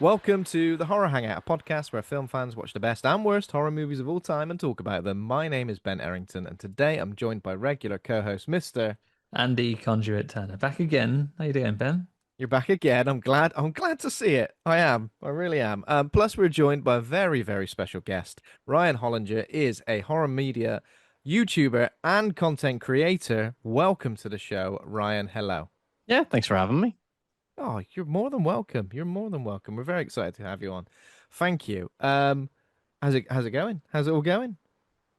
Welcome to the Horror Hangout, a podcast where film fans watch the best and worst horror movies of all time and talk about them. My name is Ben Errington, and today I'm joined by regular co-host Mr. Andy Conduit Turner back again. How you doing, Ben? You're back again. I'm glad. I'm glad to see it. I am. I really am. Plus, we're joined by a very, very special guest. Ryan Hollinger is a horror media YouTuber and content creator. Welcome to the show, Ryan. Hello. Yeah, thanks for having me. Oh, you're more than welcome. You're more than welcome. We're very excited to have you on. Thank you. How's it going? How's it all going?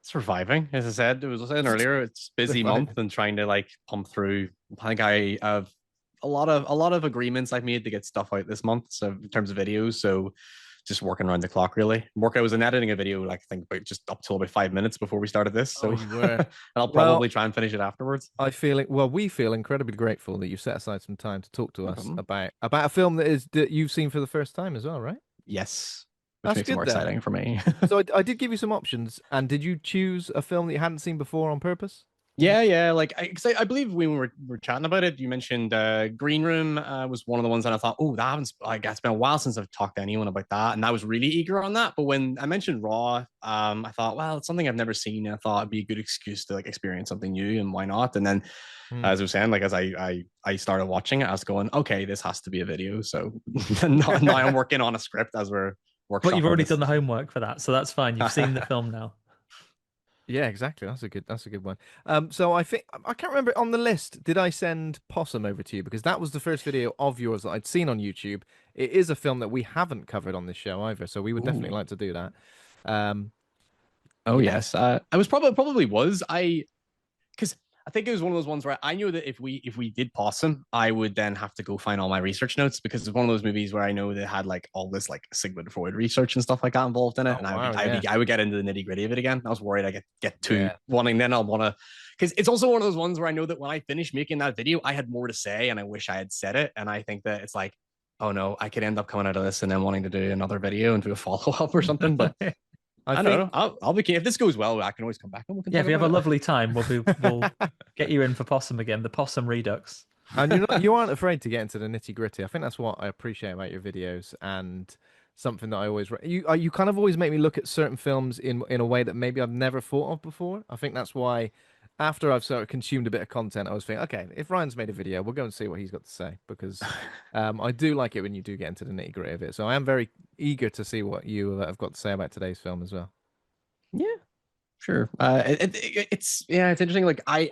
Surviving, as I said, it was saying earlier, it's busy Surviving. month and trying to like pump through. I think I have a lot of agreements I've made to get stuff out this month. So in terms of videos, so just working around the clock really. I was in editing a video like I think about just up till about 5 minutes before we started this. Oh, So you were. and I'll Well, probably try and finish it afterwards. we feel incredibly grateful that you set aside some time to talk to No us problem. about a film that you've seen for the first time as well, right? Yes, which That's makes it good more then. exciting for me. So I did give you some options, and did you choose a film that you hadn't seen before on purpose? Yeah. Like, I believe when we were chatting about it, you mentioned Green Room was one of the ones that I thought, oh, that haven't. Like, it's been a while since I've talked to anyone about that, and I was really eager on that. But when I mentioned Raw, I thought, well, it's something I've never seen, and I thought it'd be a good excuse to like experience something new, and why not? And then, Hmm. as I was saying, like as I started watching it, I was going, okay, this has to be a video. So now I'm working on a script as we're But you've workshopping already this. done the homework for that, so that's fine. You've seen the film now. Yeah, exactly. That's a good one. So I think I can't remember on the list. Did I send Possum over to you? Because that was the first video of yours that I'd seen on YouTube. It is a film that we haven't covered on this show either, so we would definitely Ooh. like to do that. Um, Oh yeah. yes, I was probably was I because I think it was one of those ones where I knew that if we did Possum, I would then have to go find all my research notes because it's one of those movies where I know they had like all this like Sigmund Freud research and stuff like that involved in it, Oh and wow, yeah, I would get into the nitty gritty of it again. I was worried I get too yeah. wanting, then I'll want to because it's also one of those ones where I know that when I finished making that video, I had more to say and I wish I had said it, and I think that it's like, oh no, I could end up coming out of this and then wanting to do another video and do a follow up or something, but. I I don't know. think. I'll be keen. If this goes well, I can always come back and we can Yeah, talk if you have a about it. lovely time, we'll get you in for Possum again, the Possum Redux. And you aren't afraid to get into the nitty gritty. I think that's what I appreciate about your videos, and something that I always you kind of always make me look at certain films in a way that maybe I've never thought of before. I think that's why after I've sort of consumed a bit of content, I was thinking, okay, if Ryan's made a video, we'll go and see what he's got to say because I do like it when you do get into the nitty gritty of it. So I am very eager to see what you have got to say about today's film as well. Yeah, sure. It's yeah, it's interesting. Like I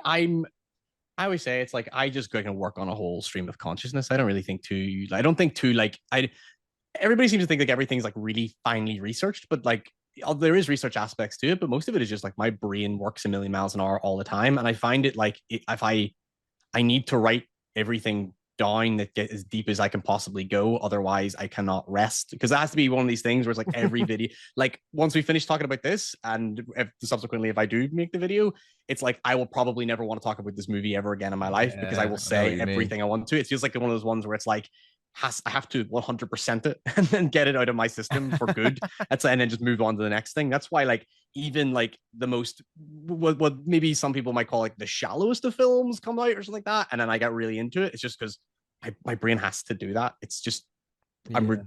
always say it's like I just go and work on a whole stream of consciousness. I don't really think too. I don't think too like I. Everybody seems to think like everything's like really finely researched, but like there is research aspects to it. But most of it is just like my brain works a million miles an hour all the time, and I find it like if I need to write everything down that get as deep as I can possibly go. Otherwise, I cannot rest because it has to be one of these things where it's like every video, like once we finish talking about this, and subsequently, if I do make the video, it's like I will probably never want to talk about this movie ever again in my life because I Yeah, will I know what say you mean. everything I want to. It feels like one of those ones where it's like, I have to 100% it and then get it out of my system for good. And then just move on to the next thing. That's why, like, even like the most what maybe some people might call like the shallowest of films come out or something like that, and then I got really into it. It's just because my brain has to do that. It's just I'm Yeah.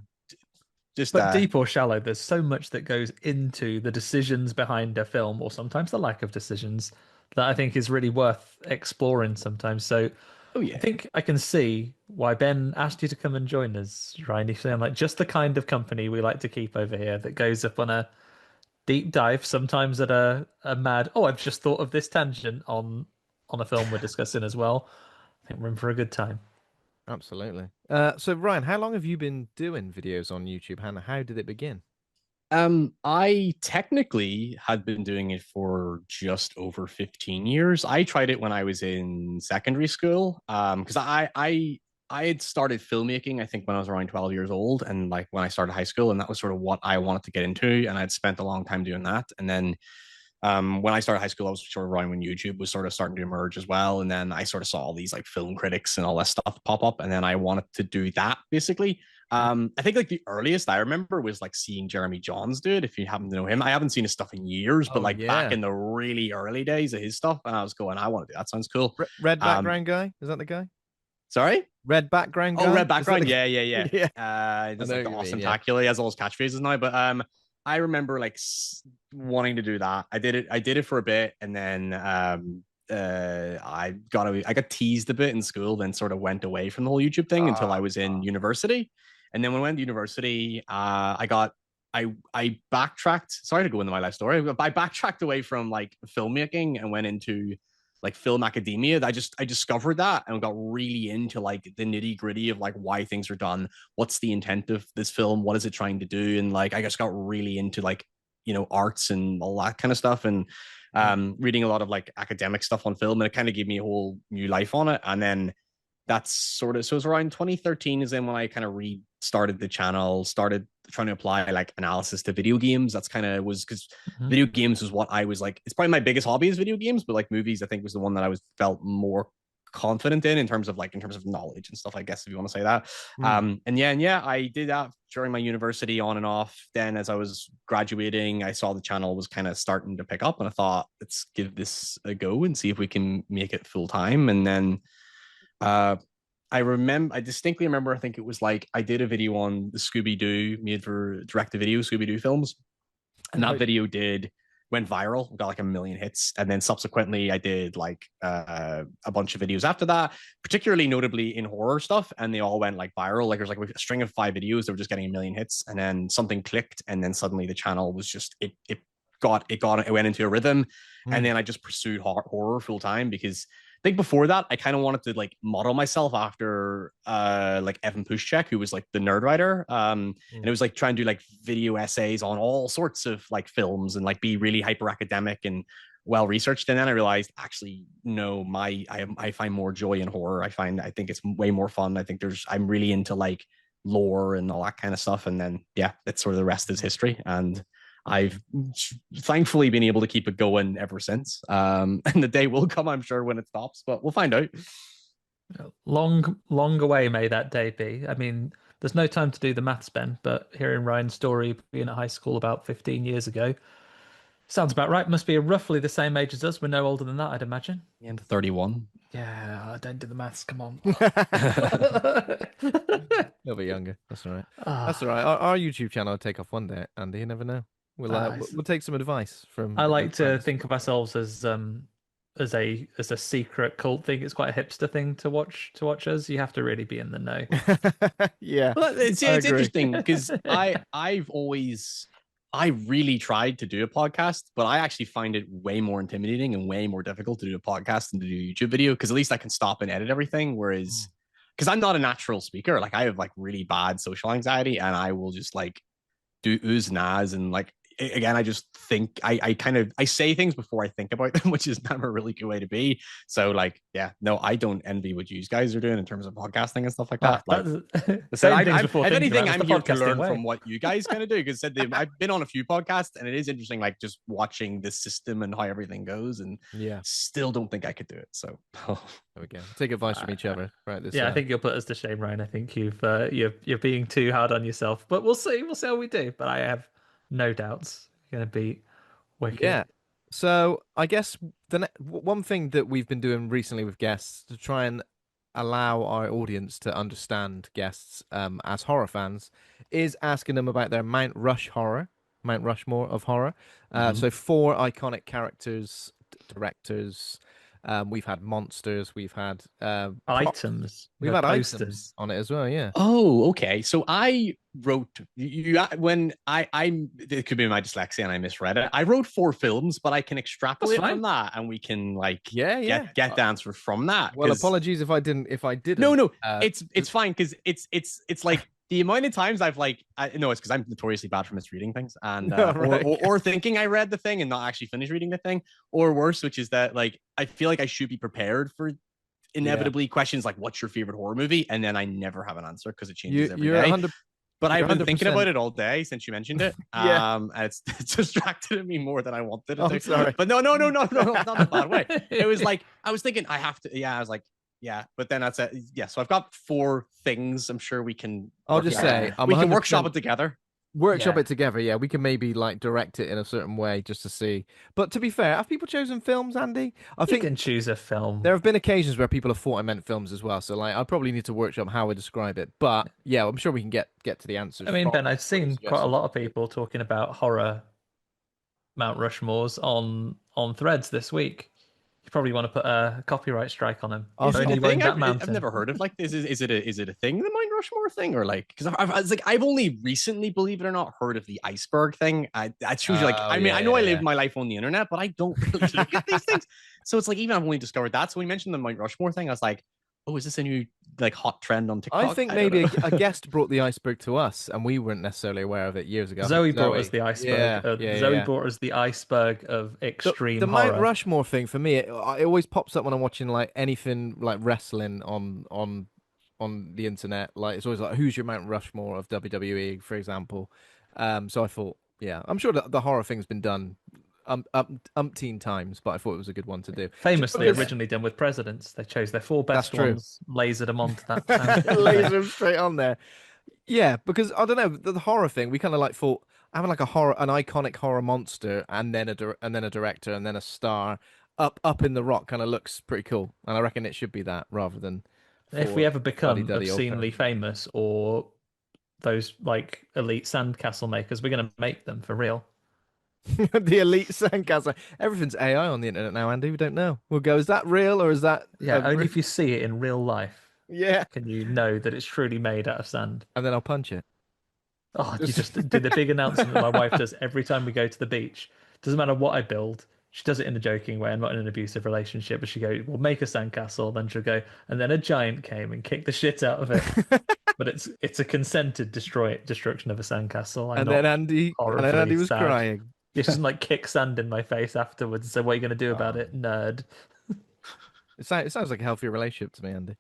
just But deep or shallow, there's so much that goes into the decisions behind a film, or sometimes the lack of decisions, that I think is really worth exploring sometimes. So oh I yeah. think I can see why Ben asked you to come and join us, Ryan. You sound like just the kind of company we like to keep over here that goes up on a deep dive, sometimes at a mad, oh, I've just thought of this tangent on a film we're discussing as well. I think we're in for a good time. Absolutely. So Ryan, how long have you been doing videos on YouTube? How did it begin? I technically had been doing it for just over 15 years. I tried it when I was in secondary school. Because I had started filmmaking, I think, when I was around 12 years old, and like when I started high school, and that was sort of what I wanted to get into, and I'd spent a long time doing that. And then when I started high school, I was sort of around when YouTube was sort of starting to emerge as well. And then I sort of saw all these like film critics and all that stuff pop up. And then I wanted to do that basically. I think like the earliest I remember was like seeing Jeremy Johns do it. If you happen to know him, I haven't seen his stuff in years, but Oh like back yeah, in the really early days of his stuff, and I was going, I want to do that. Sounds cool. Red Um, background guy. Is that the guy? Sorry. red background Oh, guy. red background. Yeah, yeah, yeah. Yeah, I There's know like what the you mean. awesome Yeah. tacular. He has all his catchphrases now. But I remember like wanting to do that. I did it. I did it for a bit, and then I got teased a bit in school. Then sort of went away from the whole YouTube thing until I was in university. And then when I went to university, I backtracked. Sorry to go into my life story, but I backtracked away from like filmmaking and went into like film academia. I discovered that and got really into like the nitty gritty of like why things are done, what's the intent of this film, what is it trying to do, and like I just got really into like arts and all that kind of stuff, and reading a lot of like academic stuff on film, and it kind of gave me a whole new life on it. And then that's sort of, so it was around 2013 is then when I kind of restarted the channel, started trying to apply like analysis to video games. That's kind of was because video games was what I was like, it's probably my biggest hobby is video games, but like movies I think was the one that I was felt more confident in terms of knowledge and stuff, I guess, if you want to say that. And I did that during my university on and off. Then as I was graduating, I saw the channel was kind of starting to pick up, and I thought, let's give this a go and see if we can make it full time. And then I distinctly remember, I think it was like I did a video on the Scooby-Doo made for direct-to-video Scooby-Doo films. And that video went viral, got like 1 million hits. And then subsequently I did like a bunch of videos after that, particularly notably in horror stuff. And they all went like viral. Like there's like a string of 5 videos that were just getting 1 million hits. And then something clicked. And then suddenly the channel was just, it went into a rhythm. And then I just pursued horror full time because I think before that, I kind of wanted to like model myself after like Evan Pushchek, who was like the nerd writer. And it was like trying to do like video essays on all sorts of like films and like be really hyper academic and well researched. And then I realized, actually, no, I find more joy in horror. I think it's way more fun. I think I'm really into like lore and all that kind of stuff. And then that's sort of the rest is history. And I've thankfully been able to keep it going ever since. And the day will come, I'm sure, when it stops, but we'll find out. Long away may that day be. I mean, there's no time to do the maths, Ben, but hearing Ryan's story being at high school about 15 years ago sounds about right. Must be roughly the same age as us. We're no older than that, I'd imagine. Yeah, 31. Yeah, I don't do the maths. Come on. A little bit younger. That's all right. That's all right. Our YouTube channel will take off one day, Andy. You never know. We'll take some advice from. I like to think of ourselves as a secret cult thing. It's quite a hipster thing to watch us. You have to really be in the know. Yeah. Well, it's interesting because I really tried to do a podcast, but I actually find it way more intimidating and way more difficult to do a podcast than to do a YouTube video, because at least I can stop and edit everything. Whereas, because I'm not a natural speaker, like I have like really bad social anxiety, and I will just like do oohs and ahs, and like again, I just think I say things before I think about them, which is never a really good way to be. So like, no, I don't envy what you guys are doing in terms of podcasting and stuff like that. Like, if anything, I'm here to learn from what you guys kind of do, because I've been on a few podcasts, and it is interesting, like just watching the system and how everything goes, and still don't think I could do it. So there we go. Take advice from each other, right? I think you'll put us to shame, Ryan. I think you're being too hard on yourself, but we'll see how we do. But I have no doubts going to be wicked. Yeah. So I guess one thing that we've been doing recently with guests to try and allow our audience to understand guests as horror fans is asking them about their Mount Rushmore of horror. So 4 iconic characters, directors. We've had monsters. We've had items. We've had items on it as well. Yeah. Oh, okay. So I wrote when it could be my dyslexia and I misread it. I wrote 4 films, but I can extrapolate from that, and we can like get the answer from that. Well, apologies if I didn't. No, it's fine, because it's like the amount of times I've like, it's because I'm notoriously bad for misreading things, and or thinking I read the thing and not actually finish reading the thing, or worse, which is that like I feel like I should be prepared for inevitably questions like, what's your favorite horror movie, and then I never have an answer because it changes every day. But I've been thinking about it all day since you mentioned it. And it's distracted me more than I wanted it to. Sorry. But no, not in a bad way. It was like, I was thinking I have to, I was like, but then that's it. Yeah, so I've got 4 things. I'm sure we can. I'll just say, we can workshop it together. workshop Yeah. it together. Yeah, we can maybe like direct it in a certain way just to see. But to be fair, have people chosen films, Andy? I You think can choose a film. there have been occasions where people have thought I meant films as well. So like, I probably need to workshop how I describe it. But yeah, I'm sure we can get to the answers I mean, from Ben, I've the seen quite a suggestions. lot of people talking about horror Mount Rushmores on threads this week. You probably want to put a copyright strike on him. I'll, Is it a Only I'll, one thing? that I've mountain. never heard of like this. Is it a thing, the Mount Rushmore thing, or like because I was like I've only recently, believe it or not, heard of the iceberg thing. That's usually like oh I mean yeah, I know yeah, I live yeah. my life on the internet, but I don't really look at these things. So it's like even I've only discovered that. So when you mentioned the Mount Rushmore thing, I was like, oh, is this a new like hot trend on I TikTok? think I don't maybe know. a guest brought the iceberg to us, and we weren't necessarily aware of it years ago. I think Zoe brought us Zoe. the iceberg. Yeah, yeah, yeah, Zoe yeah. brought us the iceberg of The extreme Mount horror. Rushmore thing for me, it always pops up when I'm watching like anything like wrestling on the internet. Like it's always like, who's your Mount Rushmore of WWE, for example. So I thought, yeah, I'm sure that the horror thing's been done umpteen times, but I thought it was a good one to do. Just Famously because originally done with presidents. They chose their four that's best true. ones, lasered them onto that soundstage Laser thing. 'em straight on there. Yeah, because I don't know the horror thing. We kind of like thought having like an iconic horror monster, and then and then a director, and then a star up in the rock kind of looks pretty cool. And I reckon it should be that rather than If we for ever fuddy become duddy old obscenely person. famous or those like elite sandcastle makers, we're gonna make them for real. The elite sandcastle. Everything's AI on the internet now, Andy. We don't know. We'll go. Is that real or is that Yeah, only if you see it in real life yeah? can you know that it's truly made out of sand. And then I'll punch it. Oh, you Just just did the big announcement that my wife does every time we go to the beach. Doesn't matter what I build. She does it in a joking way. I'm not in an abusive relationship, but she go, "We'll make a sandcastle." Then she'll go, and then a giant came and kicked the shit out of it. But it's a consented destruction of a sandcastle. I'm and then not Andy horribly was sad. crying. She doesn't like kick sand in my face afterwards. So what are you gonna do about Oh. it, nerd? It sounds like a healthier relationship to me, Andy.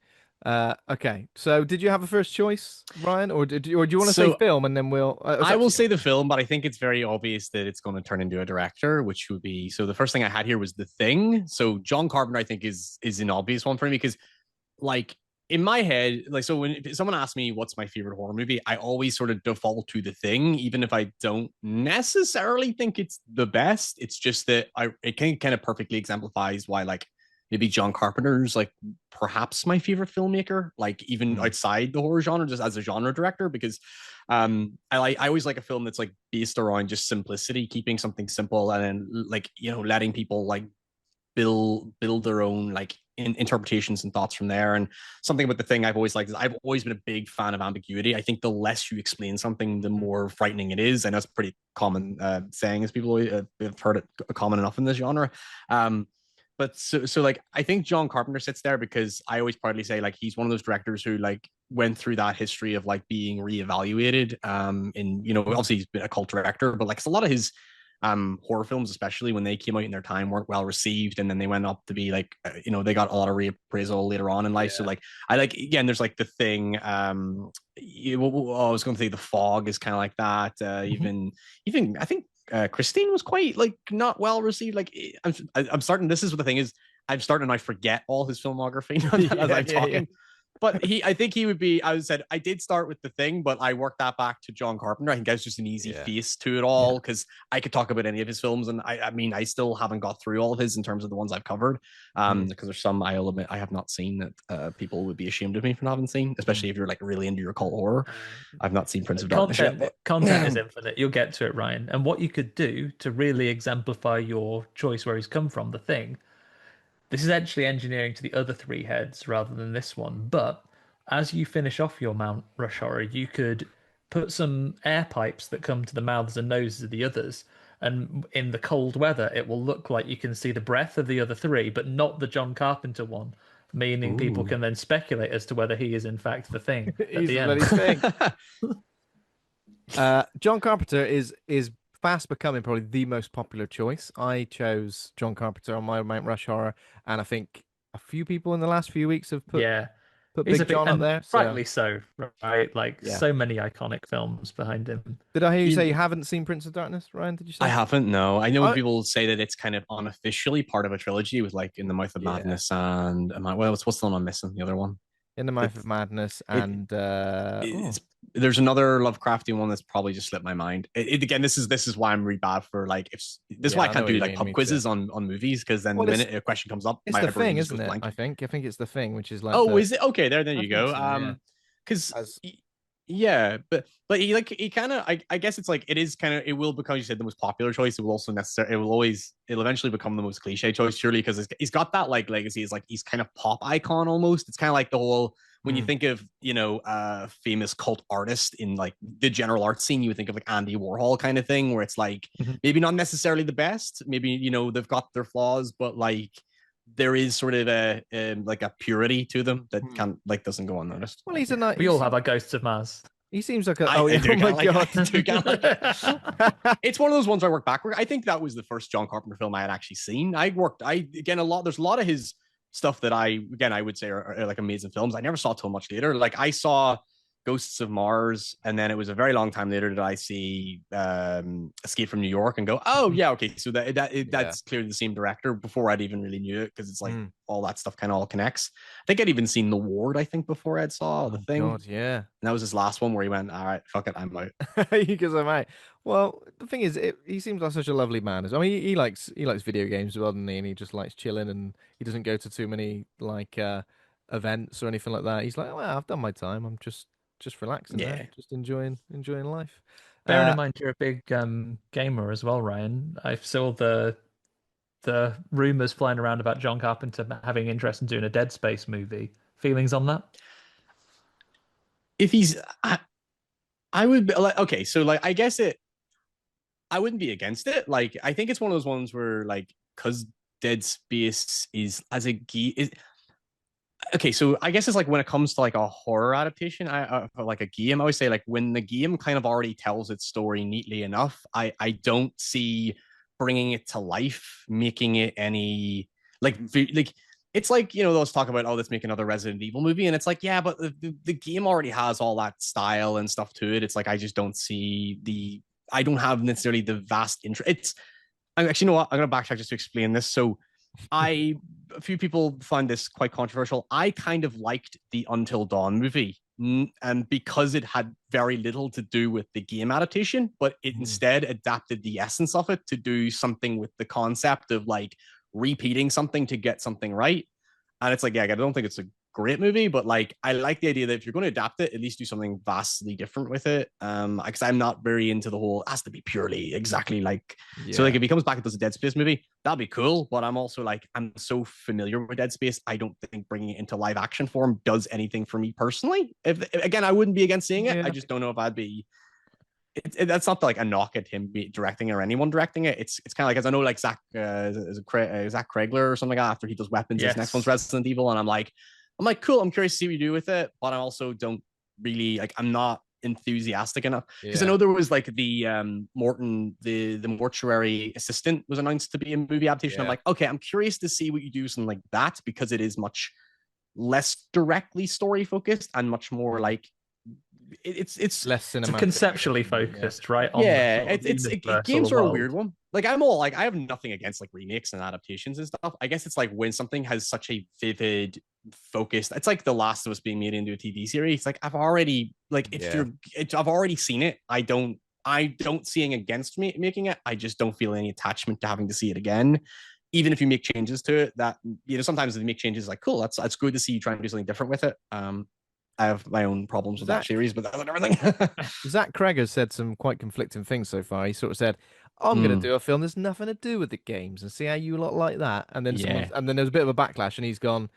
Okay. So, did you have a first choice, Ryan, or do you want to say So film and then we'll? It's I up to will you. say the film, but I think it's very obvious that it's going to turn into a director, which would be so. The first thing I had here was The Thing. So John Carpenter, I think, is an obvious one for me because, like, in my head, like, so when if someone asks me what's my favorite horror movie, I always sort of default to The Thing, even if I don't necessarily think it's the best. It's just that it can kind of perfectly exemplifies why, like, maybe John Carpenter's like perhaps my favorite filmmaker, like even Hmm. outside the horror genre, just as a genre director, because I always like a film that's like based around just simplicity, keeping something simple, and then like letting people like build their own like interpretations and thoughts from there. And something about The Thing I've always liked is I've always been a big fan of ambiguity. I think the less you explain something, the more frightening it is. I know it's a pretty common saying, as people have heard it common enough in this genre. But so like I think John Carpenter sits there because I always proudly say like he's one of those directors who like went through that history of like being reevaluated. In obviously he's been a cult director, but like it's a lot of his horror films, especially when they came out in their time, weren't well received, and then they went up to be like they got a lot of reappraisal later on in life. So Yeah. like I like again, there's like The Thing. I was going to say The Fog is kind of like that. Even I think Christine was quite like not well received. Like I'm starting. This is what the thing is. I'm starting to now forget all his filmography as I'm Yeah, yeah. talking. But I think he would be. I said I did start with The Thing, but I worked that back to John Carpenter. I think that's just an easy Yeah. face to it all because I could talk about any of his films, and I mean I still haven't got through all of his in terms of the ones I've covered. Because there's some I'll admit I have not seen that people would be ashamed of me for not having seen, especially if you're like really into your cult horror. I've not seen Prince of Darkness yet. Content is infinite. You'll get to it, Ryan. And what you could do to really exemplify your choice where he's come from, The Thing, this is actually engineering to the other three heads rather than this one. But as you finish off your Mount Rush horror, you could put some air pipes that come to the mouths and noses of the others. And in the cold weather, it will look like you can see the breath of the other three, but not the John Carpenter one, meaning people Ooh. can then speculate as to whether he is in fact the thing at He's the the bloody end. thing. John Carpenter is fast becoming probably the most popular choice. I chose John Carpenter on my Mount Rush horror, and I think a few people in the last few weeks have Yeah. put He's a Big big, John up and there. So rightly so, right? Like yeah. so many iconic films behind him. Did I hear you say you In, haven't seen Prince of Darkness, Ryan? Did you I say? haven't. No, I know I people say that it's kind of unofficially part of a trilogy with like In the Mouth of yeah. Madness and what's the one I'm missing? The other one. In the Mouth of Madness, It, and it's there's another Lovecraftian one that's probably just slipped my mind. Again, this is why I'm really bad for like if this is why yeah, I I know can't what do you like mean. pub Me too. quizzes on movies because then Well, the minute a question comes up, it's my the brain thing, just isn't goes it? blank. I think it's the thing, which is like Oh, the. is it okay? There I you think go. so. Yeah. Because As yeah, but he kind of I guess it's like it is kind of it will become you said the most popular choice. It will also necessarily it'll eventually become the most cliche choice surely because he's got that like legacy. Is like he's kind of pop icon almost. It's kind of like the whole when you mm, think of famous cult artist in like the general art scene, you would think of like Andy Warhol kind of thing where it's like Mhm. maybe not necessarily the best. Maybe they've got their flaws, but like there is sort of like a purity to them that mm. can't like doesn't go unnoticed. Well, he's a nice. We all have our ghosts of Mars. He seems like a. I, Oh I yeah. do Oh my kind of like god. I do kind of like it. It's one of those ones where I work backward. I think that was the first John Carpenter film I had actually seen. There's a lot of his stuff that I would say are like amazing films. I never saw till much later. Like I saw Ghosts of Mars, and then it was a very long time later that I see Escape from New York and go, oh yeah, okay, so Yeah. that's clearly the same director before I'd even really knew it because it's like Mm. all that stuff kind of all connects. I think I'd even seen The Ward. I think before I'd saw the Oh thing. god, yeah. And that was his last one where he went, all right, fuck it, I'm out. Because I'm out. Well, the thing is, he seems like such a lovely man. I mean, he likes video games as well, doesn't he? And he just likes chilling, and he doesn't go to too many like events or anything like that. He's like, well, I've done my time. I'm just relaxing now, Yeah. just enjoying life. Bearing Uh, in mind you're a big gamer as well, Ryan. I saw the rumors flying around about John Carpenter having interest in doing a Dead Space movie. Feelings on that? If he's, I would be like, okay, so like, I guess I wouldn't be against it. Like, I think it's one of those ones where, like, because Dead Space is as a is okay. So I guess it's like when it comes to like a horror adaptation, like a game, I always say like when the game kind of already tells its story neatly enough, I don't see bringing it to life, making it any like it's like those talk about, oh, let's make another Resident Evil movie, and it's like, yeah, but the game already has all that style and stuff to it. It's like I just don't see I don't have necessarily the vast interest. I'm actually, you know what, I'm gonna backtrack just to explain this. So I a few people find this quite controversial. I kind of liked the Until Dawn movie, and because it had very little to do with the game adaptation, but it instead adapted the essence of it to do something with the concept of like repeating something to get something right. And it's like, yeah, I don't think it's a great movie, but like I like the idea that if you're going to adapt it, at least do something vastly different with it. Because I'm not very into the whole it has to be purely exactly like. So like yeah. if he comes back and does a Dead Space movie, that'd be cool. But I'm also like I'm so familiar with Dead Space, I don't think bringing it into live action form does anything for me personally. If again, I wouldn't be against seeing it. I Yeah. just don't know if I'd be that's not like a knock at him directing it or anyone directing it. It's kind of like, as I know, like Zach Zach Cregler or something like that, after he does Weapons, his next one's Yes. Resident Evil, and I'm like, cool. I'm curious to see what you do with it, but I also don't really like. I'm not enthusiastic enough because I Yeah. know there was like the Morton, the mortuary assistant was announced to be a movie adaptation. I'm Yeah. like, okay, I'm curious to see what you do something like that because it is much less directly story focused and much more like it's Less So cinematic, I guess, conceptually isn't it? Yeah. focused, right, on the yeah, sort of universe or games the are a weird world. one. Like I'm all like I have nothing against like remakes and adaptations and stuff. I guess it's like when something has such a vivid focused. It's like The Last of Us being made into a TV series. Like I've already like Yeah. I've already seen it. I don't seeing against me making it. I just don't feel any attachment to having to see it again. Even if you make changes to it, that sometimes they make changes like cool. That's good to see you trying to do something different with it. I have my own problems with that series, but that's everything. Zach Cregger said some quite conflicting things so far. He sort of said, "I'm going to do a film that's nothing to do with the games, and see how you lot like that." And then Yeah. and then there was a bit of a backlash, and he's gone,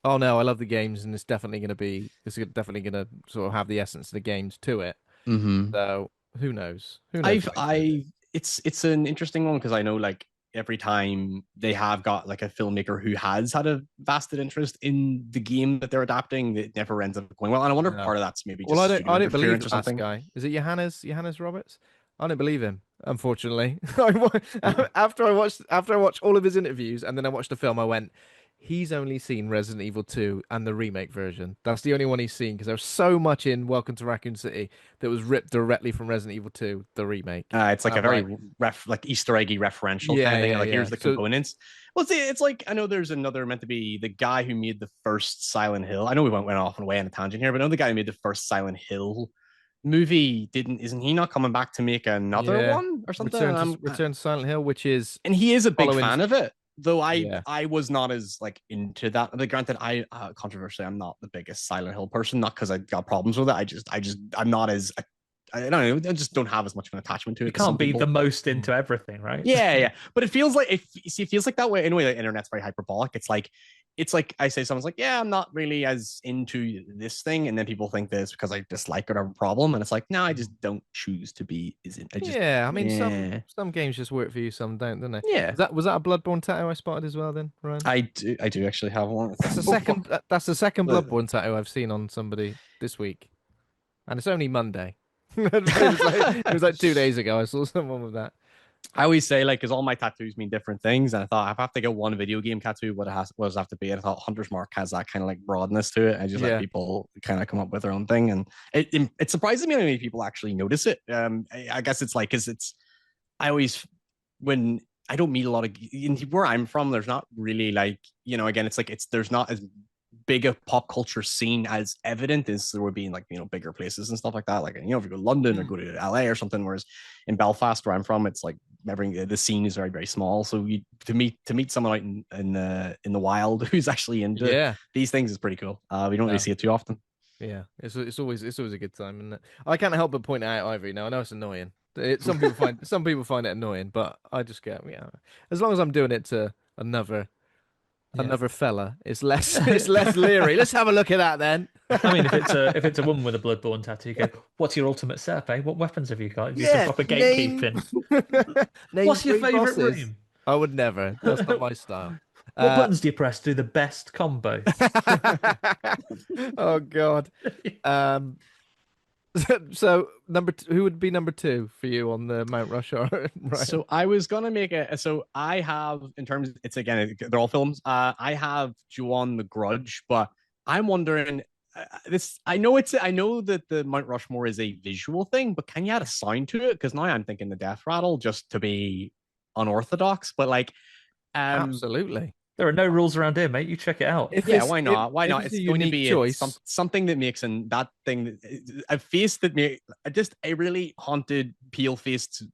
"Oh no, I love the games, and it's definitely going to sort of have the essence of the games to it." Mm-hmm. So who knows? Who knows I've what he's gonna do? I it's an interesting one because I know like every time they have got like a filmmaker who has had a vested interest in the game that they're adapting, it never ends up going well. And I wonder if No. part of that's maybe Well, just studio I don't believe interference the or last something. guy. Is it Johannes Roberts? I don't believe him, unfortunately. Mm. After I watched all of his interviews and then I watched the film, I went, he's only seen Resident Evil 2 and the remake version. That's the only one he's seen because there's so much in Welcome to Raccoon City that was ripped directly from Resident Evil 2, the remake. It's like And a I'm very like, like Easter eggy referential kind yeah, of thing. yeah, Like yeah. here's the So components. Well, it's like I know there's another meant to be the guy who made the first Silent Hill. I know we went off and away on a tangent here, but I know the guy who made the first Silent Hill movie isn't he not coming back to make another yeah, one or something? And Return to Silent Hill, which is and he is a big following. fan of it. Though Yeah. I was not as like into that. But granted, I controversially I'm not the biggest Silent Hill person. Not because I got problems with it. I'm not as I don't know. I just don't have as much of an attachment to it. You can't be people. the most into everything, right? Yeah. But it feels like it feels like that way anyway. The internet's very hyperbolic. It's like I say someone's like, yeah, I'm not really as into this thing, and then people think this because I dislike it or have a problem, and it's like, no, I just don't choose to be. Yeah, I mean, some games just work for you, some don't they? Yeah. Was that a Bloodborne tattoo I spotted as well? Then, Ryan? I do actually have one. That's the second. That's the second Bloodborne tattoo I've seen on somebody this week, and it's only Monday. It was like 2 days ago. I saw someone with that. I always say like, because all my tattoos mean different things, and I thought if I have to get one video game tattoo, what does it have to be? And I thought Hunter's Mark has that kind of like broadness to it. I just let people kind of come up with their own thing, and it surprises me how many people actually notice it. I guess it's like, because I always when I don't meet a lot of where I'm from. There's not really like again, it's like there's not as big a pop culture scene as evident as there would be in like bigger places and stuff like that. Like if you go to London or go to LA or something, whereas in Belfast where I'm from, it's like the scene is very very small. So to meet someone out in the wild who's actually into these things is pretty cool. We don't really see it too often. Yeah, it's always a good time, isn't it? I can't help but point it out, Ivory. Now I know it's annoying. Some people find it annoying, but I just get as long as I'm doing it to another fella, it's less leery. Let's have a look at that then. I mean, if it's a woman with a Bloodborne tattoo, you go, what's your ultimate setup, eh? What weapons have you got? Have you some proper gatekeeping? What's your favorite room? I would never. That's not my style. What buttons do you press to do the best combo? Oh God. So who would be number 2 for you on the Mount Rushmore? Right. So I was gonna make it. So I have, in terms, it's again, they're all films. I have Ju-on the Grudge, but I'm wondering this. I know that the Mount Rushmore is a visual thing, but can you add a sound to it? Because now I'm thinking the Death Rattle just to be unorthodox, but like, absolutely. There are no rules around here, mate. You check it out. Why not? Why not? It's going to be something that makes that thing a face that just a really haunted, peel-faced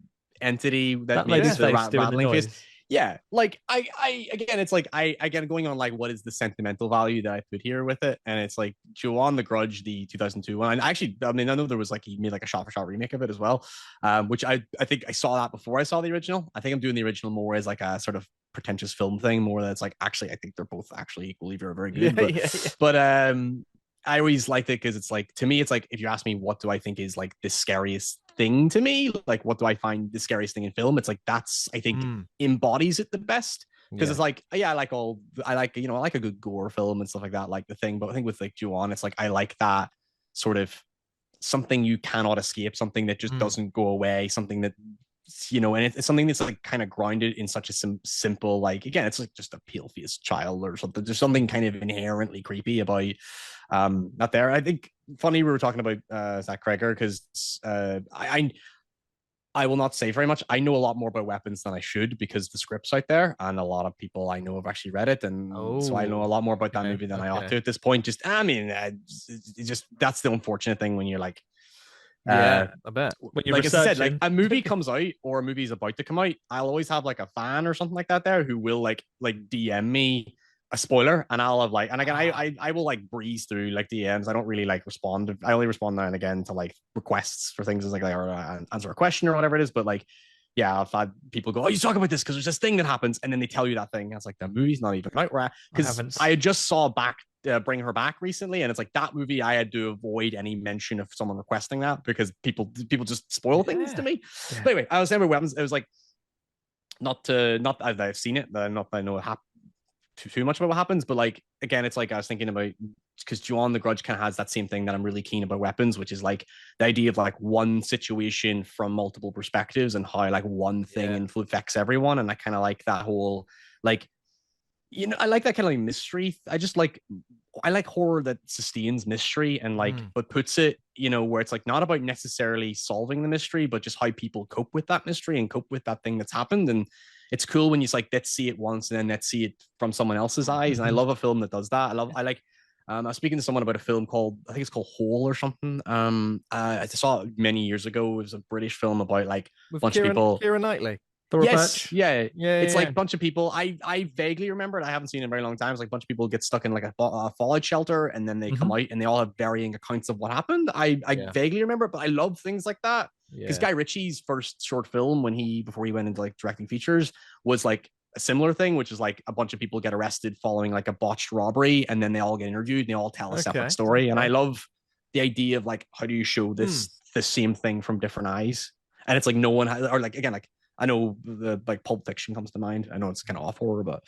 entity that makes the rattling face. Yeah, like I again, it's like I again going on like what is the sentimental value that I put here with it, and it's like Ju-on the Grudge, the 2002 one. And actually, I mean, I know there was like he made like a shot-for-shot remake of it as well, which I think I saw that before I saw the original. I think I'm doing the original more as like a sort of pretentious film thing, more that's like actually I think they're both actually equally very good. But I always liked it because it's like, to me, it's like if you ask me what do I think is like the scariest thing to me, like what do I find the scariest thing in film, it's like that's I think embodies it the best, because it's like I like a good gore film and stuff like that, like The Thing. But I think with like Ju-on, it's like I like that sort of something you cannot escape, something that just doesn't go away, something that and it's something that's like kind of grounded in such a simple, like again, it's like just a pale-faced child or something. There's something kind of inherently creepy about not there. I think funny we were talking about Zach Kreger, because I will not say very much. I know a lot more about weapons than I should, because the script's out there and a lot of people I know have actually read it, and so I know a lot more about that movie than I ought to at this point. Just I mean, just that's the unfortunate thing when you're like, I bet. When you're like I said, like a movie comes out or a movie is about to come out, I'll always have like a fan or something like that there who will like DM me a spoiler, and I'll have like, and again, I will like breeze through like DMs. I don't really like respond. I only respond now and again to like requests for things as like or answer a question or whatever it is. But like, yeah, I've had people go, "Oh, you talk about this because there's this thing that happens," and then they tell you that thing. And it's like the movie's not even out, because I just saw Bring Her Back recently, and it's like that movie I had to avoid any mention of someone requesting that, because people just spoil things to me. But anyway, I was saying about weapons, it was like not that I've seen it, not that I know too much about what happens, but like again, it's like I was thinking about, because Ju-on the Grudge kind of has that same thing that I'm really keen about weapons, which is like the idea of like one situation from multiple perspectives and how like one thing affects everyone, and I kind of like that whole like I like that kind of like mystery. I like horror that sustains mystery and like but puts it, where it's like not about necessarily solving the mystery, but just how people cope with that mystery and cope with that thing that's happened. And it's cool when you like let's see it once and then let's see it from someone else's eyes. And I love a film that does that. I was speaking to someone about a film called, I think it's called Hole or something. I saw it many years ago. It was a British film about like a With bunch of people. Keira Knightley. Yes, yeah. Yeah, It's yeah, like yeah. a bunch of people. I vaguely remember it. I haven't seen it in a very long time. It's like a bunch of people get stuck in like a fallout shelter, and then they come out, and they all have varying accounts of what happened. I Yeah. vaguely remember it, but I love things like that because Yeah. Guy Ritchie's first short film before he went into like directing features was like a similar thing, which is like a bunch of people get arrested following like a botched robbery, and then they all get interviewed and they all tell a separate story. And I love the idea of like how do you show the same thing from different eyes, and it's like no one has, or like again like. I know the like Pulp Fiction comes to mind. I know it's kind of off horror, but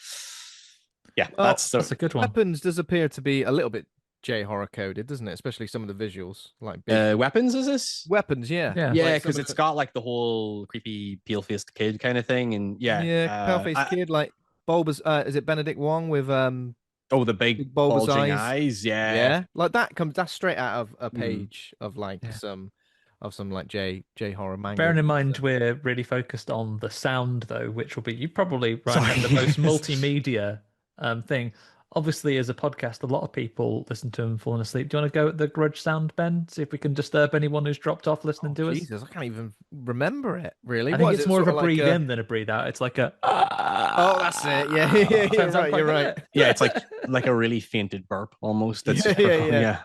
yeah, Well, that's a good one. Weapons does appear to be a little bit J horror coded, doesn't it? Especially some of the visuals, like big Weapons. Is this weapons? Yeah, Yeah. yeah, Like because it's got like the whole creepy pale-faced kid kind of thing, and pale-faced kid, like bulbous. Is it Benedict Wong with the big bulbous bulging eyes? eyes, Yeah, like that's straight out of a page of like Yeah. some like J horror manga. Bearing in mind we're really focused on the sound though, which will be you probably right the most multimedia thing. Obviously, as a podcast, a lot of people listen to them falling asleep. Do you want to go at the Grudge sound, Ben? See if we can disturb anyone who's dropped off listening to us. Jesus, I can't even remember it. Really, I think it's more of a like breathe in than a breathe out. It's like a. Oh, that's it. Yeah, you're right. You're right. Yeah, it's like a really fainted burp almost. That's yeah.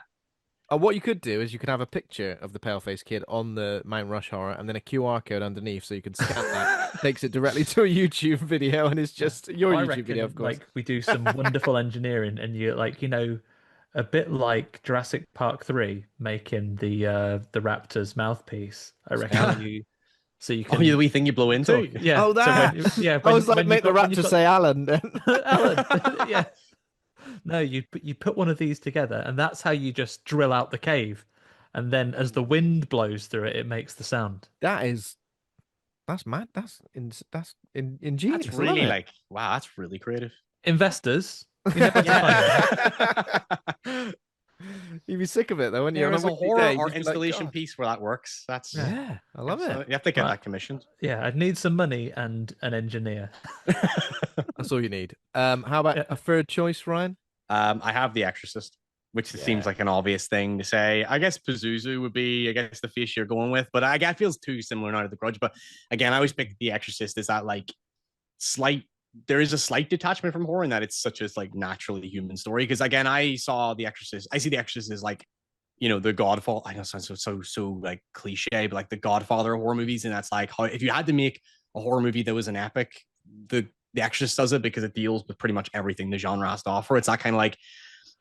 What you could do is you could have a picture of the pale-faced kid on the Mount Rush horror and then a QR code underneath so you can scan that. Takes it directly to a YouTube video and it's just your YouTube video, of course. Like we do some wonderful engineering and you like, a bit like Jurassic Park 3 making the raptor's mouthpiece. I reckon so you can the wee thing you blow into. Yeah. Oh, that. I was like, make the raptor say Alan then. Alan. Yeah. No, you put one of these together, and that's how you just drill out the cave, and then as the wind blows through it, it makes the sound. That's mad. That's ingenious. That's really like wow. That's really creative. Investors, you never You'd be sick of it though, wouldn't you? There is a horror or installation piece where that works. That's I love it. You have to get that commissioned. Yeah, I'd need some money and an engineer. That's all you need. How about a third choice, Ryan? I have The Exorcist, which seems like an obvious thing to say. I guess Pazuzu would be, the face you're going with, but I guess it feels too similar now to The Grudge. But again, I always pick The Exorcist. Is that like there is a slight detachment from horror in that it's such a like naturally human story. Because again, I see The Exorcist as like, the Godfather. I know it sounds so like cliche, but like the Godfather of horror movies, and that's like how if you had to make a horror movie that was an epic, The Exorcist does it because it deals with pretty much everything the genre has to offer. It's that kind of like,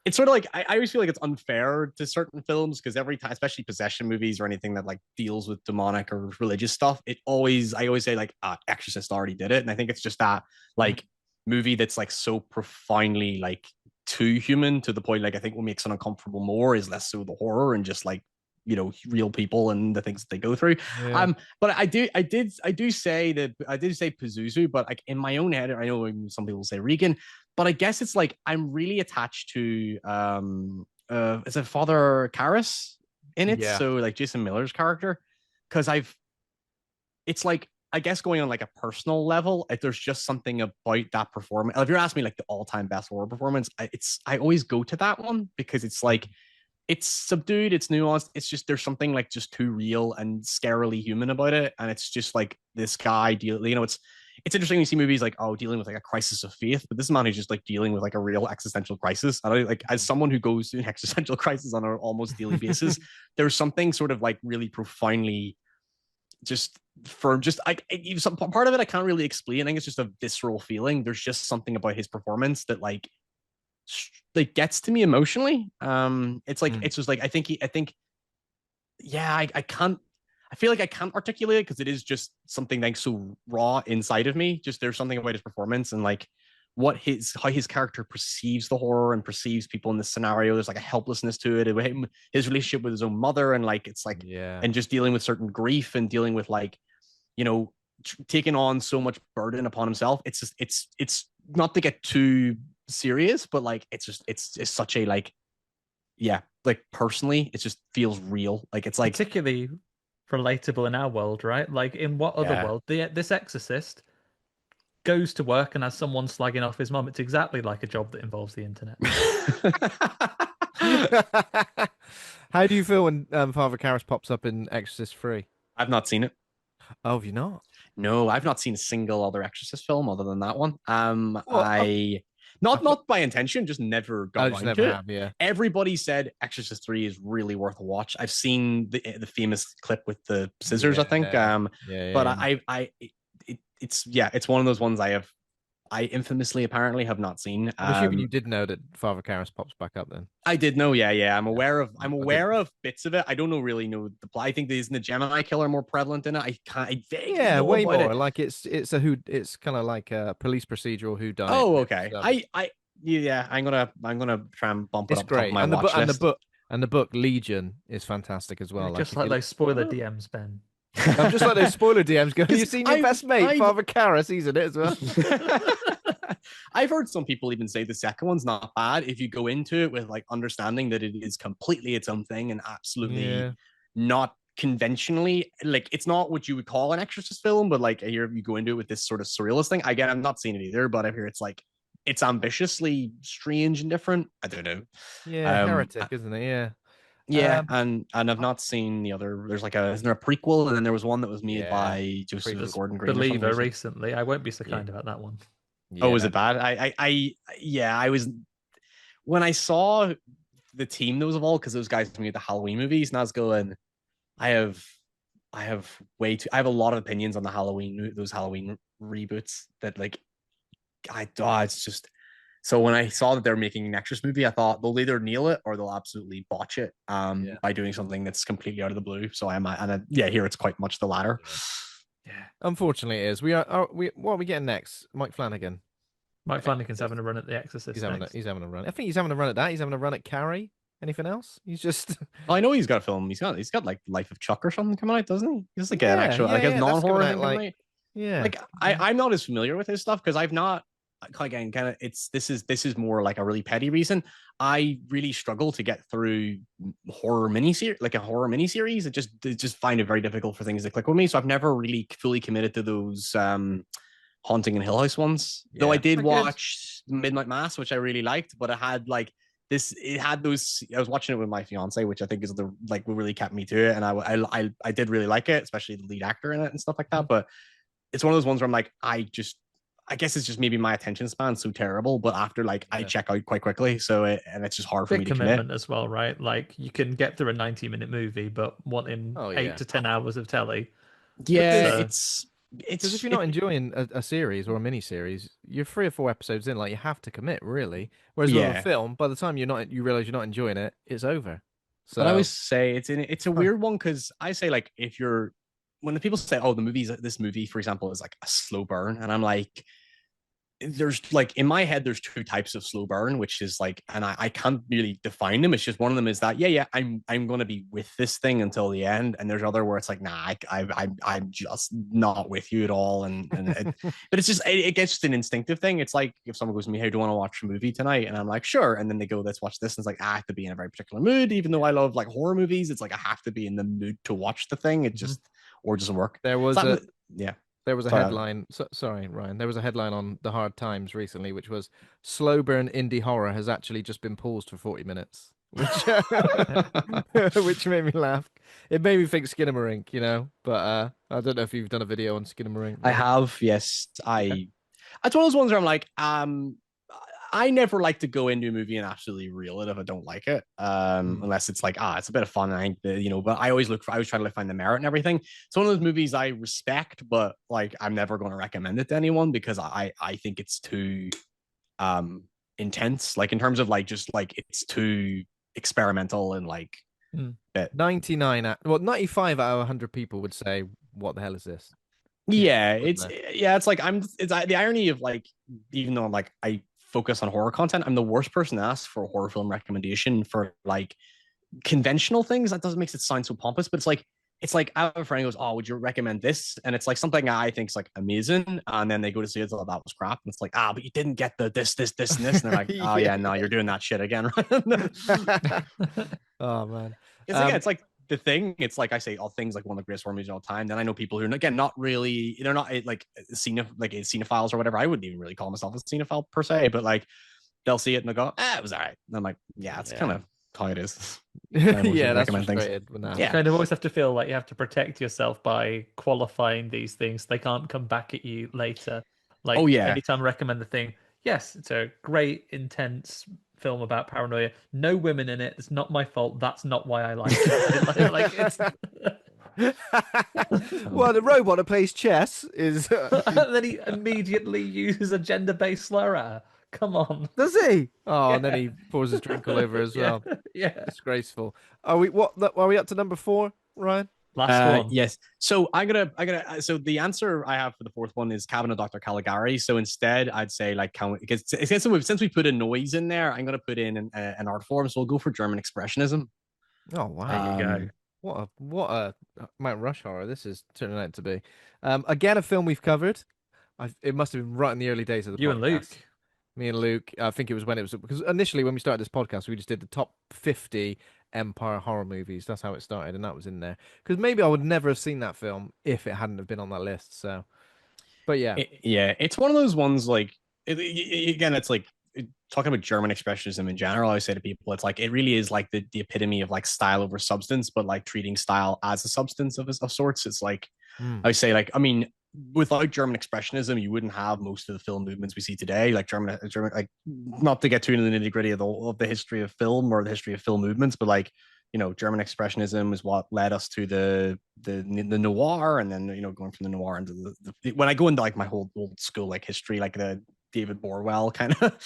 it's sort of like I always feel like it's unfair to certain films because every time, especially possession movies or anything that like deals with demonic or religious stuff, I always say like Exorcist already did it, and I think it's just that like movie that's like so profoundly like too human to the point like I think what makes it uncomfortable more is less so the horror and just like real people and the things that they go through. But I did say Pazuzu, but like in my own head, I know some people say Regan, but I guess it's like I'm really attached to is it Father Karras in it? So like Jason Miller's character, because it's like I guess going on like a personal level, there's just something about that performance. If you're asking me like the all-time best horror performance, I always go to that one because it's like it's subdued, it's nuanced. It's just there's something like just too real and scarily human about it, and it's just like this guy it's interesting when you see movies like dealing with like a crisis of faith, but this man is just like dealing with like a real existential crisis. And I like as someone who goes through an existential crisis on an almost daily basis, there's something sort of like really profoundly just like some part of it I can't really explain. I think it's just a visceral feeling. There's just something about his performance that like gets to me emotionally. It's like it's just like I feel like I can't articulate it because it is just something like so raw inside of me. Just there's something about his performance and like how his character perceives the horror and perceives people in this scenario. There's like a helplessness to it. His relationship with his own mother and like it's like and just dealing with certain grief and dealing with like taking on so much burden upon himself. It's just it's not to get too serious, but like it's such a like, yeah, like personally, it just feels real. Like it's like, Particularly relatable in our world, right? Like in what other yeah. world? This exorcist goes to work and has someone slagging off his mum. It's exactly like a job that involves the internet. How do you feel when Father Karras pops up in Exorcist 3? I've not seen it. Oh, have you not? No, I've not seen a single other Exorcist film other than that one. Well, I I, not by intention, just never I got just around never to it. have, yeah. Everybody said Exorcist 3 is really worth a watch. I've seen the famous clip with the scissors, I Yeah, think. But yeah. it's yeah, it's one of those ones I infamously apparently have not seen. I'm assuming you did know that Father Karras pops back up then. I did know, yeah. I'm Yeah. aware of I did. bits of it. I don't really know the plot. I think isn't the Gemini killer more prevalent in it? I vaguely Yeah, know way about more. it. Like it's kind of like a police procedural who done it. Oh, okay. Yeah, I'm gonna try and bump it It's up top of great. my And the book watch list. and the book Legion is fantastic as well. Like Just if like you those spoiler DMs, Ben. I'm just like those spoiler DMs going, you seen your best mate, I've Father Karras, he's in it as well. I've heard some people even say the second one's not bad if you go into it with like understanding that it is completely its own thing and absolutely Yeah. not conventionally, like it's not what you would call an Exorcist film, but like here you go into it with this sort of surrealist thing. Again, I'm not seeing it either, but I hear it's like it's ambitiously strange and different. I don't know. Yeah, Um, heretic, isn't it? Yeah. yeah, Um and I've not seen the other. There's like isn't there a prequel, and then there was one that was made yeah. by Joseph Prequel. Gordon-Green or something Believer recently. recently. I won't be so Yeah. kind about that one. Oh, was Yeah. it bad? Yeah, I was when I saw the team that was involved because those guys made the Halloween movies, and I was going, I have, I have a lot of opinions on those Halloween reboots that like, it's just. So when I saw that they're making an Exorcist movie, I thought they'll either nail it or they'll absolutely botch it Yeah. by doing something that's completely out of the blue. So here it's quite much the latter. Yeah. Unfortunately, it is. What are we getting next? Mike Flanagan. Mike Flanagan's having a run at The Exorcist He's next. he's having a run. I think he's having a run at that. He's having a run at Carrie. Anything else? He's just I know he's got a film. He's got like Life of Chuck or something coming out, doesn't he? He's like an actual, I guess, that's non-horror coming thing out, coming out. yeah. Like I'm not as familiar with his stuff because I've not, again, kind of this is more like a really petty reason. I really struggle to get through horror miniseries, like a horror miniseries. I just find it very difficult for things to click with me. So I've never really fully committed to those Haunting in Hill House ones. Though I did watch Midnight Mass, which I really liked, but it had like it had those. I was watching it with my fiance, which I think is the like what really kept me to it, and I did really like it, especially the lead actor in it and stuff like that. But it's one of those ones where I'm like, I guess it's just maybe my attention span's so terrible, but after I check out quite quickly, so it's just hard for me to commit as well, right? Like you can get through a 90-minute movie, but wanting 8 to 10 hours of telly. Yeah, because if you're not enjoying a series or a mini series, you're 3 or 4 episodes in, like you have to commit really. Whereas with a film, by the time you realize you're not enjoying it, it's over. So but I always say it's a weird one because I say like when the people say, oh, this movie, for example, is like a slow burn, and I'm like, there's like in my head there's 2 types of slow burn, which is like, and I can't really define them. It's just one of them is that I'm going to be with this thing until the end, and there's other where it's like, nah, I'm just not with you at all, but it's just it gets just an instinctive thing. It's like if someone goes to me, hey, do you want to watch a movie tonight? And I'm like, sure, and then they go, let's watch this, and it's like I have to be in a very particular mood, even though I love like horror movies. It's like I have to be in the mood to watch the thing. It just or doesn't work. There was There was a Sorry. headline. Sorry, Ryan. There was a headline on the Hard Times recently, which was "Slow burn indie horror has actually just been paused for 40 minutes," which made me laugh. It made me think Skinamarink, But I don't know if you've done a video on Skinamarink. I have, yes. It's one of those ones where I'm like, I never like to go into a movie and absolutely reel it if I don't like it, unless it's like, it's a bit of fun, but I always try to find the merit and everything. It's one of those movies I respect, but like I'm never going to recommend it to anyone because I think it's too intense, like in terms of like just like it's too experimental and like 95 out of 100 people would say, "What the hell is this?" Yeah, it's like it's the irony of like, even though I'm like I focus on horror content, I'm the worst person to ask for a horror film recommendation for like conventional things. That doesn't make it sound so pompous, but it's like it's like I have a friend who goes, "Oh, would you recommend this?" And it's like something I think is like amazing, and then they go to see it, oh, that was crap, and it's like, but you didn't get the this, and this, and they're like, "Oh Yeah. yeah, no, you're doing that shit again." Oh man. It's again, it's like the thing. It's like I say, all things like one of the greatest horror movies of all time. Then I know people who are again not really, they're not like cinephiles or whatever. I wouldn't even really call myself a cinephile per se, but like they'll see it and they'll go, it was all right. And I'm like, yeah, it's kind of how it is. Yeah, that's frustrated. You kind of always have to feel like you have to protect yourself by qualifying these things. They can't come back at you later. Like, anytime I recommend the thing, yes, it's a great, intense film about paranoia. No women in it. It's not my fault. That's not why I like it. like it's. Well, the robot that plays chess is. And then he immediately uses a gender-based slur at her. Come on. Does he? Oh, and then he pours his drink all over as well. Yeah. Disgraceful. Are we up to number 4, Ryan? Last one. Yes. So so the answer I have for the fourth one is Cabin of Dr. Caligari. So instead, I'd say like, because since we put a noise in there, I'm gonna put in an art form. So we'll go for German Expressionism. Oh wow! There you go. What a Mount Rush horror this is turning out to be. Again, a film we've covered. It must have been right in the early days of the podcast. And Luke. Me and Luke. I think it was because initially when we started this podcast, we just did the top 50 Empire horror movies. That's how it started, and that was in there. Because maybe I would never have seen that film if it hadn't have been on that list. So, but yeah, it's one of those ones like again, it's like talking about German expressionism in general. I always say to people, it's like it really is like the epitome of like style over substance, but like treating style as a substance of sorts. It's like I would say, like, I mean, without German expressionism, you wouldn't have most of the film movements we see today. Like German, like, not to get too into the nitty gritty of the history of film or the history of film movements, but like, you know, German expressionism is what led us to the noir, and then, you know, going from the noir into when I go into like my whole old school like history, like the David Borwell kind of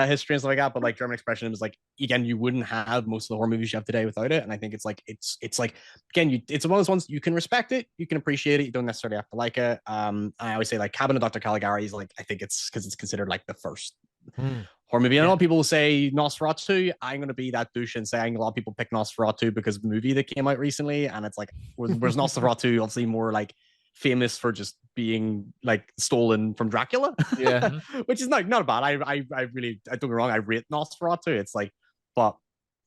history and stuff like that. But like German expressionism is like, again, you wouldn't have most of the horror movies you have today without it. And I think it's like it's like, again, it's one of those ones you can respect it, you can appreciate it, you don't necessarily have to like it. I always say like Cabin of Dr. Caligari is like, I think it's because it's considered like the first horror movie. And a lot of people will say Nosferatu. I'm going to be that douche and saying a lot of people pick Nosferatu because of the movie that came out recently, and it's like, whereas Nosferatu obviously more like famous for just being like stolen from Dracula, which is not bad. I really, I don't get me wrong, I rate Nosferatu. It's like, but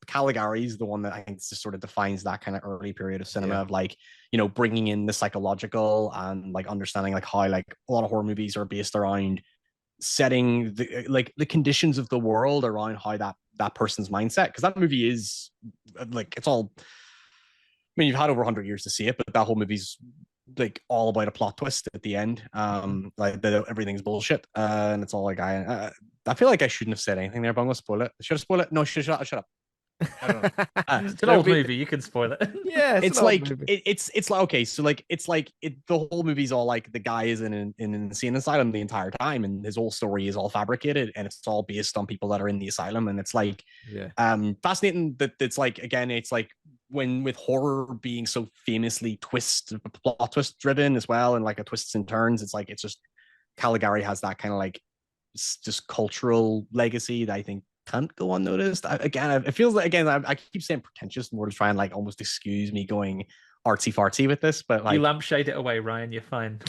Caligari is the one that I think just sort of defines that kind of early period of cinema of like, you know, bringing in the psychological and like understanding like how like a lot of horror movies are based around setting the conditions of the world around how that person's mindset, because that movie is like, it's all, I mean, you've had over 100 years to see it, but that whole movie's like all about a plot twist at the end. Like everything's bullshit, and it's all like I feel like I shouldn't have said anything there, but I'm gonna spoil it. Should I spoil it? No, shut up. I don't know. It's an old movie. You can spoil it. Yeah, it's like it's like, okay, so like it's like the whole movie's all like the guy is in an insane asylum the entire time, and his whole story is all fabricated, and it's all based on people that are in the asylum, and it's like fascinating that it's like, again, it's like when with horror being so famously plot twist driven as well, and like a twists and turns, it's like, it's just Caligari has that kind of like just cultural legacy that I think can't go unnoticed. It feels like, again, I keep saying pretentious more to try and like almost excuse me going artsy fartsy with this, but like, you lampshade it away, Ryan, you're fine.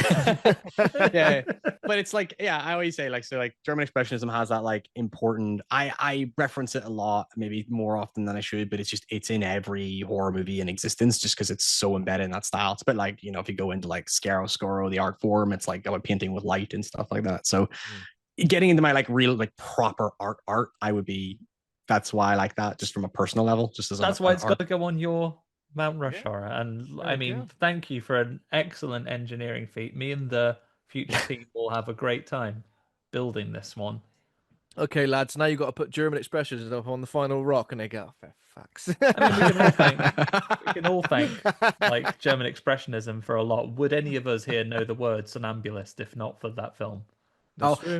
Yeah, but it's like, I always say like, so like German expressionism has that like important, I reference it a lot, maybe more often than I should, but it's in every horror movie in existence just because it's so embedded in that style. It's a bit like, you know, if you go into like chiaroscuro, the art form, it's like about painting with light and stuff like that. So getting into my like real like proper art, that's why I like that, just from a personal level, just as that's why it's got to go on your Mount Rush horror. And I mean, thank you for an excellent engineering feat. Me and the future team will have a great time building this one. Okay, lads, now you've got to put German expressions up on the final rock, and they go, oh, for fuck's sake. I mean, we can all thank like German expressionism for a lot. Would any of us here know the word somnambulist if not for that film?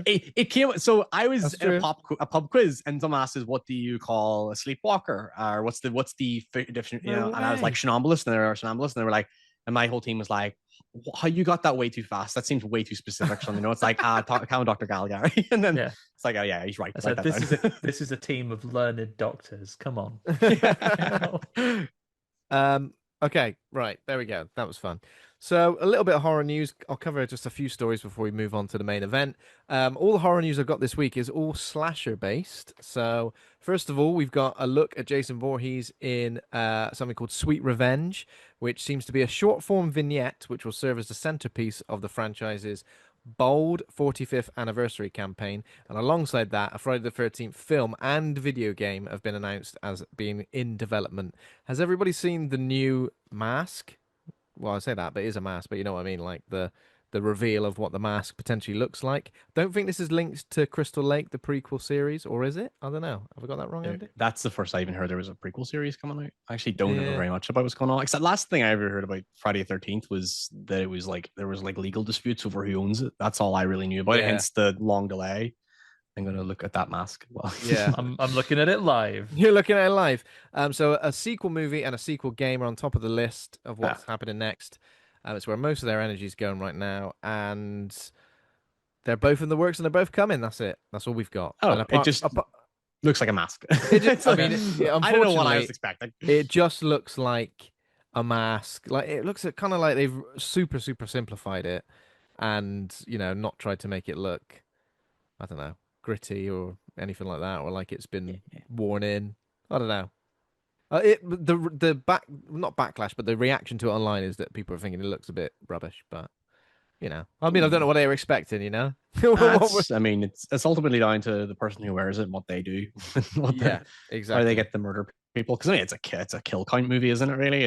It came. So I was in a pub quiz, and someone asked us, "What do you call a sleepwalker?" Or what's the definition? You know, and I was like, "Somnambulist," and they were somnambulist, and they were like, and my whole team was like, "How you got that way too fast? That seems way too specific." So, you know, it's like, count Dr. Caligari, and then it's like, oh yeah, he's right. So this is a team of learned doctors. Come on. Okay, right. There we go. That was fun. So, a little bit of horror news. I'll cover just a few stories before we move on to the main event. All the horror news I've got this week is all slasher based. So, first of all, we've got a look at Jason Voorhees in something called Sweet Revenge, which seems to be a short form vignette which will serve as the centerpiece of the franchise's bold 45th anniversary campaign. And alongside that, a Friday the 13th film and video game have been announced as being in development. Has everybody seen the new mask? Well, I say that, but it is a mask, but you know what I mean, like the reveal of what the mask potentially looks like. Don't think this is linked to Crystal Lake, the prequel series, or is it? I don't know. Have I got that wrong, Andy? That's the first I even heard there was a prequel series coming out. I actually don't know Yeah. very much about what's going on. Except last thing I ever heard about Friday the 13th was that it was like there was like legal disputes over who owns it. That's all I really knew about it. Yeah. Hence the long delay. I'm gonna look at that mask. Well, Yeah. I'm looking at it live. You're looking at it live. So a sequel movie and a sequel game are on top of the list of what's happening next. It's where most of their energy is going right now, and they're both in the works and they're both coming. That's it. That's all we've got. Oh, And it just looks like a mask. It just, I mean, I don't know what I unfortunately, was expecting. it just looks like a mask. Like it looks kind of like they've super simplified it, and not tried to make it look, I don't know, gritty or anything like that, or like it's been worn in. I don't know. The back not backlash, but the reaction to it online is that people are thinking it looks a bit rubbish. But I mean, I don't know what they were expecting. I mean, it's ultimately down to the person who wears it and what they do, exactly. How they get to murder people. Because I mean, it's a kill count movie, isn't it? Really,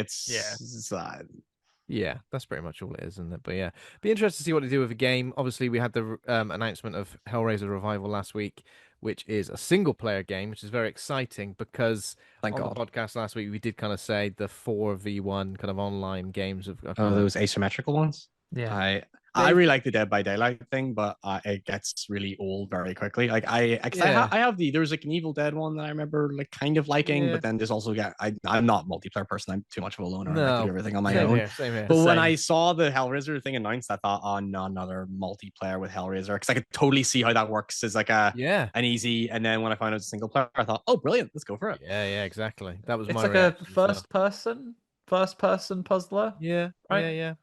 Yeah, that's pretty much all it is, isn't it? But yeah, be interested to see what they do with the game. Obviously, we had the announcement of Hellraiser Revival last week, which is a single player game, which is very exciting because Thank on God. the podcast last week we did kind of say the 4v1 kind of online games of those asymmetrical ones. Yeah, I really like the Dead by Daylight thing, but it gets really old very quickly. Like I have there was like an Evil Dead one that I remember like kind of liking, but then there's also I'm not a multiplayer person. I'm too much of a loner. I like to do everything on my own. Same here. But when I saw the Hellraiser thing announced, I thought, oh no, another multiplayer with Hellraiser, because I could totally see how that works as like an easy. And then when I found out it was a single player, I thought, oh brilliant, let's go for it. Yeah, exactly. That was it's my like reaction, a first person puzzler. Yeah, right? Yeah.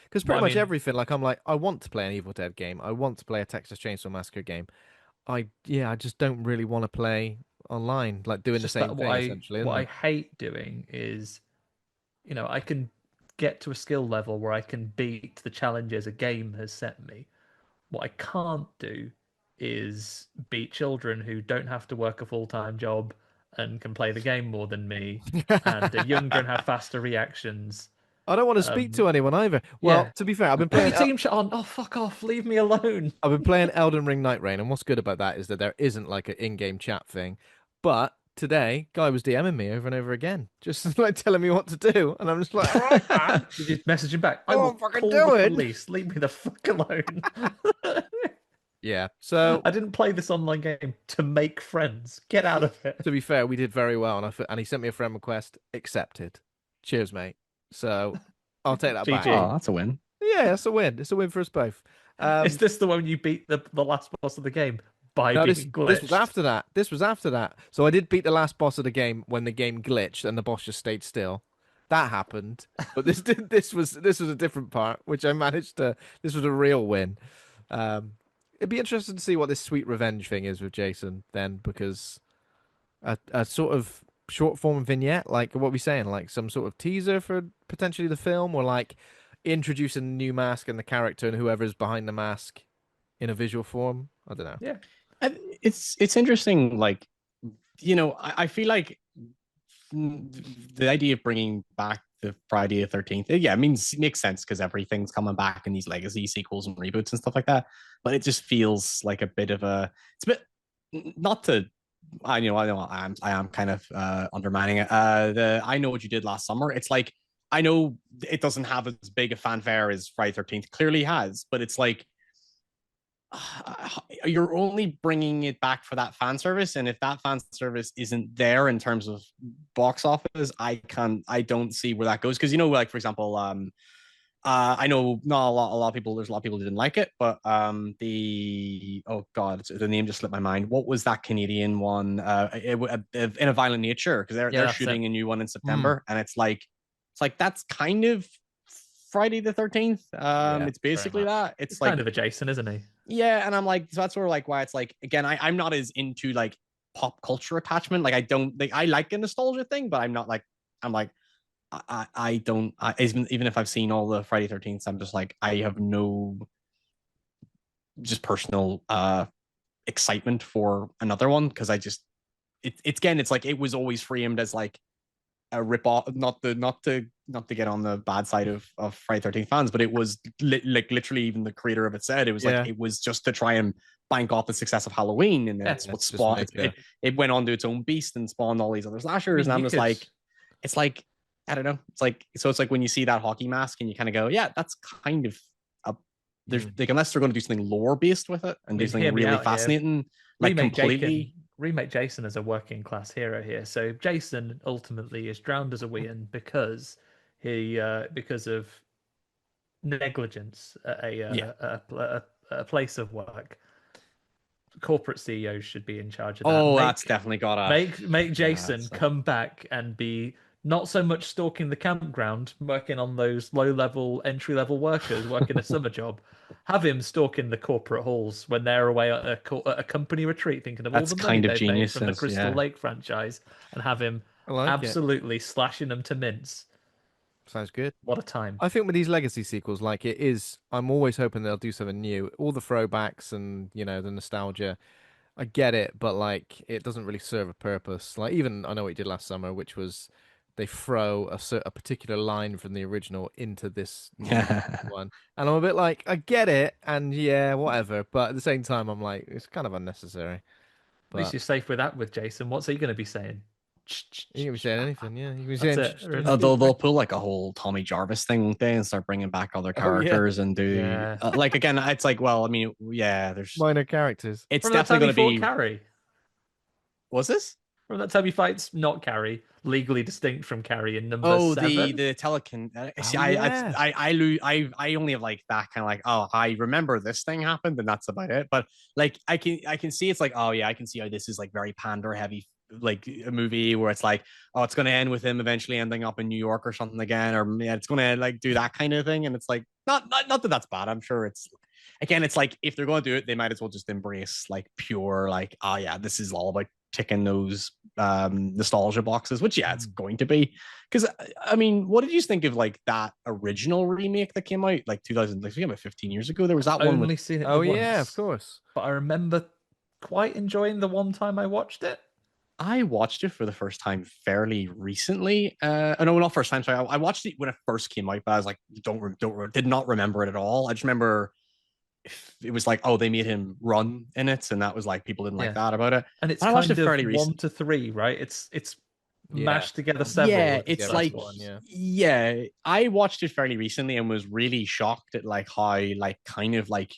Because pretty much everything, like I'm like, I want to play an Evil Dead game. I want to play a Texas Chainsaw Massacre game. I just don't really want to play online, like doing the same thing. Essentially, what I hate doing is, I can get to a skill level where I can beat the challenges a game has set me. What I can't do is beat children who don't have to work a full-time job and can play the game more than me, and are younger and have faster reactions. I don't want to speak to anyone either. Well, to be fair, I've been playing team chat on. Oh, fuck off! Leave me alone. I've been playing Elden Ring Night Rain, and what's good about that is that there isn't like an in-game chat thing. But today, guy was DMing me over and over again, just like telling me what to do, and I'm just like, all right, man. Did you message him back? I won't fucking do it. Police. Leave me the fuck alone. Yeah, so I didn't play this online game to make friends. Get out of it. To be fair, we did very well, and he sent me a friend request. Accepted. Cheers, mate. So I'll take that back. Oh, that's a win. Yeah, that's a win. It's a win for us both. Is this the one you beat the last boss of the game by being glitched? This was after that. This was after that. So I did beat the last boss of the game when the game glitched and the boss just stayed still. That happened. But this was a different part, which I managed to. This was a real win. It'd be interesting to see what this Sweet Revenge thing is with Jason then, because a sort of short form vignette, like what we saying, like some sort of teaser for potentially the film, or like introducing a new mask and the character and whoever's behind the mask in a visual form. I don't know. Yeah, it's interesting. Like, I feel like the idea of bringing back the Friday the 13th, it makes sense because everything's coming back in these legacy sequels and reboots and stuff like that. But it just feels like a bit of it's a bit not to. I know I am kind of undermining it. I Know What You Did Last Summer. It's like, I know it doesn't have as big a fanfare as Friday 13th clearly has, but it's like you're only bringing it back for that fan service, and if that fan service isn't there in terms of box office, I don't see where that goes. Because like for example, I know not a lot of people. There's a lot of people who didn't like it, but the name just slipped my mind. What was that Canadian one? In a Violent Nature, because they're shooting a new one in September, and it's like It's like that's kind of Friday the 13th. Yeah, It's very basically much. that. He's It's kind like, of a Jason, isn't he? yeah, and I'm like, so that's sort of like why it's like, again, I'm not as into like pop culture attachment. Like I don't like, I like a nostalgia thing, but I'm not like, I'm like, I don't, even if I've seen all the Friday 13th, I'm just like, I have no just personal excitement for another one because I just, it's again, it's like, it was always framed as like a rip off, not to get on the bad side of Friday 13th fans, but it was like literally even the creator of it said it was like Yeah. it was just to try and bank off the success of Halloween, and then Yeah, it's what just spawned make it went on to its own beast and spawned all these other I slashers, mean, and I'm you just could. like, it's like, I don't know, it's like, so it's like when you see that hockey mask and you kind of go, yeah, that's kind of a, there's like, unless they're going to do something lore based with it and I do mean, something hear me really out here. fascinating, like completely. Remake Jason as a working class hero here. So Jason ultimately is drowned as a Wheaton because because of negligence at Yeah. a place of work. Corporate CEOs should be in charge of that. Oh, that's definitely got a, Make yeah, Jason come back and be not so much stalking the campground, working on those low-level entry-level workers working a summer job. Have him stalking the corporate halls when they're away at at a company retreat, thinking of all that's the money kind of they've made from the geniuses, Crystal yeah. Lake franchise, and have him I like it. absolutely slashing them to mince. Sounds good. What a time! I think with these legacy sequels, like it is, I'm always hoping they'll do something new. All the throwbacks and, you know, the nostalgia, I get it, but like it doesn't really serve a purpose. Like even I know what you did last summer, which was they throw a particular line from the original into this new one, and I'm a bit like, I get it, and yeah, whatever. But at the same time, I'm like, it's kind of unnecessary. At least But you're safe with that with Jason. What's he going to be saying? you can be saying anything, yeah. You can be That's saying, it. They'll pull like a whole Tommy Jarvis thing thing and start bringing back other oh yeah, characters and do Yeah. like, again, it's like, well, I mean, yeah, there's, minor characters. it's From that definitely time he going to fought be, Carrie. was this, From that time he fights not Carrie, legally distinct from Carrie in number oh, the 7. the telekin, see, Oh yeah. I only have like that kind of like, oh, I remember this thing happened and that's about it, but like I can see it's like, oh yeah, I can see how this is like very pander heavy, like a movie where it's like, oh, it's going to end with him eventually ending up in New York or something again, or yeah, it's going to like do that kind of thing, and it's like, not that that's bad. I'm sure it's, again, it's like if they're going to do it, they might as well just embrace like pure like, oh yeah, this is all about ticking those nostalgia boxes, which yeah, it's going to be. Because I mean, what did you think of like that original remake that came out like 2000, like about 15 years ago? There was that one with, Only seen it the Oh yeah, of once, course. but I remember quite enjoying the one time I watched it. I watched it for the first time fairly recently. No, not first time. Sorry, I watched it when it first came out, but I was like, did not remember it at all. I just remember it was like, oh, they made him run in it, and that was like, people didn't like Yeah, that about it. and it's But I watched it kind of fairly one recent. to three, right? It's Yeah. mashed together several Yeah, of the it's Together as first like, one, ones. yeah. yeah, I watched it fairly recently and was really shocked at like how like kind of like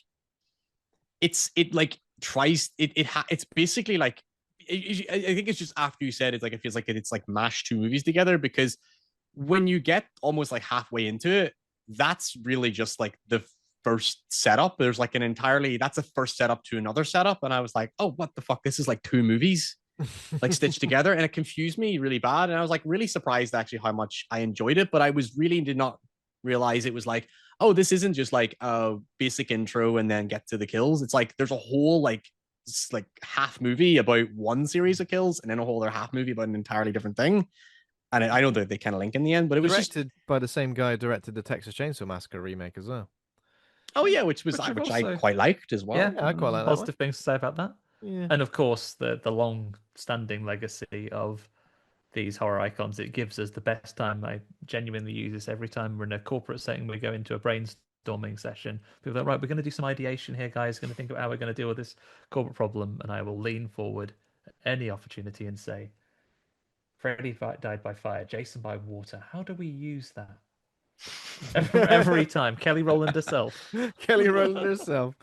it like tries it's basically like, I think it's just after you said it's like, it feels like it's like mashed two movies together, because when you get almost like halfway into it, that's really just like the first setup. There's like an entirely, that's a first setup to another setup, and I was like, oh, what the fuck, this is like two movies like stitched together, and it confused me really bad, and I was like really surprised actually how much I enjoyed it, but I was really did not realize it was like, oh, this isn't just like a basic intro and then get to the kills. It's like there's a whole like half movie about one series of kills, and then a whole other half movie about an entirely different thing. And I know that they kind of link in the end, but it was just, Directed by the same guy who directed the Texas Chainsaw Massacre remake as well. oh yeah, which was Which I've which I also, quite liked as well. yeah, Yeah, I quite like that one. positive things to say about that. Yeah. And of course, the long standing legacy of these horror icons. It gives us the best time. I genuinely use this every time we're in a corporate setting. We go into a brainstorming session. People are like, right, we're going to do some ideation here, guys. Going to think about how we're going to deal with this corporate problem. And I will lean forward at any opportunity and say, Freddy died by fire, Jason by water. How do we use that? Every time. Kelly Rowland herself. Kelly Rowland herself.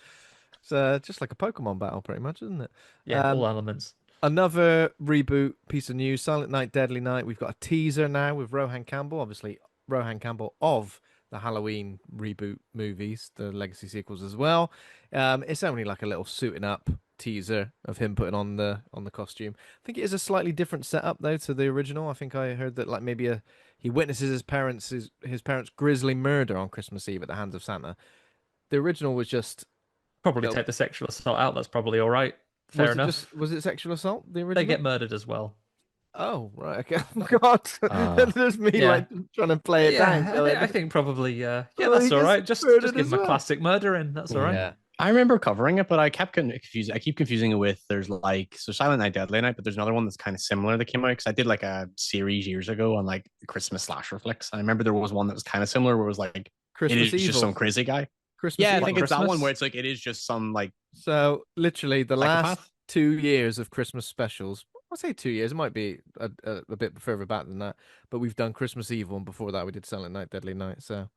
It's just like a Pokemon battle, pretty much, isn't it? Yeah, all elements. Another reboot piece of news: Silent Night, Deadly Night. We've got a teaser now with Rohan Campbell, obviously Rohan Campbell of the Halloween reboot movies, the legacy sequels as well. It's only like a little suiting up teaser of him putting on the costume. I think it is a slightly different setup though to the original. I think I heard that like maybe he witnesses his parents' grisly murder on Christmas Eve at the hands of Santa. The original was just Probably take the sexual assault out. That's probably all right. Fair enough. was it sexual assault? The They original? get murdered as well. Oh, right. Okay. Oh, God. There's me Yeah. like trying to play it down. I think probably. Yeah, Oh, he that's all gets right. Just murdered give as him a well. classic murder in. That's all right. Yeah. I remember covering it, but I kept confusing. I keep confusing it with there's like so Silent Night, Deadly Night, but there's another one that's kind of similar that came out because I did like a series years ago on like Christmas slasher flicks. I remember there was one that was kind of similar where it was like it Christmas is just Evil. some crazy guy. Christmas Yeah, I Evil. think it's that one Christmas? where it's like it is just some like So literally the last psychopath. 2 years of Christmas specials. I'll say 2 years. It might be a bit further back than that. But we've done Christmas Evil, and before that we did Silent Night, Deadly Night. So,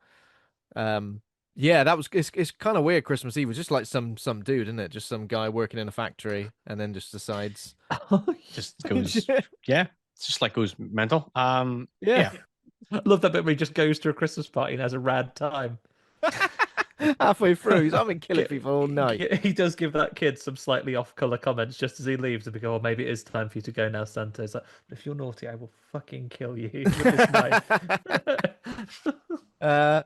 yeah, that was it's kind of weird. Christmas Eve was just like some dude, isn't it? Just some guy working in a factory, and then just decides. Just goes yeah, it's just like goes mental. Yeah. I love that bit where he just goes to a Christmas party and has a rad time. Halfway through, he's I've been killing people all night. He does give that kid some slightly off-color comments just as he leaves, and we go, "Oh, maybe it is time for you to go now, Santa." It's like, if you're naughty, I will fucking kill you with this knife.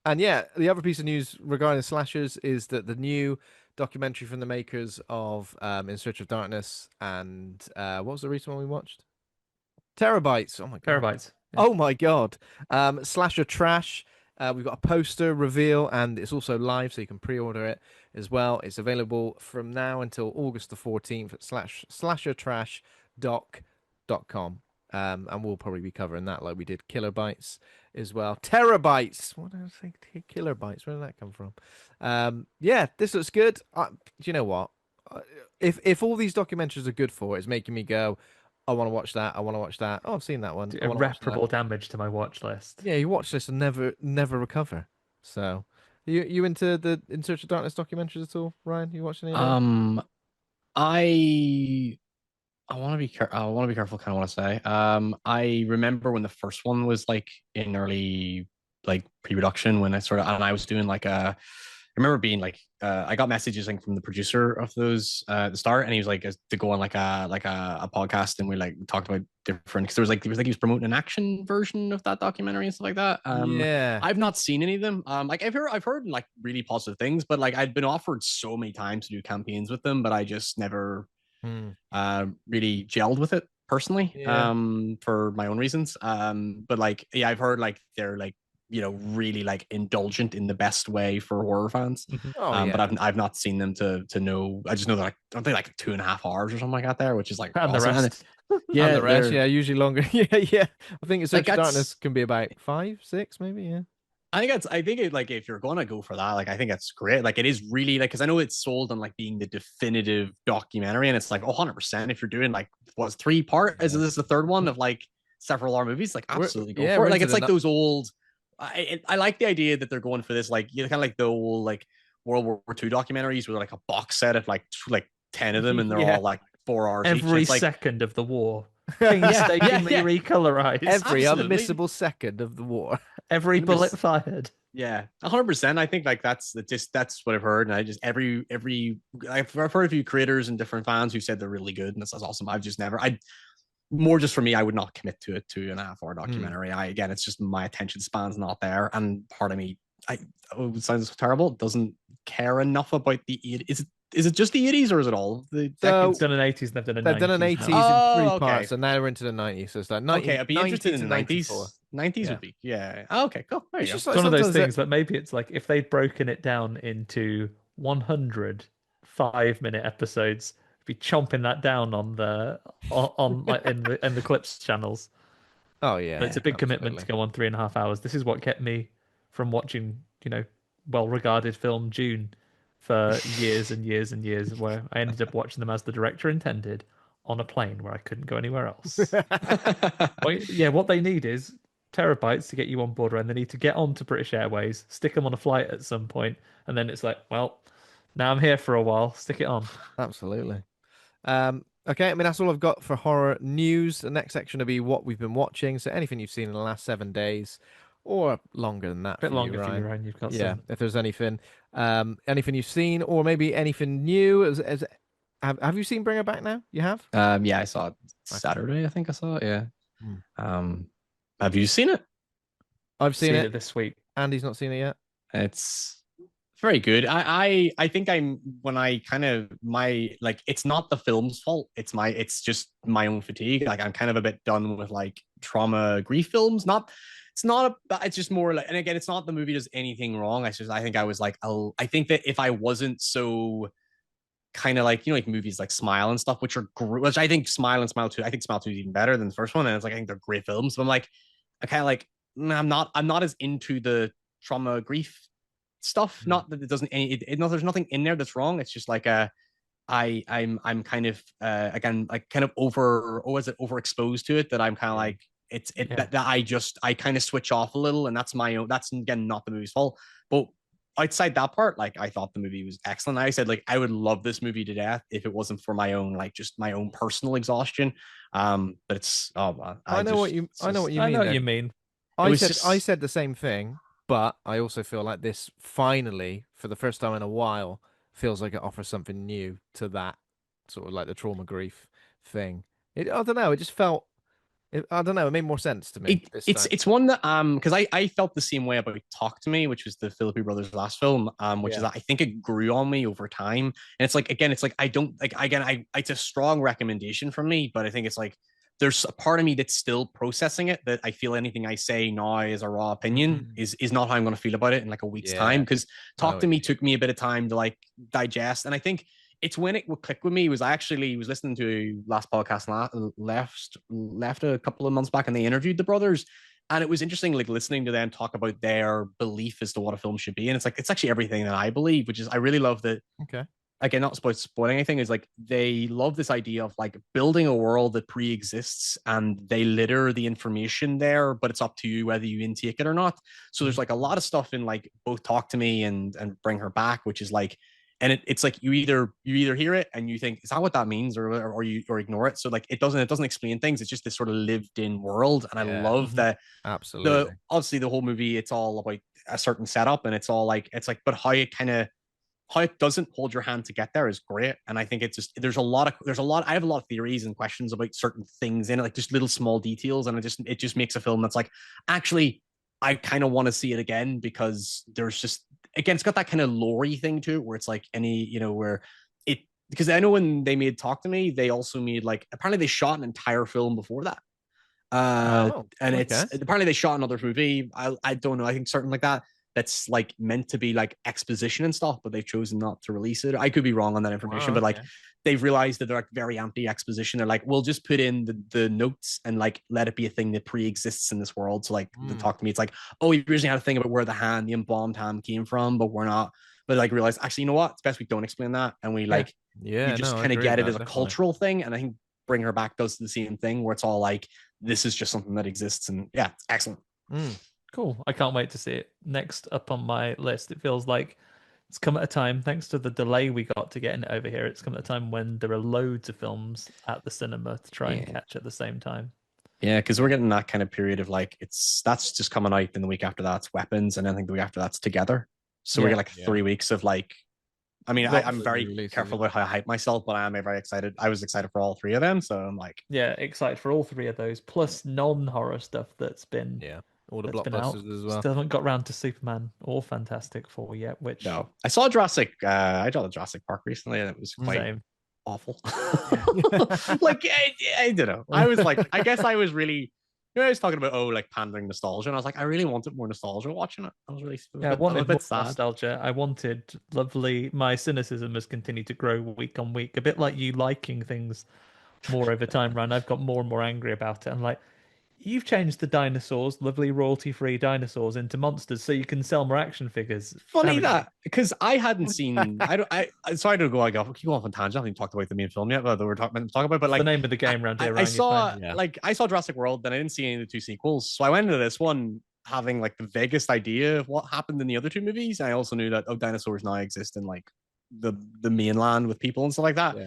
And yeah, the other piece of news regarding slashers is that the new documentary from the makers of In Search of Darkness and what was the recent one we watched? Terabytes. Oh my god. Terabytes. Oh my god. Slasher Trash. We've got a poster reveal, and it's also live, so you can pre-order it as well. It's available from now until August the 14th at slashertrashdoc.com. And we'll probably be covering that like we did Killer Bites as well. Terabytes. What did I say? Killer Bites. Where did that come from? Yeah, this looks good. Do you know what? If all these documentaries are good for it, it's making me go, I want to watch that. I want to watch that. Oh, I've seen that one. I wanna watch that. Irreparable damage to my watch list. Yeah, you watch this and never recover. So, you into the In Search of Darkness documentaries at all, Ryan? You watching any of them? I want to be I want to be careful. Kind of want to say. I remember when the first one was like in early like pre-production when I was doing like a. I remember being like, I got messages like from the producer of those at the start, and he was like to go on like a podcast, and we like talked about different because there was like he was promoting an action version of that documentary and stuff like that. Yeah. I've not seen any of them. Like I've heard like really positive things, but like I'd been offered so many times to do campaigns with them, but I just never really gelled with it personally. Yeah. For my own reasons. But like yeah, I've heard like they're like really like indulgent in the best way for horror fans. Oh, yeah. But I've not seen them to know. I just know that like don't they like 2.5 hours or something like that there, which is like And the awesome. rest. Yeah, And the rest, they're- yeah, usually longer. Yeah. I think In Search Like, of that's- Darkness can be about 5, 6, maybe. Yeah. I think it, like if you're gonna go for that, like I think that's great. Like it is really like because I know it's sold on like being the definitive documentary, and it's like 100%. If you're doing like what's 3 part, is this the third one of like several horror movies? Like absolutely go for we're it. Like into it's the like those old. I like the idea that they're going for this like kind of like the old like World War II documentaries with like a box set of like 10 of them, and they're Yeah. all like 4 hours Every each. It's like, second of the war. Painstakingly yeah. recolorized. Every Absolutely. unmissable second of the war. Every And it was- bullet fired. Yeah, 100%. I think like that's what I've heard, and I just every I've heard a few creators and different fans who said they're really good, and that's awesome. I've just never. I more just for me, I would not commit to a 2.5 hour documentary. Again, it's just my attention span's not there, and part of me, it sounds terrible, doesn't care enough about the is it just the 80s or is it all the So- They've done an 80s and they've done a 90s. They've done an 80s now. in 3 Oh, okay. parts, and now we're into the 90s. So it's like 90, okay, I'd be 90 interested in to the 90s. 94. 90s Yeah. would be okay, cool. There you It's go. just It's one of those sometimes things that maybe it's like if they'd broken it down into 100 5-minute episodes, be chomping that down on the on like in the clips channels. Oh yeah, But it's a big commitment to go on 3.5 hours. This is what kept me from watching, well-regarded film June for years and years and years, where I ended up watching them as the director intended on a plane where I couldn't go anywhere else. What they need is terabytes to get you on board, and they need to get on to British Airways, stick them on a flight at some point, and then it's like, well, now I'm here for a while, stick it on. Absolutely. Okay, I mean that's all I've got for horror news. The next section will be what we've been watching. So anything you've seen in the last 7 days, or longer than that. A bit for longer you, for you, Ryan. Ryan. You've got Yeah, some. if there's anything you've seen, or maybe anything new. Have you seen Bring Her Back now? You have? Yeah, I saw it Saturday. I think I saw it. Yeah. Have you seen it? I've seen Seen it. it this week. Andy's not seen it yet. It's very good. I think I'm when I kind of my like it's not the film's fault. It's just my own fatigue. Like I'm kind of a bit done with like trauma grief films. Not it's not a it's just more like, and again, it's not the movie does anything wrong. I think I was like, oh, I think that if I wasn't so kind of like, like movies like Smile and stuff, which are great, which I think Smile and Smile 2, I think Smile 2 is even better than the first one. And it's like I think they're great films. But I'm like, I kind of like I'm not as into the trauma grief stuff. Mm. Not that it doesn't any no, there's nothing in there that's wrong. It's just like I'm kind of again like kind of overexposed to it that I'm kind of like Yeah. that I kind of switch off a little, and that's my own, that's again not the movie's fault. But outside that part, like I thought the movie was excellent. I said like I would love this movie to death if it wasn't for my own like just my own personal exhaustion. But it's oh man, I know what you I know what you I know mean what there. you mean. it was I just said the same thing, but I also feel like this finally, for the first time in a while, feels like it offers something new to that sort of like the trauma grief thing. I don't know. It just felt. I don't know. It made more sense to me this time. it's one that because I felt the same way about Talk to Me, which was the Philippi brothers last film, which is Yeah. that I think it grew on me over time. And it's like again, it's like I don't like again, I it's a strong recommendation from me, but I think it's like there's a part of me that's still processing it, that I feel anything I say now as a raw opinion Mm. is not how I'm gonna feel about it in like a week's time. Yeah. Because I know Talk what to you Me mean. took me a bit of time to like digest. And I think it's when it would click with me was I actually was listening to last podcast left a couple of months back, and they interviewed the brothers, and it was interesting like listening to them talk about their belief as to what a film should be. And it's like it's actually everything that I believe, which is I really love that. Okay. Again, not spoiling anything, is like they love this idea of like building a world that pre-exists, and they litter the information there, but it's up to you whether you intake it or not. So there's like a lot of stuff in like both Talk to Me and Bring Her Back, which is like, and it's like you either hear it and you think, is that what that means, or you or ignore it. So like it doesn't explain things. It's just this sort of lived in world. And I Yeah. love that the Absolutely. obviously the whole movie, it's all about a certain setup, and it's like but how it doesn't hold your hand to get there is great. And I think it's just I have a lot of theories and questions about certain things in it, like just little small details. And it just makes a film that's like, actually, I kind of want to see it again, because there's just, again, it's got that kind of lore thing to it, where it's like where it, because I know when they made Talk to Me, they also made like, apparently they shot an entire film before that. Oh, And okay. it's apparently they shot another movie. I don't know. I think something like that, that's like meant to be like exposition and stuff, but they've chosen not to release it. I could be wrong on that information, Wow, but like okay. they've realized that they're like very anti-exposition. They're like, we'll just put in the notes and like let it be a thing that pre-exists in this world. So like the Mm. Talk to Me, it's like, oh, we originally had a thing about where the embalmed ham came from, but we're not. But like realize, actually, you know what? It's best we don't explain that, and we Yeah. like we Yeah, just no, I kind of agree with get it that, as a definitely. cultural thing. And I think Bring Her Back does the same thing, where it's all like, this is just something that exists. And yeah, it's excellent. Mm. Cool. I can't wait to see it. Next up on my list, it feels like it's come at a time, thanks to the delay we got to getting it over here, it's come at a time when there are loads of films at the cinema to try and Yeah. catch at the same time. Yeah, because we're getting that kind of period of like, that's just coming out, and the week after that's Weapons, and I think the week after that's Together. So we Yeah. get like Yeah. 3 weeks of like, I mean, Lots I'm of new very releases, careful yeah. about how I hype myself, but I am very excited. I was excited for all three of them, so I'm like, Yeah, excited for all three of those, plus non-horror stuff Yeah. All the that's been out. blockbusters as well. Still haven't got round to Superman or Fantastic Four yet, which no. I saw Jurassic. I saw the Jurassic Park recently, and it was quite same. awful. Like I don't know. I was like, I guess I was really. I was talking about like pandering nostalgia, and I was like, I really wanted more nostalgia watching it. I was really, Yeah, I I was a wanted more bit sad. nostalgia. I wanted lovely. My cynicism has continued to grow week on week, a bit like you liking things more over time, Ryan. I've got more and more angry about it. I'm like, you've changed the dinosaurs, lovely royalty-free dinosaurs, into monsters so you can sell more action figures. Funny Haven't you? that, because I hadn't seen. I don't. I sorry to go. I go keep going off on tangent. I haven't even talked about the main film yet, but we're talking about. But It's the like, name of the game around here, I Ryan. You're fine. saw Yeah. I saw Jurassic World, then I didn't see any of the two sequels, so I went into this one having like the vaguest idea of what happened in the other two movies. I also knew that dinosaurs now exist in like the mainland with people and stuff like that. Yeah.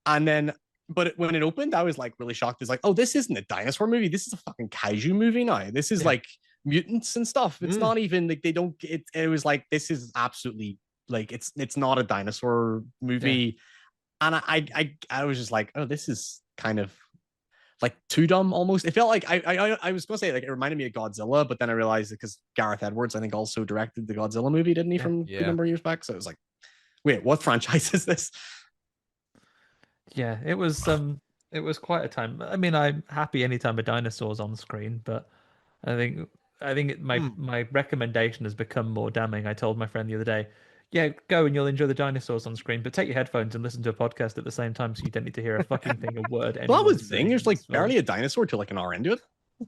And then, but when it opened, I was like really shocked. It's like, oh, this isn't a dinosaur movie. This is a fucking kaiju movie now. This is Yeah. like mutants and stuff. It's Mm. not even like they don't. It was like, this is absolutely like it's not a dinosaur movie. And I was just like, oh, this is kind of like too dumb almost. It felt like I was gonna say like it reminded me of Godzilla, but then I realized because Gareth Edwards I think also directed the Godzilla movie, didn't he, Yeah. from a good Yeah. number of years back? So it was like, wait, what franchise is this? Yeah, it was quite a time. I mean, I'm happy anytime a dinosaur's on screen, but I think Hmm. my recommendation has become more damning. I told my friend the other day, yeah, go and you'll enjoy the dinosaurs on screen, but take your headphones and listen to a podcast at the same time so you don't need to hear a fucking thing, a word Well, that was anyone's the thing. saying There's in this like film. barely a dinosaur till like an hour into it.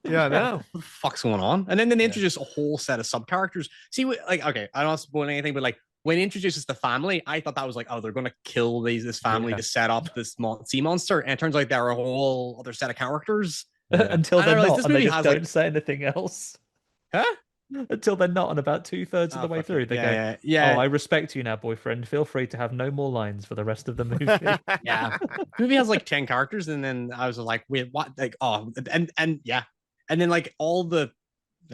Yeah, I know. What the fuck's going on? And then they Yeah. introduce a whole set of sub characters. See, like, okay, I don't want to spoil anything, but like when it introduces the family, I thought that was like, oh, they're going to kill this family Yeah. to set up this sea monster, and it turns out they're a whole other set of characters. Yeah. Until And I they're realized not, this and they movie just has like, don't say anything else. huh? Until they're not, and about 2/3 of Oh the way fuck through, it. they go, Yeah, "Oh, yeah, I respect you now, boyfriend. Feel free to have no more lines for the rest of the movie." yeah. The movie has like 10 characters, and then I was like, wait, what? Like, oh, and yeah, and then like all the,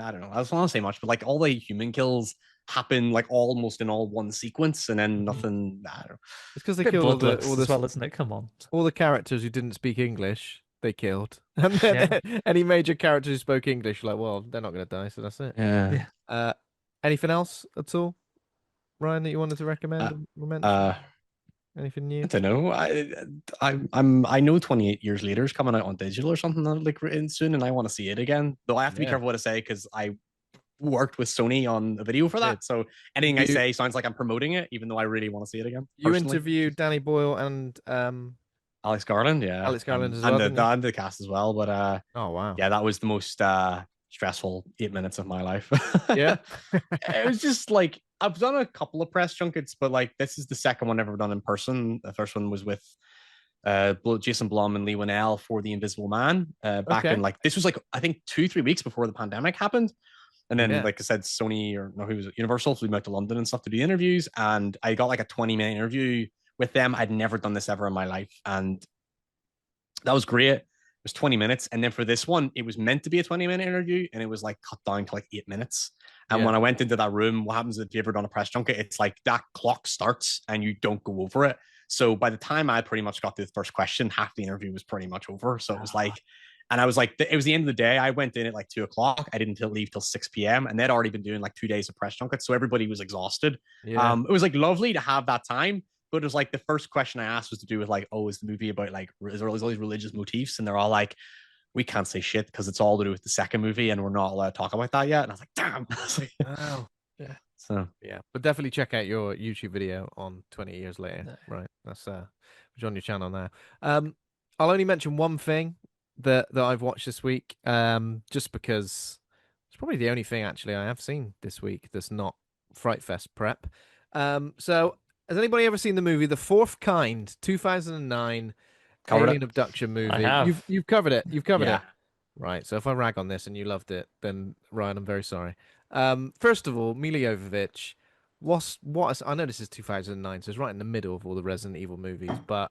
I don't know, I don't want to say much, but like all the human kills happen like almost in all one sequence, and then Mhm. nothing. I don't know. It's because they Bit killed bloodlust as well, isn't it? Come on. all the characters who didn't speak English. They killed, and Yeah. then any major characters who spoke English, like, well, they're not going to die, so that's it. Yeah. Yeah. Uh, anything else at all, Ryan, that you wanted to recommend Uh, or mention? uh, Anything I new? don't know. I know 28 years later is coming out on digital or something like written soon, and I want to see it again. Though I have to be Yeah, careful what I say because I worked with Sony on a video for did. that. So anything I You say sounds like I'm promoting it, even though I really want to see it again you personally. interviewed Danny Boyle and Alex Garland, yeah, Alex Garland as and well, didn't you? the cast as well. But Oh wow. yeah, that was the most stressful 8 minutes of my life. Yeah. It was just like I've done a couple of press junkets, but like this is the second one I've ever done in person. The first one was with Jason Blum and Lee Winnell for The Invisible Man back Okay. in like this was like I think 2-3 weeks before the pandemic happened. And then, Yeah. like I said, Sony or no, who was it? Universal flew me out to London and stuff to do interviews, and I got like a 20-minute interview with them. I'd never done this ever in my life, and that was great. It was 20 minutes. And then for this one, it was meant to be a 20-minute interview and it was like cut down to like 8 minutes. And Yeah. when I went into that room, what happens if you ever done a press junket? It's like that clock starts and you don't go over it. So by the time I pretty much got to the first question, half the interview was pretty much over. So it was like, and I was like, it was the end of the day. I went in at like 2 o'clock. I didn't leave till 6 p.m. And they'd already been doing like 2 days of press junkets. So everybody was exhausted. Yeah. It was like lovely to have that time. But it was like the first question I asked was to do with like, oh, is the movie about like, is there all these religious motifs? And they're all like, we can't say shit because it's all to do with the second movie and we're not allowed to talk about that yet. And I was like, damn. I was like, Wow. Yeah. so Yeah. But definitely check out your YouTube video on 20 years later. No. Right. That's which on your channel now. I'll only mention one thing that I've watched this week. Just because it's probably the only thing actually I have seen this week that's not Fright Fest prep. So has anybody ever seen the movie The Fourth Kind, 2009 covered alien it. abduction movie? I have. You've covered it. You've covered Yeah. it. Right. So if I rag on this and you loved it, then Ryan, I'm very sorry. First of all, Mila Jovovich, I know this is 2009, so it's right in the middle of all the Resident Evil movies, but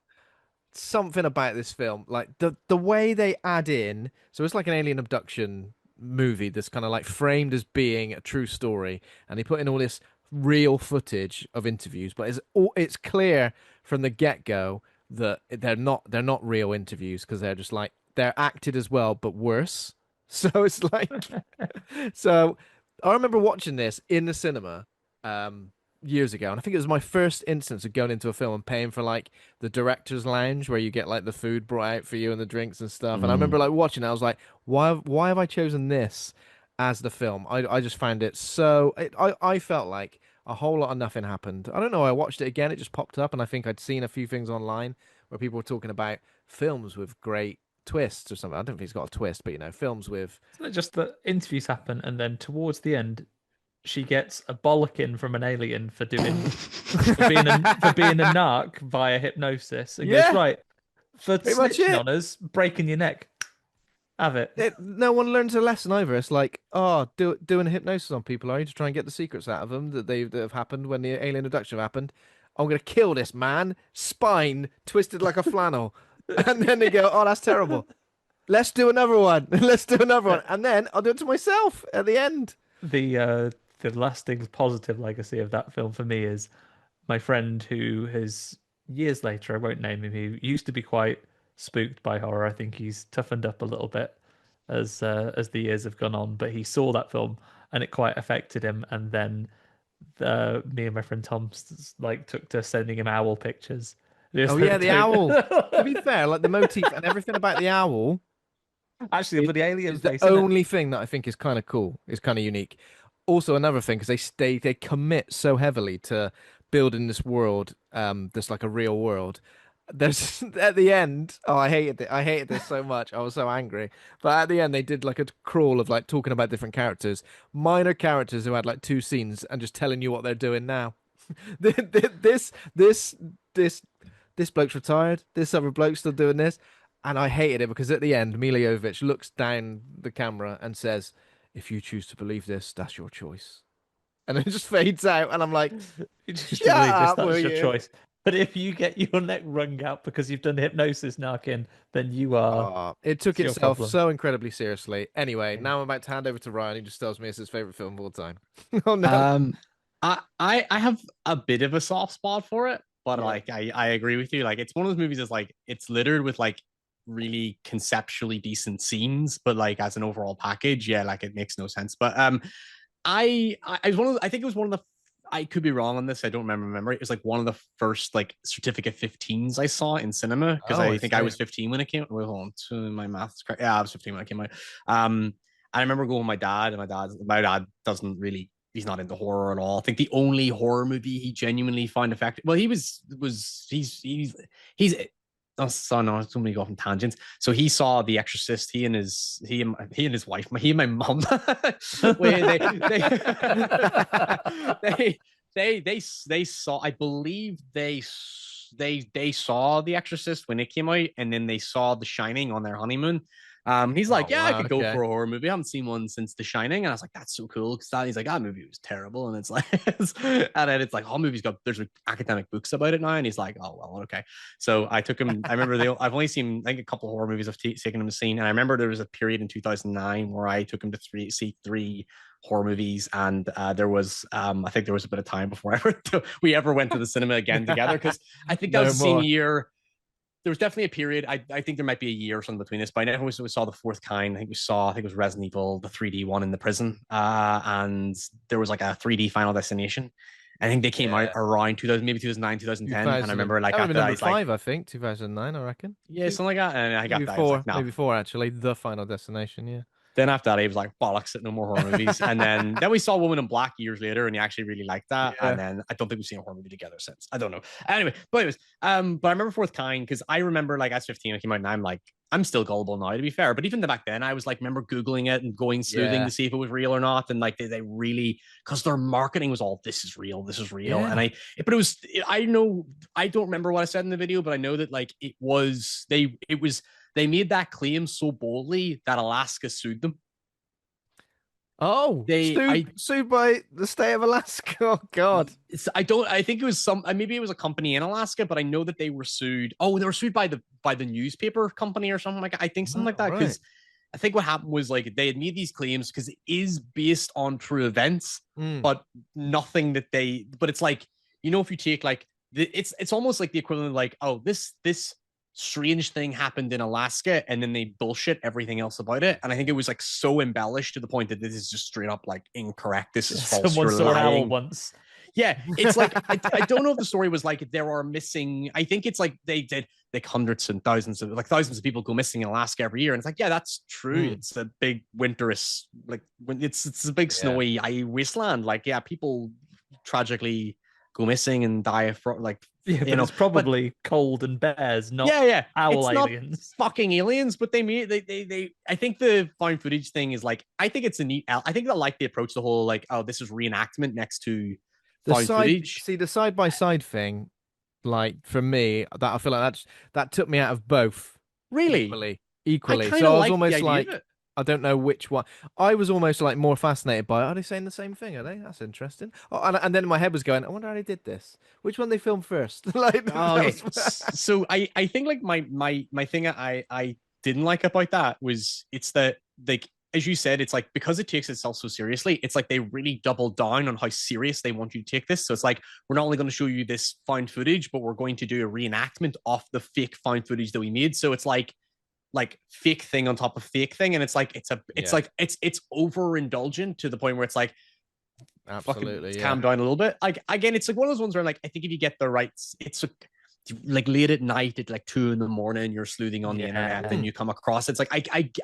something about this film, like the way they add in, so it's like an alien abduction movie that's kind of like framed as being a true story, and they put in all this real footage of interviews, but it's clear from the get-go that they're not real interviews because they're just like they're acted as well, but worse. So it's like, so I remember watching this in the cinema years ago, and I think it was my first instance of going into a film and paying for like the director's lounge where you get like the food brought out for you and the drinks and stuff. And I remember like watching it, I was like, why have I chosen this as the film? I just found it so I felt like a whole lot of nothing happened. I don't know. I watched it again. It just popped up, and I think I'd seen a few things online where people were talking about films with great twists or something. I don't think it's got a twist, but films with Isn't it just that interviews happen and then towards the end she gets a bollocking from an alien for doing for being a narc via hypnosis and Yeah. goes, right, for Pretty much snitching it. on us, breaking your neck. Have it. no one learns a lesson either. It's like, doing hypnosis on people, are you, to try and get the secrets out of them that have happened when the alien abduction happened? I'm gonna kill this man, spine twisted like a flannel, and then they go, oh, that's terrible. Let's do another one. Let's do another one, and then I'll do it to myself at the end. The lasting positive legacy of that film for me is my friend who has years later, I won't name him, who used to be quite spooked by horror. I think he's toughened up a little bit as the years have gone on. But he saw that film and it quite affected him. And then me and my friend Tom like took to sending him owl pictures. Oh Just yeah, like, the owl. To be fair, like the motif and everything about the owl Actually, with the alien is the face in it. only thing that I think is kind of cool, is kind of unique. Also, another thing because they commit so heavily to building this world, this like a real world. There's at the end. Oh, I hated it. I hated this so much. I was so angry. But at the end, they did like a crawl of like talking about different characters, minor characters who had like two scenes, and just telling you what they're doing now. This this this bloke's retired. This other bloke's still doing this. And I hated it because at the end, Mila Jovovich looks down the camera and says, "If you choose to believe this, that's your choice." And it just fades out, and I'm like, You just "Shut believe this, up, will that's your you?" choice. But if you get your neck wrung out because you've done hypnosis, Narkin, then you are. It took It's your itself problem. so incredibly seriously. Anyway, Yeah. now I'm about to hand over to Ryan, who just tells me it's his favorite film of all time. Oh no. Um, I have a bit of a soft spot for it, but Yeah. like I agree with you. Like it's one of those movies that's like it's littered with like really conceptually decent scenes, but like as an overall package, yeah, like it makes no sense. But I was one of I think it was one of the I could be wrong on this. I don't remember. It was like one of the first like certificate 15s I saw in cinema because Oh, I I think I see. was 15 when it came. Well, hold on, to my math's correct. Yeah, I was 15 when it came out. Um, I remember going with my dad, and my dad doesn't really. He's not into horror at all. I think the only horror movie he genuinely found effective. Well, he was he's. Oh, so no, so many go off on tangents. So he saw The Exorcist. He and his wife, he and my mum, where they they saw. I believe they saw The Exorcist when it came out, and then they saw The Shining on their honeymoon. He's Oh like, yeah, I wow, could go okay. for a horror movie. I haven't seen one since The Shining, and I was like, that's so cool. Because he's like, that movie was terrible, and it's like, and then it's like, oh, movies got there's like academic books about it now, and he's like, oh well, okay. So I took him. I remember I've only seen I think a couple of horror movies I've taken him to see, and I remember there was a period in 2009 where I took him to see three horror movies, and there was I think there was a bit of time before we ever went to the cinema again together because I think that was No the same more. year there was definitely a period. I think there might be a year or something between this, but I never we saw the fourth kind. I think it was Resident Evil, the 3D one in the prison, and there was like a 3D Final Destination. I think they came out Yeah. around 2000, maybe 2009, 2010. And I 2000 remember like that would be after that, number he's like, five, I think. 2009, I reckon. yeah, something like that. And I got Maybe that. I was four, like, no. maybe four actually. The Final Destination, yeah. Then after that, he was like, bollocks it, no more horror movies. And then we saw Woman in Black years later, and he actually really liked that. And Yeah. then I don't think we've seen a horror movie together since. I don't know. Anyway, but anyways, but I remember Fourth Kind because I remember like as 15, I came out and I'm like, I'm still gullible now, to be fair. But even back then, I was like, remember Googling it and going sleuthing Yeah. to see if it was real or not. And like they really, because their marketing was all, this is real, this is real. Yeah. And but it was, I know, I don't remember what I said in the video, but I know that like they made that claim so boldly that Alaska sued them. Oh, sued by the state of Alaska. Oh God. I think it was maybe it was a company in Alaska, but I know that they were sued. Oh, they were sued by the newspaper company or something like that. I think something like that. Because I think what happened was like they had made these claims because it is based on true events, but nothing that but it's like, if you take like it's almost like the equivalent of like, oh, this strange thing happened in Alaska, and then they bullshit everything else about it. And I think it was like so embellished to the point that this is just straight up like incorrect. This is false. Someone saw an owl once. Yeah, it's like I don't know if the story was like there are missing. I think it's like they did like hundreds and thousands of people go missing in Alaska every year, and it's like, yeah, that's true. It's a big winterous like when it's a big snowy wasteland. Like, yeah, people tragically go missing and die from like it's probably cold and bears, not owl it's aliens. Not fucking aliens, but they I think the found footage thing is like I think it's a neat. I think they like the approach the whole like, oh, this is reenactment next to found footage. See the side by side thing, like for me, that I feel like that took me out of both. Really, equally. I So I was like almost like, I don't know which one. I was almost like more fascinated by, are they saying the same thing? Are they? That's interesting. Oh, and then my head was going, I wonder how they did this. Which one they filmed first? Like, okay. So I think like my thing I didn't like about that was it's that like as you said, it's like because it takes itself so seriously, it's like they really double down on how serious they want you to take this. So it's like we're not only going to show you this found footage, but we're going to do a reenactment of the fake found footage that we made. So it's like fake thing on top of fake thing, and it's Yeah, like it's overindulgent to the point where it's like fucking absolutely. Yeah. calm down a little bit. Like again, it's like one of those ones where like I think if you get the right, it's like late at night at like 2 a.m, you're sleuthing on the internet Yeah. and you come across it's like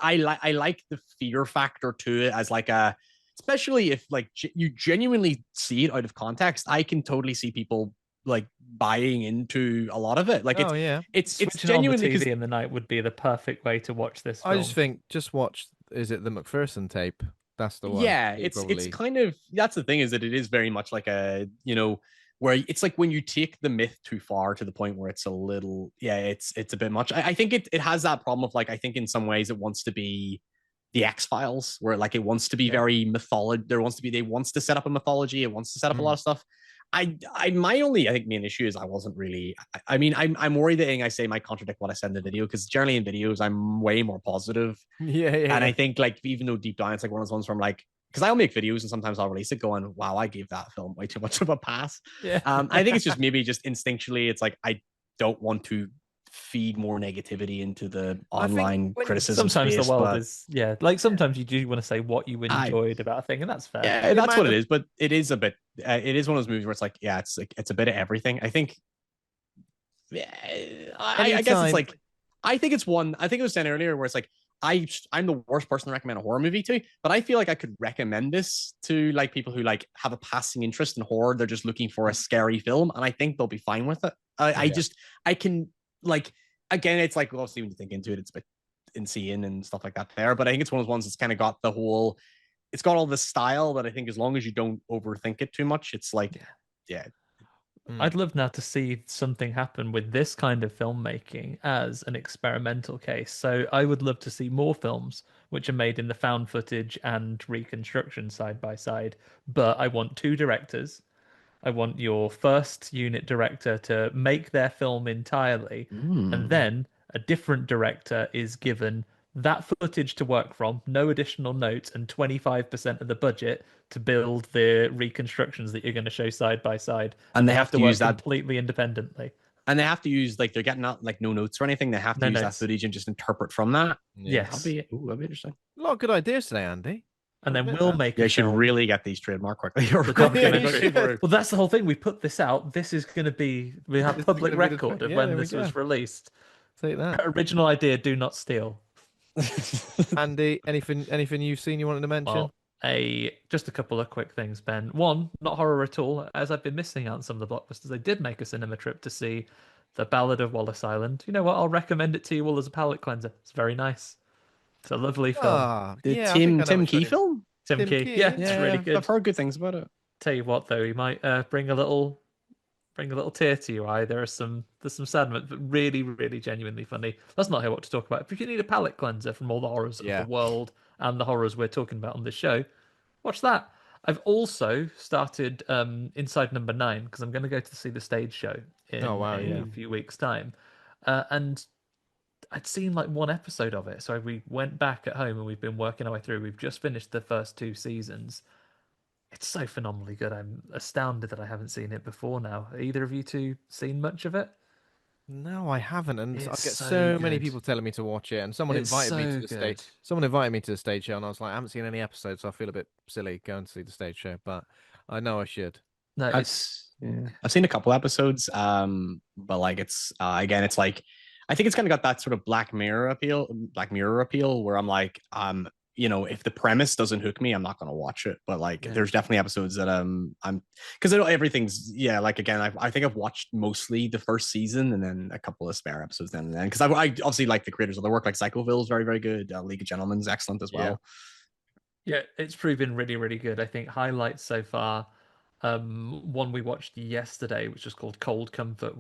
I like the fear factor to it as like a, especially if like you genuinely see it out of context. I can totally see people like buying into a lot of it. Like Oh yeah. it's Switching on the genuinely because TV in the night would be the perfect way to watch this I just film. think just watch. Is it the McPherson tape? That's the one. yeah, You it's probably. kind of, that's the thing, is that it is very much like a, where it's like when you take the myth too far to the point where it's a little, yeah, it's a bit much. I think it has that problem of like, I think in some ways it wants to be the X-Files, where like it wants to be Yeah. very mythology. They wants to set up a mythology, it wants to set up a Mm. lot of stuff. My only, I think, main issue is I wasn't really. I mean, I'm worried that anything I say might contradict what I said in the video, because generally in videos I'm way more positive. Yeah, yeah, And yeah. I think like even though deep down it's like one of those ones where I'm like, because I'll make videos and sometimes I'll release it going, wow, I gave that film way too much of a pass. Yeah. I think it's just maybe just instinctually, it's like I don't want to feed more negativity into the I think online when criticism Sometimes the space, world but is, yeah, like sometimes you do want to say what you I enjoyed about a thing, and that's fair. yeah, the that's what amount it of is. But it is a bit. It is one of those movies where it's like, yeah, it's like it's a bit of everything. I think. Yeah, I guess it's anytime. like, I think it's one. I think it was said earlier where it's like I'm the worst person to recommend a horror movie to, but I feel like I could recommend this to like people who like have a passing interest in horror. They're just looking for a scary film, and I think they'll be fine with it. I Yeah. just I can like, again, it's like obviously when you think into it, it's a bit insane and stuff like that there. But I think it's one of those ones that's kind of got the whole, it's got all the style that I think as long as you don't overthink it too much, it's like, yeah. Mm. I'd love now to see something happen with this kind of filmmaking as an experimental case. So I would love to see more films which are made in the found footage and reconstruction side by side. But I want two directors. I want your first unit director to make their film entirely, and Mm. then a different director is given that footage to work from, no additional notes, and 25% of the budget to build the reconstructions that you're going to show side by side. And And they they have have to to work use that, completely independently. and they have to use like, they're getting out like no notes or anything. They have to No use that notes. footage and just interpret from that. Yeah. Yes. That'll be interesting. A lot of good ideas today, Andy. And I'll then admit we'll that. make Yeah, a you should film. really get these trademark quickly. Or The Yeah, you documentary. should. Well, that's the whole thing. We put this out. This is going to be, we have This is public gonna be the record of yeah, when there we this go. was released. Take that. Original idea, do not steal. Andy, anything you've seen you wanted to mention? Well, just a couple of quick things, Ben. One, not horror at all, as I've been missing out on some of the blockbusters. I did make a cinema trip to see The Ballad of Wallace Island. You know what? I'll recommend it to you all as a palate cleanser. It's very nice. It's a lovely film. Ah, The yeah, I think I know Tim which one Key it is. film? Tim Tim Key. Key, Yeah, yeah. it's Yeah, really I've good. heard good things about it. Tell you what, though, he might bring a little tear to your eye. There's some sad moments, but really, really genuinely funny. Let's not hear what to talk about. If you need a palate cleanser from all the horrors Yeah. of the world and the horrors we're talking about on this show, watch that. I've also started Inside Number 9 because I'm going to go to see the stage show in Oh, wow, a yeah. few weeks' time. And I'd seen like one episode of it. So we went back at home and we've been working our way through. We've just finished the first two seasons. It's so phenomenally good. I'm astounded that I haven't seen it before now. Either of you two seen much of it? No, I haven't, and I It's get so so many good. people telling me to watch it, and someone It's invited me to so the good. stage. Someone invited me to the stage show, and I was like, I haven't seen any episodes, so I feel a bit silly going to see the stage show, but I know I should. No, I've it's yeah. I've seen a couple episodes, but like it's again, it's like I think it's kind of got that sort of Black Mirror appeal, where I'm like, if the premise doesn't hook me, I'm not going to watch it. But like, Yeah. there's definitely episodes that I'm because I know everything's, yeah. Like again, I think I've watched mostly the first season and then a couple of spare episodes then and then, because I obviously like the creators of the work. Like Psychoville is very, very good. League of Gentlemen's excellent as well. Yeah, it's proven really, really good. I think highlights so far. One we watched yesterday, which is called Cold Comfort,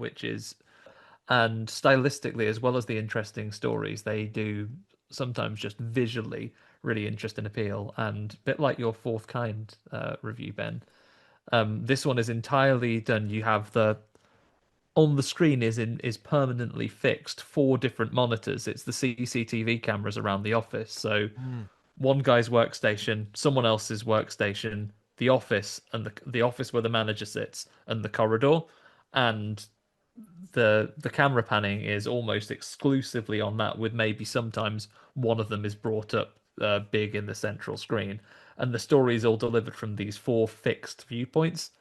and stylistically, as well as the interesting stories, they do sometimes just visually really interesting appeal. And a bit like your Fourth Kind review, Ben, this one is entirely done. You have on the screen is permanently fixed 4 different monitors. It's the CCTV cameras around the office. So one guy's workstation, someone else's workstation, the office, and the office where the manager sits, and the corridor, and the camera panning is almost exclusively on that, with maybe sometimes one of them is brought up big in the central screen, and the story is all delivered from these four fixed viewpoints.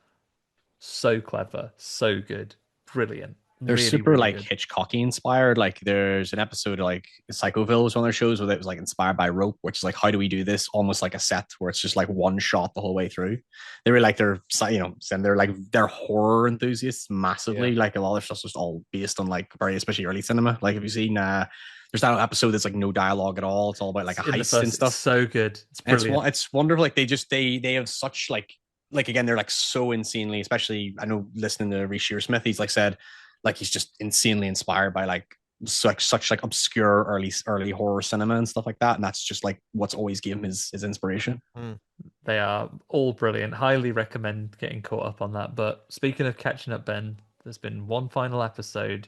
So clever, so good, brilliant, They're really, super really like good. Hitchcocky inspired. Like there's an episode of, like Psychoville was one of their shows where it was like inspired by Rope, which is like how do we do this? Almost like a set where it's just like one shot the whole way through. They were like and they're like they're horror enthusiasts Yeah. massively. Like a lot of stuff's just all based on like very especially early cinema. Like have you seen there's that episode that's like no dialogue at all. It's all about like a In the heist and first, it's stuff. so good, it's And brilliant. it's wonderful. Like they have such like again they're like so insanely. Especially I know listening to Reece Shearsmith, he's like said like he's just insanely inspired by like such like obscure early horror cinema and stuff like that. And that's just like what's always given him his inspiration. Mm. They are all brilliant. Highly recommend getting caught up on that. But speaking of catching up, Ben, there's been one final episode.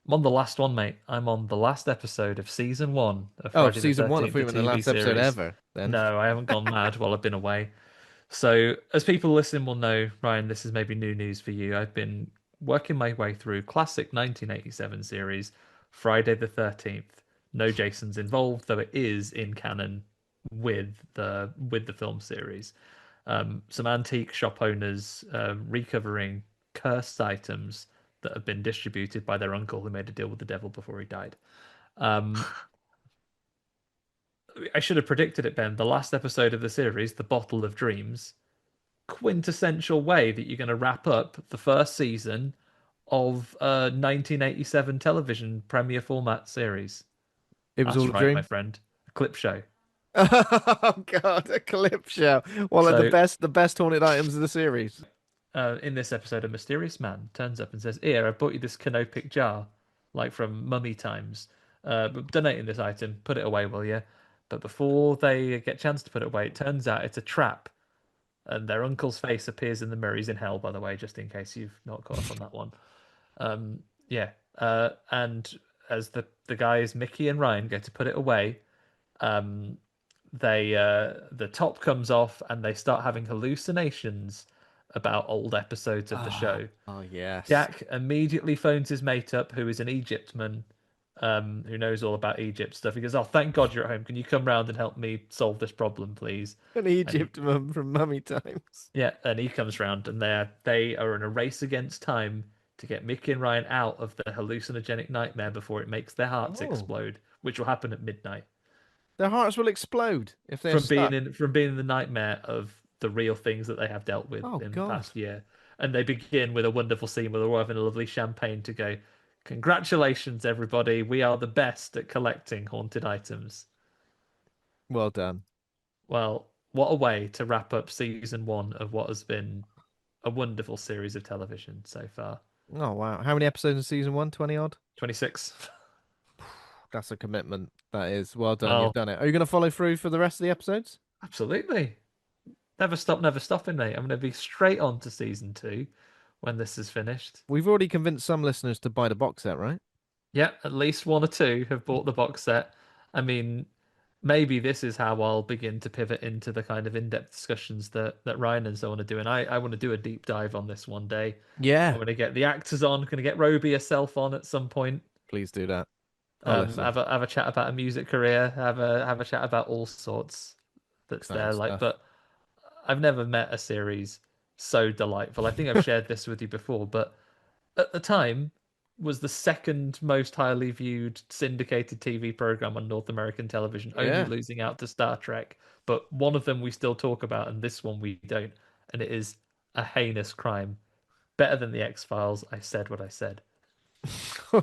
I'm on the last one, mate. I'm on the last episode of season one of Oh, Friday the season one. I 13th, thought the you meant the TV last episode series. ever. Then. No, I haven't gone mad while I've been away. So, as people listening will know, Ryan, this is maybe new news for you. I've been working my way through classic 1987 series, Friday the 13th. No Jason's involved, though it is in canon with the film series. Some antique shop owners recovering cursed items that have been distributed by their uncle who made a deal with the devil before he died. Um, I should have predicted it, Ben. The last episode of the series, The Bottle of Dreams, quintessential way that you're going to wrap up the first season of a 1987 television premiere format series. It was That's all a right, my dream. friend. A clip show. Oh God, a clip show. One of So, the best haunted items of the series. in this episode, a mysterious man turns up and says, "Here, I bought you this canopic jar, like from mummy times. But donating this item, put it away, will you?" But before they get a chance to put it away, it turns out it's a trap. And their uncle's face appears in the mirror. He's in hell, by the way, just in case you've not caught up on that one. Yeah. And as the guys Mickey and Ryan go to put it away, um, they the top comes off and they start having hallucinations about old episodes of the show. Oh yes. Jack immediately phones his mate up, who is an Egyptman, who knows all about Egypt stuff. He goes, "Oh, thank God you're at home. Can you come round and help me solve this problem, please?" An And he, Egypt mum from Mummy Times. yeah, and he comes round, and they are in a race against time to get Mickey and Ryan out of the hallucinogenic nightmare before it makes their hearts Oh. explode, which will happen at midnight. Their hearts will explode if they're From being stuck. in the nightmare of the real things that they have dealt with Oh in the God. past year. And they begin with a wonderful scene where they're all having a lovely champagne to go, "Congratulations, everybody. We are the best at collecting haunted items." Well done. Well, what a way to wrap up season one of what has been a wonderful series of television so far. Oh wow. How many episodes in season one? 20 odd? 26. That's a commitment. That is. Well done. You've Well, done it. Are you going to follow through for the rest of the episodes? absolutely. Never stop, never stopping, mate. I'm going to be straight on to season two when this is finished. We've already convinced some listeners to buy the box set, right? Yeah, at least one or two have bought the box set. I mean, maybe this is how I'll begin to pivot into the kind of in-depth discussions that Ryan and so want to do. And I want to do a deep dive on this one day. I Yeah. want to get the actors on. Going to get Roby herself on at some point. Please do that. I'll listen. Have a chat about a music career. Have a chat about all sorts that's Exciting there. Like, stuff. but I've never met a series so delightful. I think I've shared this with you before, but at the time was the second most highly viewed syndicated TV program on North American television, only Yeah. losing out to Star Trek. But one of them we still talk about, and this one we don't. And it is a heinous crime. Better than the X-Files. I said what I said.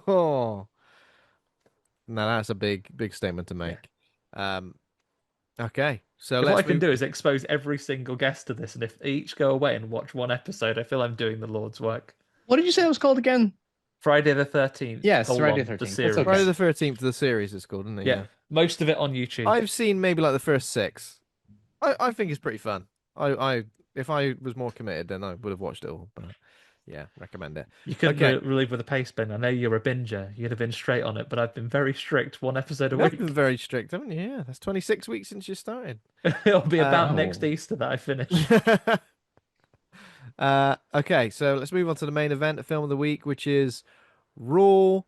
Oh. Now that's a big statement to make. Okay. So If what I let's can move. do is expose every single guest to this, and if they each go away and watch one episode, I feel I'm doing the Lord's work. What did you say it was called again? Friday the 13th. Yes, Friday the the 13th. That's series. okay. Friday the 13th, the series is called, isn't it? Yeah, most of it on YouTube. I've seen maybe like the first 6. I think it's pretty fun. I if I was more committed, then I would have watched it all. But Yeah, recommend it. You couldn't Okay. relieve with a pace bin. I know you're a binger. You'd have been straight on it, but I've been very strict. One episode a You have been week. very strict, haven't you? Yeah, that's 26 weeks since you started. It'll be about next Wow. Easter that I finish. Okay, so let's move on to the main event, the film of the week, which is Raw,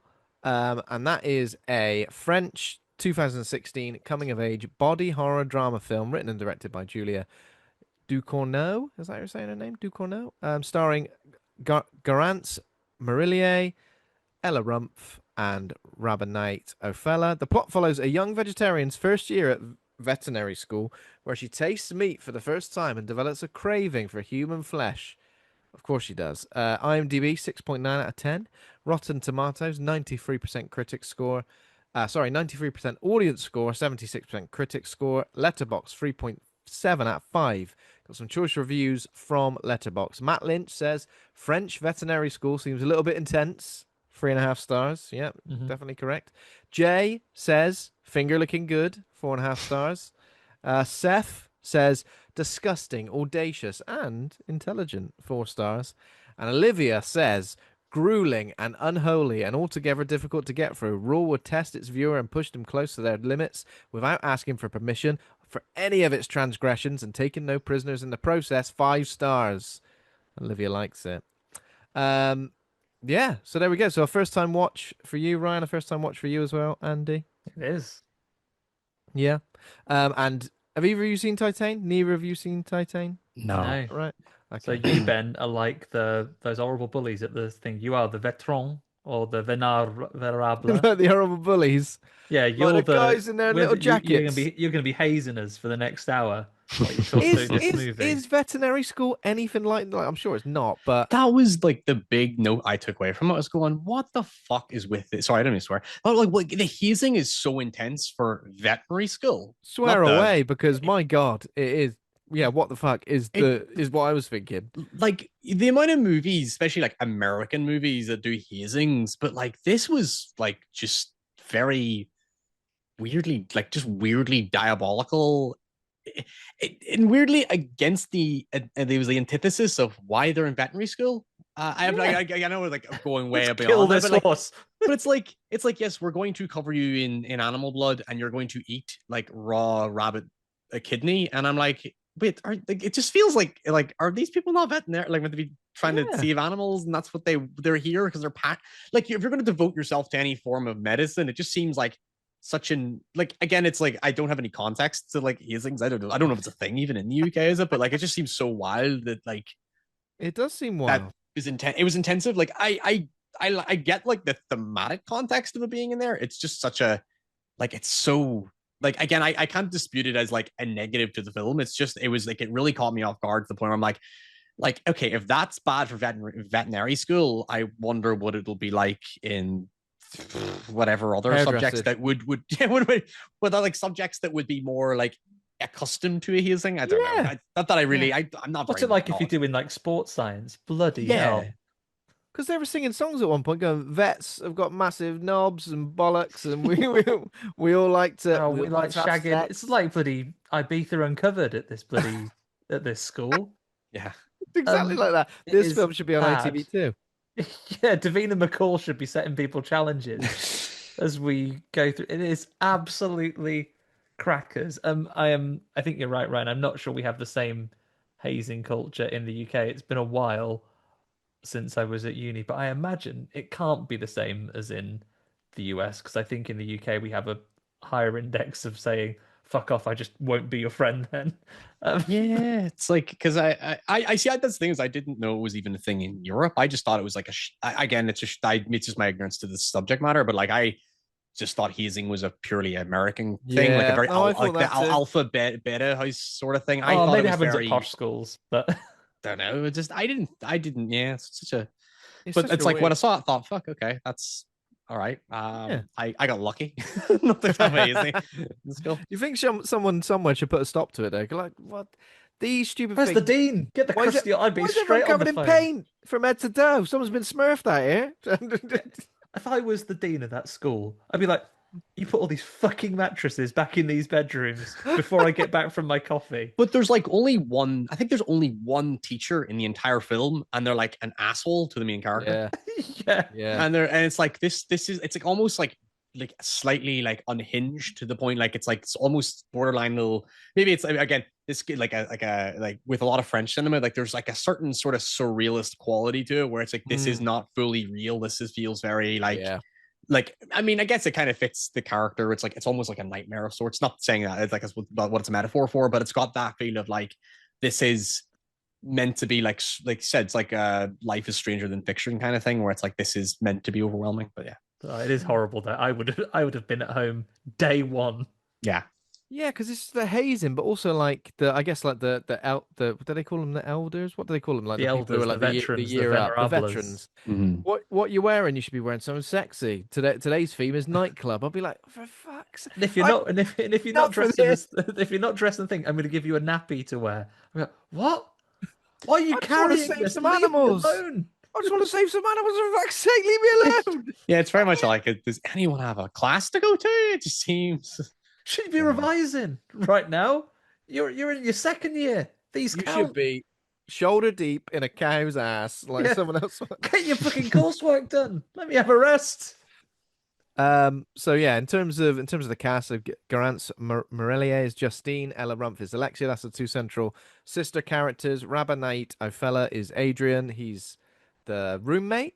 and that is a French 2016 coming of age body horror drama film written and directed by Julia Ducournau. Is that how you're saying her name? Ducournau? Starring Garance Marillier, Ella Rumpf, and Rabah Nait Oufella. The plot follows a young vegetarian's first year at veterinary school, where she tastes meat for the first time and develops a craving for human flesh. Of course she does. IMDb 6.9 out of 10. Rotten Tomatoes 93% critic score. 93% audience score, 76% critic score. Letterboxd 3.7 out of 5. Got some choice reviews from Letterboxd. Matt Lynch says French veterinary school seems a little bit intense. 3.5 stars. Yeah, definitely correct. Jay says finger looking good. 4.5 stars. Seth says disgusting, audacious, and intelligent. 4 stars. And Olivia says grueling and unholy and altogether difficult to get through. Raw would test its viewer and push them close to their limits without asking for permission for any of its transgressions and taking no prisoners in the process. 5 stars. Olivia likes it. Yeah, so there we go. So a first time watch for you, Ryan. A first time watch for you as well, Andy. It is. Yeah. And have either of you seen Titan? Neither of you seen Titan? No. Right. So Okay. you, Ben, are like those horrible bullies at the thing. You are the vetron or the venerable. The horrible bullies. Yeah, Like you're the guys in their little jackets. You're gonna be hazing us for the next hour while you talk through this movie. Is veterinary school anything like I'm sure it's not, but That was like the big note I took away from it. I was going, what the fuck is with it? Sorry, I don't even swear. But like the hazing is so intense for veterinary school. swear Not the- away because my God, it is. Yeah, what the fuck is what I was thinking. Like the amount of movies, especially like American movies that do hazings, but like this was like just very weirdly, like just weirdly diabolical. And weirdly against there was the antithesis of why they're in veterinary school. I know we're like going way beyond Kill that, this but like, horse. but it's like yes, we're going to cover you in animal blood, and you're going to eat like raw rabbit a kidney, and I'm like, wait, it just feels like are these people not veterinary? Like, meant to be trying to save animals, and that's what they're here because they're like if you're going to devote yourself to any form of medicine, it just seems like such an like again it's like I don't have any context to like hazings. I don't know if it's a thing even in the UK, is it? But like it just seems so wild that like It does seem that wild. is intense. It was intensive. Like I get like the thematic context of it being in there. It's just such a like it's so like again I can't dispute it as like a negative to the film. It's just it was like it really caught me off guard to the point where I'm like okay, if that's bad for veterinary school, I wonder what it'll be like in whatever other subjects that would like subjects that would be more like accustomed to a hazing. I don't know. Not that I really. I'm not. What's it like if you're doing like sports science? Bloody hell! Because they were singing songs at one point, going, "Vets have got massive knobs and bollocks, and we all like to. Oh, we like to have shagging. sex." It's like bloody Ibiza Uncovered at this bloody at this school. Yeah, exactly like that. This film should be on bad. ITV too. Yeah, Davina McCall should be setting people challenges as we go through. It is absolutely crackers. I think you're right, Ryan. I'm not sure we have the same hazing culture in the UK. It's been a while since I was at uni, but I imagine it can't be the same as in the US because I think in the UK we have a higher index of saying fuck off, I just won't be your friend then. Yeah, it's like because I see that's the thing is I didn't know it was even a thing in Europe. I just thought it was like again it's just my ignorance to the subject matter, but like I just thought hazing was a purely American thing, like a very like the alpha beta house sort of thing. I thought maybe it was happens very, at posh schools, but don't know. It just I didn't. Yeah, it's such a. But it's like when I saw it, I thought, fuck, okay, that's all right. I got lucky. Not that amazing. Let's go. You think someone somewhere should put a stop to it? Though, like what? These stupid. Where's the dean? Get the crusty IB straight on the phone. Covered in paint from head to toe. Someone's been smurfed out here. If I was the dean of that school, I'd be like, You put all these fucking mattresses back in these bedrooms before I get back from my coffee. But there's like only one. I think there's only one teacher in the entire film, and they're like an asshole to the main character. Yeah, Yeah. yeah. And it's like this is it's like almost like slightly like unhinged to the point like it's almost borderline little. Maybe it's again this like with a lot of French cinema, like there's like a certain sort of surrealist quality to it where it's like this is not fully real. Feels very Yeah. like I mean I guess it kind of fits the character. It's like it's almost like a nightmare of sorts. Not saying that it's like it's what it's a metaphor for, but it's got that feel of like this is meant to be like you said, it's like life is stranger than fiction kind of thing where it's like this is meant to be overwhelming. But yeah, It is horrible that I would have been at home day one. yeah. Yeah, because it's the hazing, but also like I guess like the what do they call them? The elders? What do they call them? Like The the people who elders, are like the the veterans, the year up, the venerables. veterans. Mhm. What you're wearing? You should be wearing something sexy. Today's theme is nightclub. I'll be like, for fuck's sake. And if you're not, and if you're not not for dressed in this, if you're not dressed in the thing, I'm going to give you a nappy to wear. I'm like, what? Why are you I just want to carrying save this? some Leave me animals. alone. I just want to save some animals. For fuck's sake, leave me alone. Yeah, it's very much like does anyone have a class to go to? It just seems Should be revising right now. You're in your second year. These You count. should be shoulder deep in a cow's ass like Yeah. someone else. Get your fucking coursework done. Let me have a rest. So yeah, in terms of the cast of Garance Marillier is Justine, Ella Rumpf is Alexia. That's the two central sister characters. Rabah Nait Oufella is Adrian. He's the roommate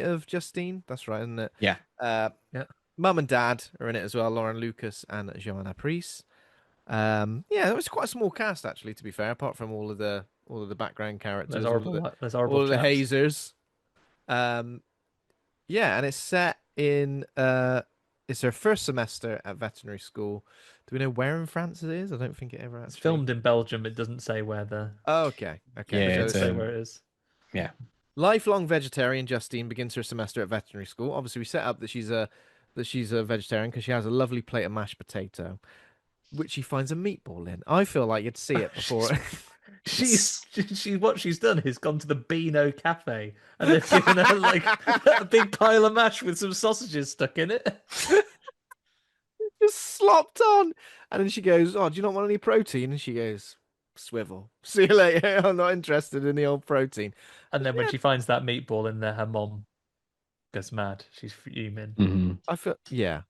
of Justine. That's right, isn't it? yeah. Yeah. Mum and dad are in it as well. Lauren Lucas and Joanna Priest. Yeah, it was quite a small cast actually, to be fair, apart from all of the background characters, There's horrible all of the chaps. hazers. Yeah, and it's set in it's her first semester at veterinary school. Do we know where in France it is? I don't think it ever It's actually. filmed in Belgium. It doesn't say where the. Oh, okay. Yeah, It it's doesn't say where it is. Yeah. Lifelong vegetarian Justine begins her semester at veterinary school. Obviously, we set up that she's a vegetarian because she has a lovely plate of mashed potato, which she finds a meatball in. I feel like you'd see it before. What she's done is gone to the Beano Cafe and they've given her like a big pile of mash with some sausages stuck in it. Just slopped on, and then she goes, "Oh, do you not want any protein?" And she goes, "Swivel. See you later. I'm not interested in the old protein." And then when she finds that meatball in there, her mom goes mad. She's fuming. Mm-hmm. I feel, yeah,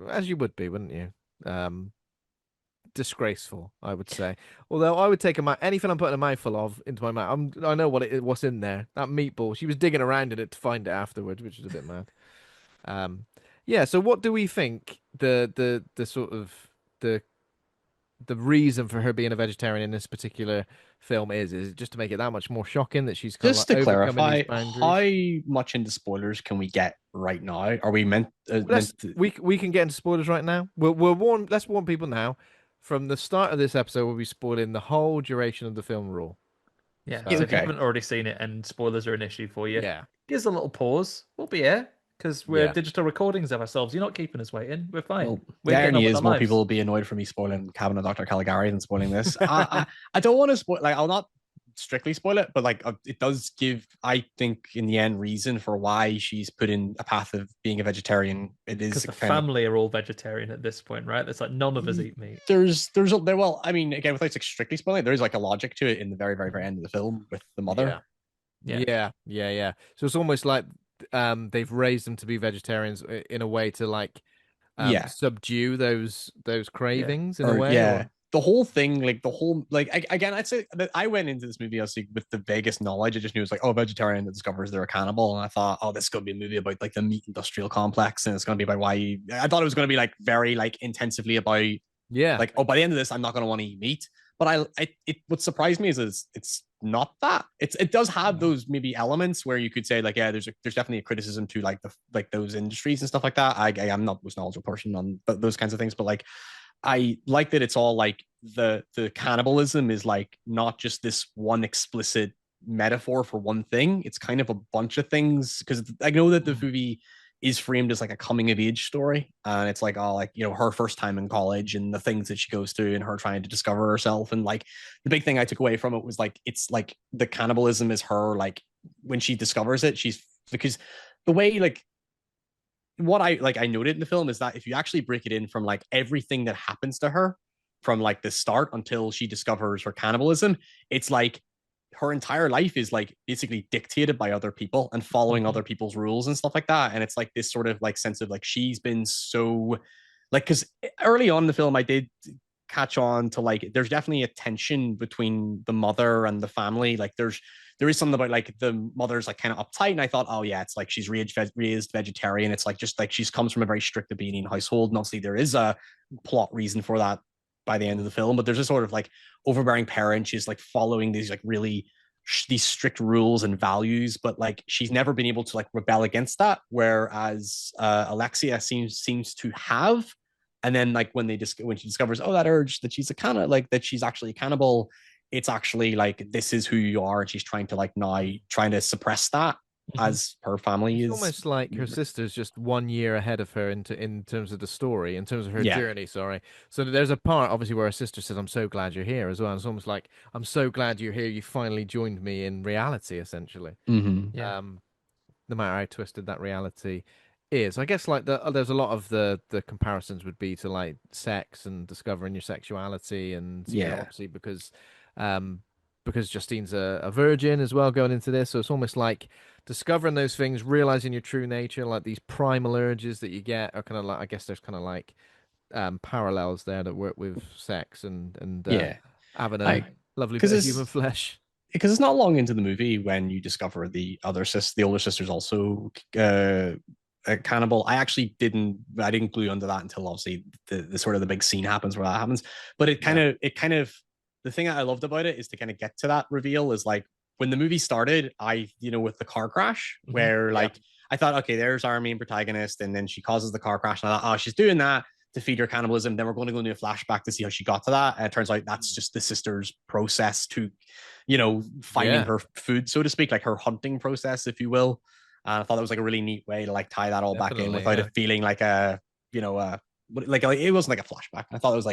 as you would be, wouldn't you? Disgraceful, I would say. Although I would take anything I'm putting a mouthful of into my mouth. I know what's in there. That meatball. She was digging around in it to find it afterwards, which is a bit mad. Yeah. So what do we think the sort of the reason for her being a vegetarian in this particular film is? Is it just to make it that much more shocking that she's kind Just of like to clarify, overcoming these boundaries? how much into spoilers can we get right now? Are we meant to... We can get into spoilers right now. We'll warn. Let's warn people now. From the start of this episode, we'll be spoiling the whole duration of the film raw. Yeah. So- So if you Okay. haven't already seen it and spoilers are an issue for you, Yeah. give us a little pause. We'll be here because we're Yeah. digital recordings of ourselves. You're not keeping us waiting. We're fine. Well, We're the getting on irony with is our more lives. people will be annoyed for me spoiling Cabin of Dr. Caligari than spoiling this. I don't want to spoil, like, I'll not strictly spoil it, but like it does give, I think, in the end, reason for why she's put in a path of being a vegetarian. It is Because the kind of, family are all vegetarian at this point, right? It's like none of us eat meat. well, I mean, again, without like strictly spoiling, there is like a logic to it in the very, very, very end of the film with the mother. Yeah. Yeah. So it's almost like they've raised them to be vegetarians in a way to like subdue those cravings in a way. Yeah. Or... The whole thing, again, I'd say that I went into this movie obviously with the vaguest knowledge. I just knew it was like, oh, a vegetarian that discovers they're a cannibal, and I thought, oh, this is gonna be a movie about like the meat industrial complex, and it's gonna be about why. I thought it was gonna be like very like intensively about like, oh, by the end of this, I'm not gonna want to eat meat. But what surprised me is it's not that. It does have those maybe elements where you could say like, yeah, there's definitely a criticism to like those industries and stuff like that. I'm not the most knowledgeable person on those kinds of things, but like, I like that it's all like the cannibalism is like not just this one explicit metaphor for one thing. It's kind of a bunch of things, because I know that the movie is framed as like a coming of age story, and it's like, oh, like, you know, her first time in college and the things that she goes through and her trying to discover herself. And like the big thing I took away from it was like, it's like the cannibalism is her, like when she discovers it, she's, because the way like what I noted in the film is that if you actually break it in from like everything that happens to her from like the start until she discovers her cannibalism, it's like her entire life is like basically dictated by other people and following other people's rules and stuff like that. And it's like this sort of like sense of like she's been so like, because early on in the film I did catch on to like there's definitely a tension between the mother and the family. Like there is something about like the mother's like kind of uptight, and I thought, oh yeah, it's like she's raised vegetarian. It's like just like she's comes from a very strict obedient household, and obviously there is a plot reason for that by the end of the film. But there's a sort of like overbearing parent. She's like following these like really these strict rules and values, but like she's never been able to like rebel against that. Whereas Alexia seems to have. And then like when she discovers, oh, that urge that she's a kind of like that she's actually a cannibal, it's actually like this is who you are, and she's trying to like now trying to suppress that as her family It's is. almost like her sister's just 1 year ahead of her in terms of the story, in terms of her Yeah. journey. Sorry. So there's a part obviously where her sister says, "I'm so glad you're here" as well. It's almost like, "I'm so glad you're here. You finally joined me in reality," essentially. Mm-hmm. Yeah. No matter how twisted that reality is. I guess like there's a lot of the comparisons would be to like sex and discovering your sexuality, and Yeah. obviously um because Justine's a virgin as well going into this, so it's almost like discovering those things, realizing your true nature, like these primal urges that you get are kind of like, I guess there's kind of like parallels there that work with sex and Yeah. having I a lovely because bit of human it's flesh. because it's not long into the movie when you discover the older sister's also a cannibal. I didn't glue under that until obviously the sort of the big scene happens where that happens. But Yeah. it kind of the thing that I loved about it is to kind of get to that reveal is like when the movie started, with the car crash where Yeah. like I thought, okay, there's our main protagonist, and then she causes the car crash, and I thought, oh, she's doing that to feed her cannibalism. Then we're going to go into a flashback to see how she got to that. And it turns out that's just the sister's process to finding Yeah, her food, so to speak, like her hunting process, if you will. And I thought that was like a really neat way to like tie that all back in definitely. without Yeah. it feeling like a, like it wasn't like a flashback. I thought it was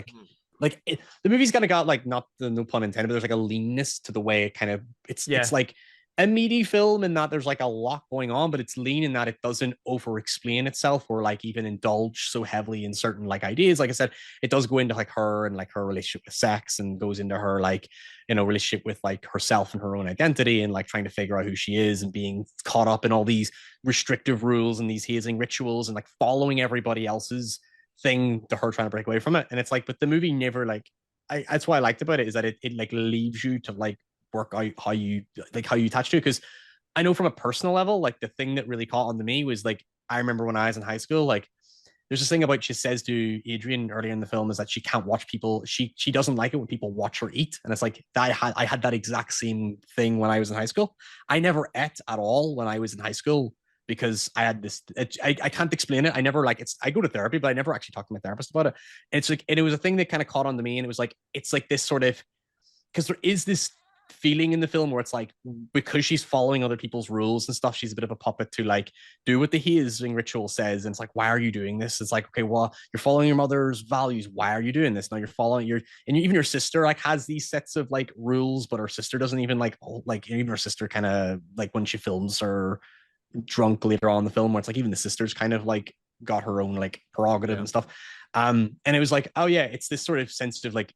the movie's kind of got like not the no pun intended, but there's like a leanness to the way it kind of it's Yeah. like a meaty film in that there's like a lot going on, but it's lean in that it doesn't over explain itself or like even indulge so heavily in certain like ideas. Like I said, it does go into like her and like her relationship with sex, and goes into her like relationship with like herself and her own identity, and like trying to figure out who she is, and being caught up in all these restrictive rules and these hazing rituals, and like following everybody else's thing to her trying to break away from it. And it's like, but the movie never like that's what I liked about it, is that it like leaves you to like work out how you attach to it. Because I know from a personal level, like the thing that really caught on to me was like I remember when I was in high school, like there's this thing about she says to Adrian earlier in the film is that she can't watch people. She doesn't like it when people watch her eat, and it's like I had that exact same thing when I was in high school. I never ate at all when I was in high school because I had this. I can't explain it. I never like it's. I go to therapy, but I never actually talked to my therapist about it. And it's like, and it was a thing that kind of caught on to me, and it was like it's like this sort of, because there is this feeling in the film where it's like because she's following other people's rules and stuff, she's a bit of a puppet to like do what the hazing ritual says. And it's like, why are you doing this? It's like, okay, well, you're following your mother's values. Why are you doing this? Now you're following even your sister like has these sets of like rules, but her sister doesn't even like even her sister kind of like when she films her drunk later on in the film, where it's like even the sister's kind of like got her own like prerogative Yeah. and stuff. And it was like, oh yeah, it's this sort of sensitive like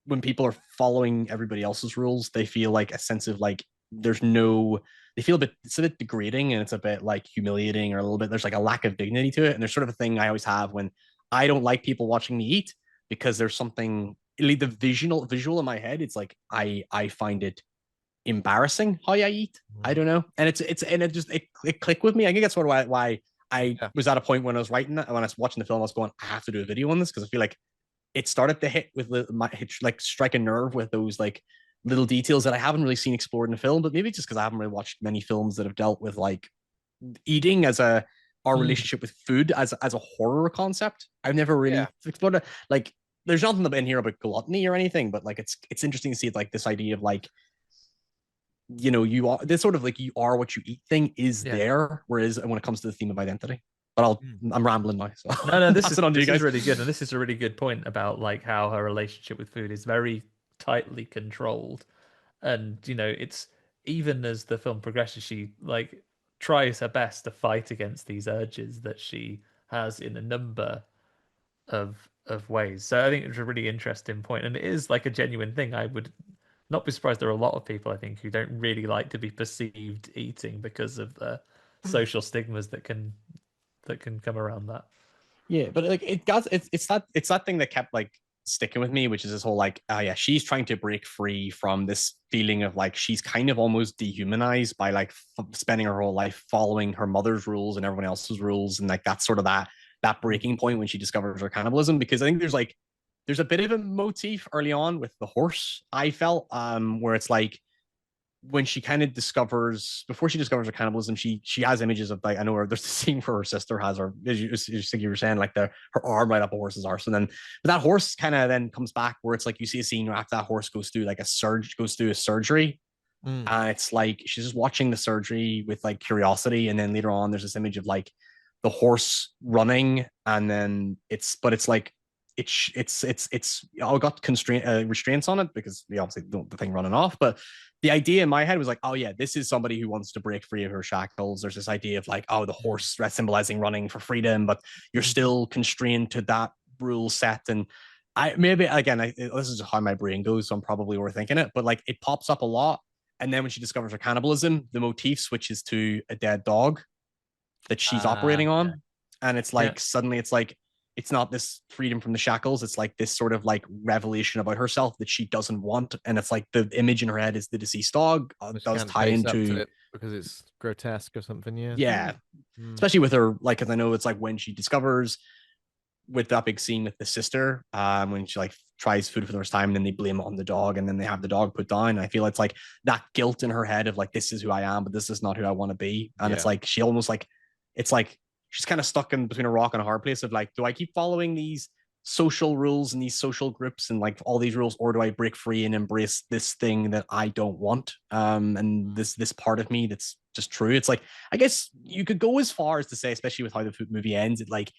when people are following everybody else's rules, they feel like a sense of like they feel it's a bit degrading, and it's a bit like humiliating, or a little bit there's like a lack of dignity to it. And there's sort of a thing I always have when I don't like people watching me eat, because there's something like the visual in my head. It's like I find it embarrassing how I eat. I don't know, and it clicked with me. I think that's sort of why I Yeah. was at a point when I was writing that, when I was watching the film, I was going, I have to do a video on this, because I feel like it started to hit with like strike a nerve with those like little details that I haven't really seen explored in the film. But maybe just because I haven't really watched many films that have dealt with like eating as our relationship with food as a horror concept. I've never really Yeah. explored it. Like there's nothing in here about gluttony or anything, but like it's interesting to see like this idea of like you are this sort of like you are what you eat thing is Yeah. there, whereas when it comes to the theme of identity. But I'm rambling now, so No, pass it on to you this is guys. really good, and this is a really good point about like how her relationship with food is very tightly controlled, and it's even as the film progresses, she like tries her best to fight against these urges that she has in a number of ways. So I think it's a really interesting point, and it is like a genuine thing. I would not be surprised there are a lot of people I think who don't really like to be perceived eating because of the social stigmas that can come around that. Yeah, but like it's that thing that kept like sticking with me, which is this whole like, oh yeah, she's trying to break free from this feeling of like she's kind of almost dehumanized by like spending her whole life following her mother's rules and everyone else's rules, and like that's sort of that breaking point when she discovers her cannibalism. Because I think there's a bit of a motif early on with the horse, I felt, where it's like when she kind of discovers before she discovers her cannibalism, she has images of like, I know her, there's the scene where her sister has her, you were saying, like her arm right up a horse's arse, and then but that horse kind of then comes back where it's like you see a scene where after that horse goes through like goes through a surgery, Mm. and it's like she's just watching the surgery with like curiosity, and then later on there's this image of like the horse running, and then it's like it's I got constraint restraints on it because we obviously don't the thing running off, but the idea in my head was like, oh yeah, this is somebody who wants to break free of her shackles. There's this idea of like, oh, the horse that's symbolizing running for freedom, but you're still constrained to that rule set. And I maybe again, this is how my brain goes, so I'm probably overthinking it, but like it pops up a lot. And then when she discovers her cannibalism, the motif switches to a dead dog that she's operating Okay. on. And it's Yeah. like suddenly it's like it's not this freedom from the shackles. It's like this sort of like revelation about herself that she doesn't want. And it's like the image in her head is the deceased dog. Which Does can't tie face up to into, it because it's grotesque or something. Yeah. yeah, Mm. especially with her, like, because I know it's like when she discovers with that big scene with the sister, when she like tries food for the first time and then they blame it on the dog and then they have the dog put down. I feel it's like that guilt in her head of like, this is who I am, but this is not who I want to be. And Yeah. it's like she almost like it's like she's kind of stuck in between a rock and a hard place of like, do I keep following these social rules and these social groups and like all these rules, or do I break free and embrace this thing that I don't want? And this part of me that's just true. It's like, I guess you could go as far as to say, especially with how the movie ends, it like,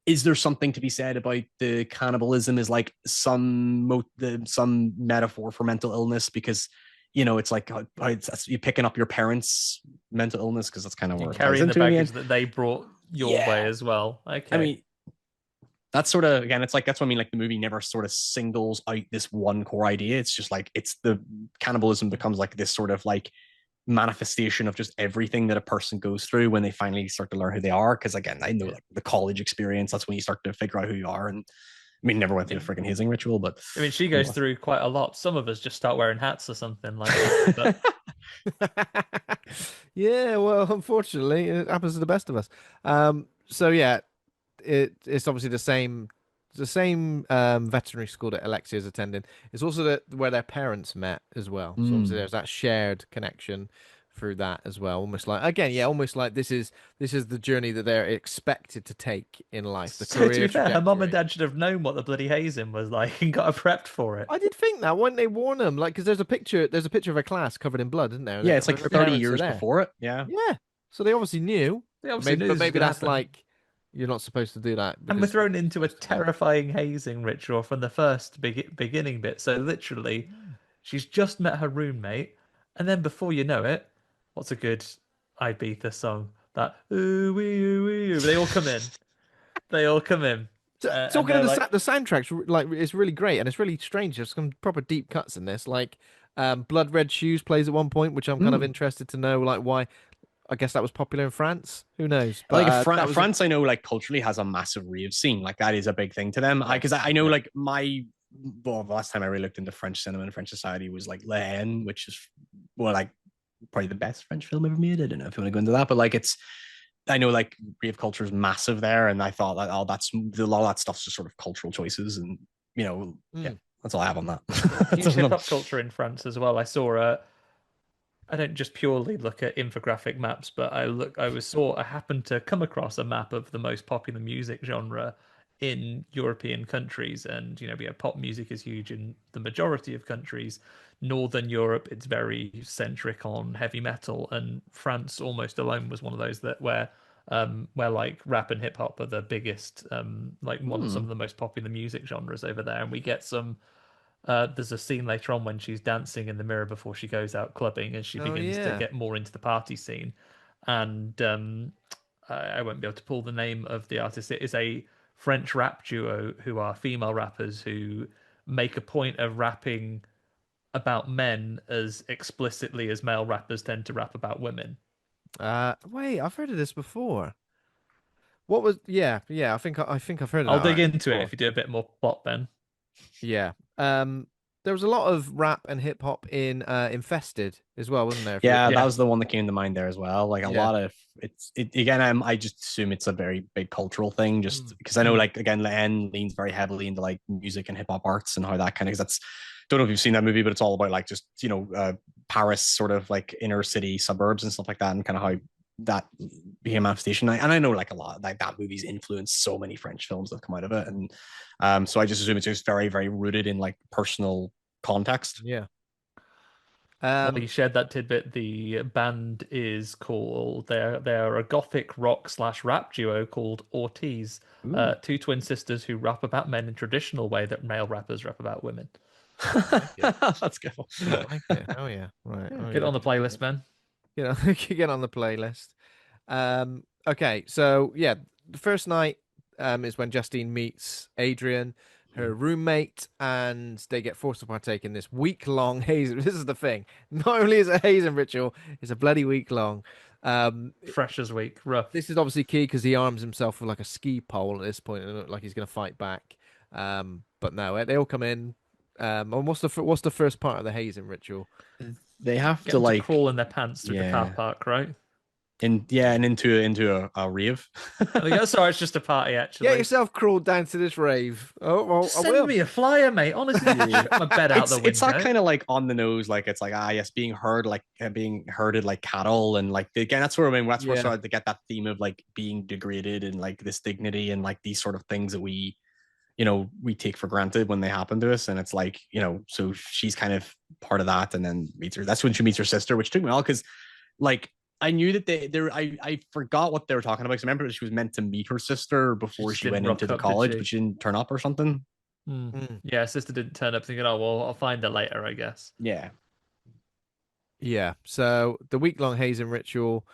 is there something to be said about the cannibalism is like some metaphor for mental illness? Because it's like you're picking up your parents' mental illness, because that's kind of You're where it ties carrying the into in the baggage end. that they brought your way Yeah, as well. I Okay. mean, that's sort of, again, it's like that's what I mean. Like the movie never sort of singles out this one core idea. It's just like it's the cannibalism becomes like this sort of like manifestation of just everything that a person goes through when they finally start to learn who they are. Because again, I know like the college experience, that's when you start to figure out who you are. And I mean, never went through the freaking hazing ritual, but I mean, she goes through quite a lot. Some of us just start wearing hats or something like that. But Yeah, well, unfortunately, it happens to the best of us. So yeah, it's obviously the same veterinary school that Alexia's attending. It's also where their parents met as well. So obviously there's that shared connection through that as well. Almost like again, yeah, almost like this is the journey that they're expected to take in life, the so to career be fair, her mum and trajectory. dad should have known what the bloody hazing was like and got her prepped for it. I did think that when they warn them, like, because there's a picture of a class covered in blood, isn't there? yeah, it's like Her 30 parents are years there. before it. Yeah. Yeah, so they obviously knew. They obviously Maybe, knew but this was maybe going to that's happen. like you're not supposed to do that And we're because thrown into a supposed to know. terrifying hazing ritual from the first beginning bit. So literally, she's just met her roommate, and then before you know it, what's a good Ibiza song? That ooh wee ooh wee ooh. They all come in. They all come in, and Talking they're of like, the soundtrack's like it's really great and it's really strange. There's some proper deep cuts in this. Like, Blood Red Shoes plays at one point, which I'm kind of Mm. interested to know, like why. I guess that was popular in France. Who knows? Like But that was France, I know like culturally has a massive rave scene. Like that is a big thing to them. Because I know yeah. like the last time I really looked into French cinema and French society was like Le Haine, which is like probably the best French film ever made. I don't know if you want to go into that, but like I know like rave culture is massive there, and I thought that that's a lot of that stuff's just sort of cultural choices, and yeah, Mm. that's all I have on that. huge hip hop culture in France as well. I saw I don't just purely look at infographic maps, but I happened to come across a map of the most popular music genre in European countries. And, pop music is huge in the majority of countries. Northern Europe, it's very centric on heavy metal, and France almost alone was one of those where like rap and hip hop are the biggest, like some of the most popular music genres over there. And we get some there's a scene later on when she's dancing in the mirror before she goes out clubbing and she Oh begins to yeah. get more into the party scene. and I won't be able to pull the name of the artist. It is a French rap duo who are female rappers who make a point of rapping about men as explicitly as male rappers tend to rap about women. Wait, I've heard of this before. What was? Yeah, yeah. I think I've heard of I'll that dig artist into it before. if you do a bit more plot, Ben. Yeah. There was a lot of rap and hip hop in Infested as well, wasn't there? If you look Yeah, at that Yeah, was the one that came to mind there as well. Like a yeah. lot of it again. I just assume it's a very big cultural thing, just Mm. because I know mm. like again, Len leans very heavily into like music and hip hop arts and how that kind of. Because that's don't know if you've seen that movie, but it's all about like just Paris sort of like inner city suburbs and stuff like that, and kind of how that became a manifestation. And I know like a lot like that movie's influenced so many French films that have come out of it, and so I just assume it's just very very rooted in like personal context. Yeah. Well, Um. you shared that tidbit. The band is called they're a gothic rock slash rap duo called Ortiz, Ooh. two twin sisters who rap about men in traditional way that male rappers rap about women. I like it. That's good. I like it. Oh yeah. Right. Yeah, Oh get it yeah. on the playlist, man. You know, get on the playlist. Okay, so yeah, the first night is when Justine meets Adrian, her roommate, and they get forced to partake in this week-long hazing. This is the thing. Not only is it a hazing ritual, it's a bloody week long. Um, Fresh as week, rough. this is obviously key because he arms himself with like a ski pole at this point, and it looks like he's going to fight back. But no, they all come in. And what's the first part of the hazing ritual? They have Get to them to like crawl in their pants through the car yeah park, right? and into a rave. I go, sorry, it's just a party, Get actually. yourself crawled down to this rave. Oh, well, I Send will. me a flyer, mate. Honestly, Yeah. chuck my bed out the It's that window. kind of like on the nose, like it's like yes, being heard like being herded like cattle, and like again that's where I mean that's where I Yeah. started to get that theme of like being degraded and like this dignity and like these sort of things that we take for granted when they happen to us, and it's like so she's kind of part of that, and then meets her. That's when she meets her sister, which took me all because like I knew that I forgot what they were talking about. Because I remember she was meant to meet her sister She before just she didn't went into rock the up, did college, she? but she didn't turn up or something. Hmm. Mm. Yeah, sister didn't turn up thinking, oh, well, I'll find her later, I guess. Yeah. Yeah. So the week-long hazing ritual,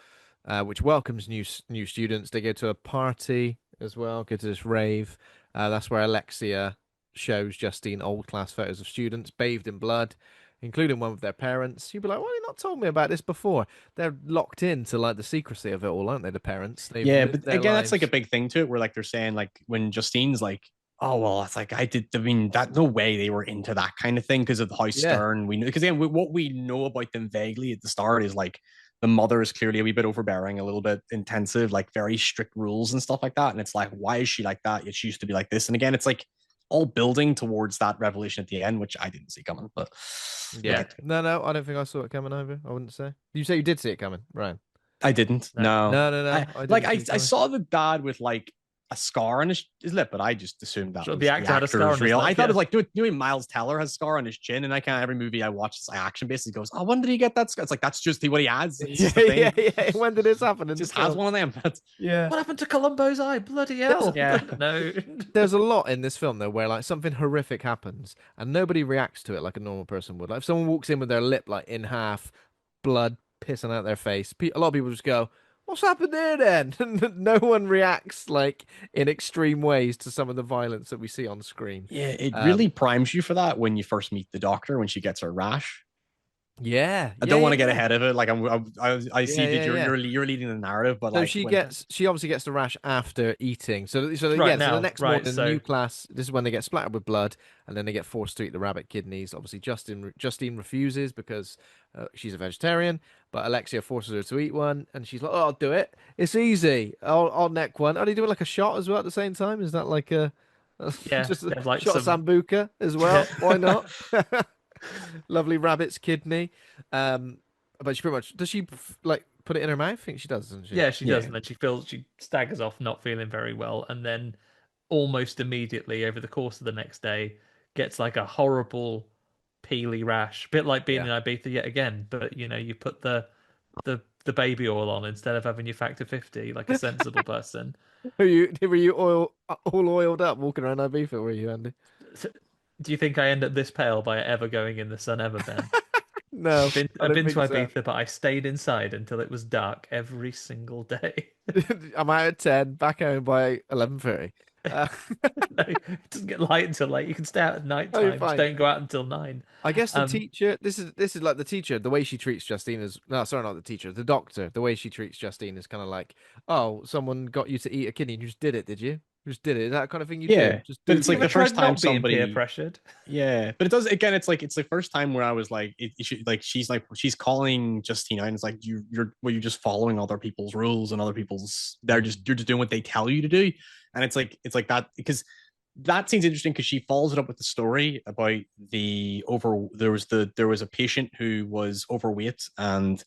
which welcomes new students, they go to a party as well, go to this rave. That's where Alexia shows Justine old class photos of students bathed in blood, including one with their parents. You'd be like, why have you not told me about this before? They're locked into like the secrecy of it all, aren't they? The parents. They've Yeah, lived but their again, that's like a lives. big thing to it, where like they're saying like when Justine's like, oh well, it's like I did. I mean, that no way they were into that kind of thing because of how Yeah. stern we know. Because again, what we know about them vaguely at the start is like the mother is clearly a wee bit overbearing, a little bit intensive, like very strict rules and stuff like that. And it's like, why is she like that? Yet she used to be like this. And again, it's like all building towards that revelation at the end, which I didn't see coming. But we'll Yeah. get to it. No, no, I don't think I saw it coming over. I wouldn't say. You say you did see it coming, right? I didn't. No. No, No, no, I no. I like didn't see it I coming. saw the dad with like a scar on his lip, but I just assumed that Sure, the was the actor had a scar actor's on his real. I lip, thought it yeah. was like doing Miles Teller has a scar on his chin, and I can't every movie I watch is action based. He goes, "Oh, when did he get that scar?" It's like that's just what he has. It's Yeah, just a yeah, thing. yeah. When did this happen He in the just has film? one of them. But Yeah. What happened to Columbo's eye? Bloody There's hell. yeah, No. there's a lot in this film though where like something horrific happens and nobody reacts to it like a normal person would. Like if someone walks in with their lip like in half, blood pissing out their face, a lot of people just go, "What's happened there then?" And no one reacts like in extreme ways to some of the violence that we see on screen. yeah. It really Um, primes you for that when you first meet the doctor when she gets her rash. yeah, I yeah, don't want yeah, to get yeah, ahead of it. Like I yeah, see that yeah, yeah. you're leading the narrative, but So like when she obviously gets the rash after eating. So Right again, so the now, next right, morning, the so new class, this is when they get splattered with blood, and then they get forced to eat the rabbit kidneys. Obviously, Justine refuses because she's a vegetarian, but Alexia forces her to eat one, and she's like, "Oh, I'll do it. It's easy. I'll neck one." Are they doing like a shot as well at the same time? Is that like a yeah, just a there's like shot of some sambuca as yeah. well? Why not? Lovely rabbit's kidney. But she pretty much does she like put it in her mouth? I think she does, doesn't she? Yeah, she does, yeah and then she staggers off, not feeling very well, and then almost immediately over the course of the next day gets like a horrible peely rash, bit like being Yeah. in Ibiza yet again. But you put the baby oil on instead of having your factor 50, like a sensible person. Were you all oiled up walking around Ibiza? Were you, Andy? Do you think I end up this pale by ever going in the sun ever, Ben? No, I I've don't been to think so. Ibiza, but I stayed inside until it was dark every single day. I'm out at 10, back home by 11:30. Uh, No, it doesn't get light until late. You can stay out at night oh, you're time. Just fine. don't go out until 9. I guess the Um, teacher. This is like the teacher. The way she treats Justine is no, sorry, not the teacher. The doctor. The way she treats Justine is kind of like, oh, someone got you to eat a kidney, and you just did it, did you? You just did it. Is that kind of thing you do? Yeah, Just but do it's have you like ever the first tried time not being peer somebody. pressured? Yeah, but it does again. It's like it's the first time where I was like, she's calling Justina, and it's like you're just following other people's rules and other people's. You're just doing what they tell you to do, and it's like that because that seems interesting because she follows it up with the story about there was a patient who was overweight and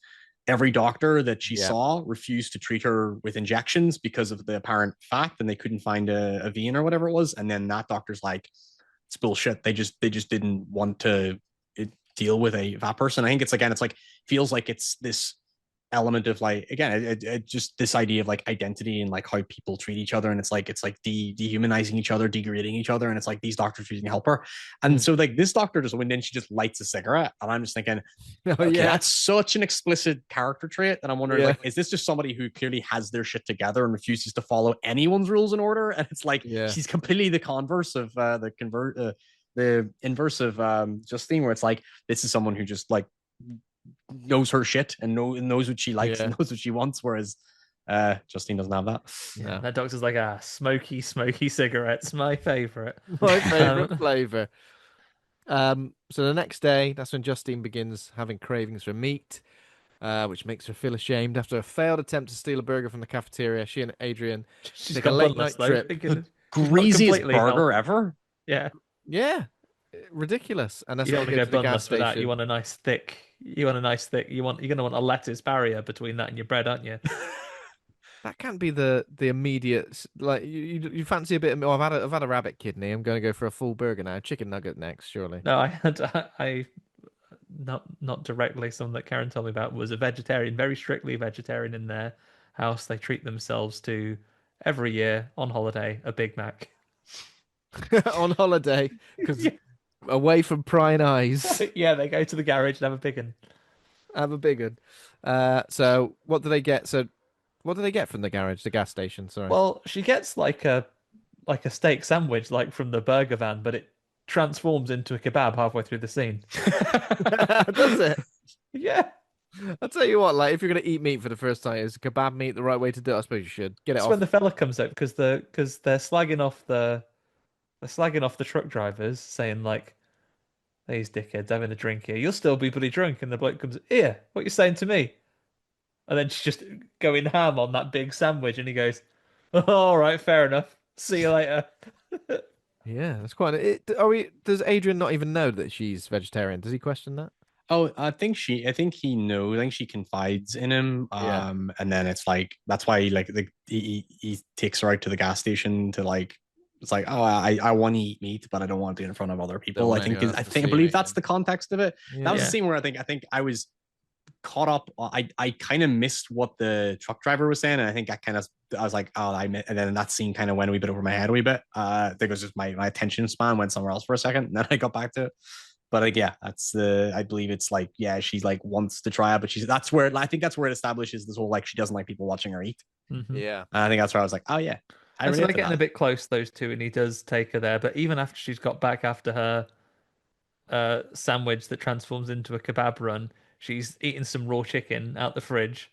every doctor that she Yeah. saw refused to treat her with injections because of the apparent fat and they couldn't find a vein or whatever it was, and then that doctor's like, it's bullshit. They just didn't want to deal with a fat person. I think it's again, it's like feels like it's this element of like again just this idea of like identity and like how people treat each other, and it's like dehumanizing each other, degrading each other, and it's like these doctors using to help her. And Mm. so like this doctor just went in, she just lights a cigarette, and I'm just thinking, Oh okay, yeah. that's such an explicit character trait that I'm wondering, Yeah. like, is this just somebody who clearly has their shit together and refuses to follow anyone's rules and order? And it's like Yeah. she's completely the converse of the inverse of Justine, where it's like this is someone who just like knows her shit and knows what she likes Yeah. and knows what she wants, whereas Justine doesn't have that. Yeah, No. that doctor's like, smoky, smoky cigarettes, my favorite. My favorite Um, flavor. So the next day, that's when Justine begins having cravings for meat, which makes her feel ashamed. After a failed attempt to steal a burger from the cafeteria, she and Adrian she's take a gone late bunless night though, trip. thinking she's not Greasiest completely burger healthy. ever. Yeah, Yeah, ridiculous. And that's you when don't they want to go go to the gas bunless for that. You station. want a nice thick. You want a nice thick. You're gonna want a lettuce barrier between that and your bread, aren't you? That can't be the immediate like you fancy a bit of, oh, I've had a rabbit kidney. I'm going to go for a full burger now. Chicken nugget next, surely. No, I had I not directly. Someone that Karen told me about was a vegetarian, very strictly vegetarian in their house. They treat themselves to every year on holiday a Big Mac. On holiday because Yeah, away from prying eyes, yeah, they go to the garage and have a big one. have a big one. So what do they get? So what do they get from the garage, the gas station? Sorry. Well, she gets like a steak sandwich like from the burger van, but it transforms into a kebab halfway through the scene. Does it? Yeah. I'll tell you what, like if you're gonna eat meat for the first time, is kebab meat the right way to do it? I suppose you should get it It's when off. the fella comes out because they're slagging off the truck drivers, saying like these dickheads having a drink here. You'll still be bloody drunk, and the bloke comes, here, what you saying to me? And then she's just going ham on that big sandwich, and he goes, oh, all right, fair enough. See you later. Yeah, that's quite. Are we? Does Adrian not even know that she's vegetarian? Does he question that? Oh, I think he knows. I think she confides in him. Yeah. And then it's like that's why like he takes her out to the gas station to like it's like, oh, I want to eat meat, but I don't want to do it in front of other people. want I think anyone else I to think I see believe me. that's the context of it. That was Yeah. the scene where I think I was caught up. I kind of missed what the truck driver was saying, and I think I was like, oh, and then that scene kind of went a wee bit over my head a wee bit. I think it was just my attention span went somewhere else for a second, and then I got back to it. But like, yeah, that's the. I believe it's like, yeah, she's like wants to try it, but that's where I think that's where it establishes this whole like she doesn't like people watching her eat. Mhm. Yeah. And I think that's where I was like, oh yeah, I And so relate they're to getting a that. bit close, those two, and he does take her there. But even after she's got back after her sandwich that transforms into a kebab run, she's eating some raw chicken out the fridge.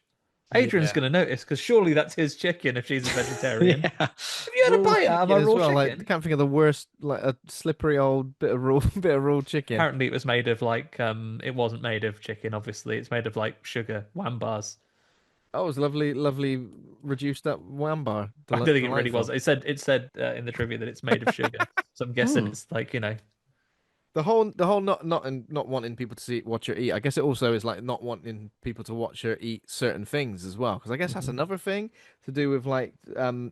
Adrian's Yeah. going to notice because surely that's his chicken if she's a vegetarian. Yeah, Have you had a Raw bite out of my chicken as raw well. Like, I chicken? can't think of the worst. Like a slippery old bit of raw, bit of raw chicken. Apparently, it was made of like it wasn't made of chicken. Obviously, it's made of like sugar wham bars. Oh, it was lovely, lovely reduced up wambar. I don't think it really was. Delightful. It said in the trivia that it's made of sugar. So I'm guessing Hmm. it's like The whole not wanting people to watch her eat. I guess it also is like not wanting people to watch her eat certain things as well. Because I guess that's Mhm. another thing to do with like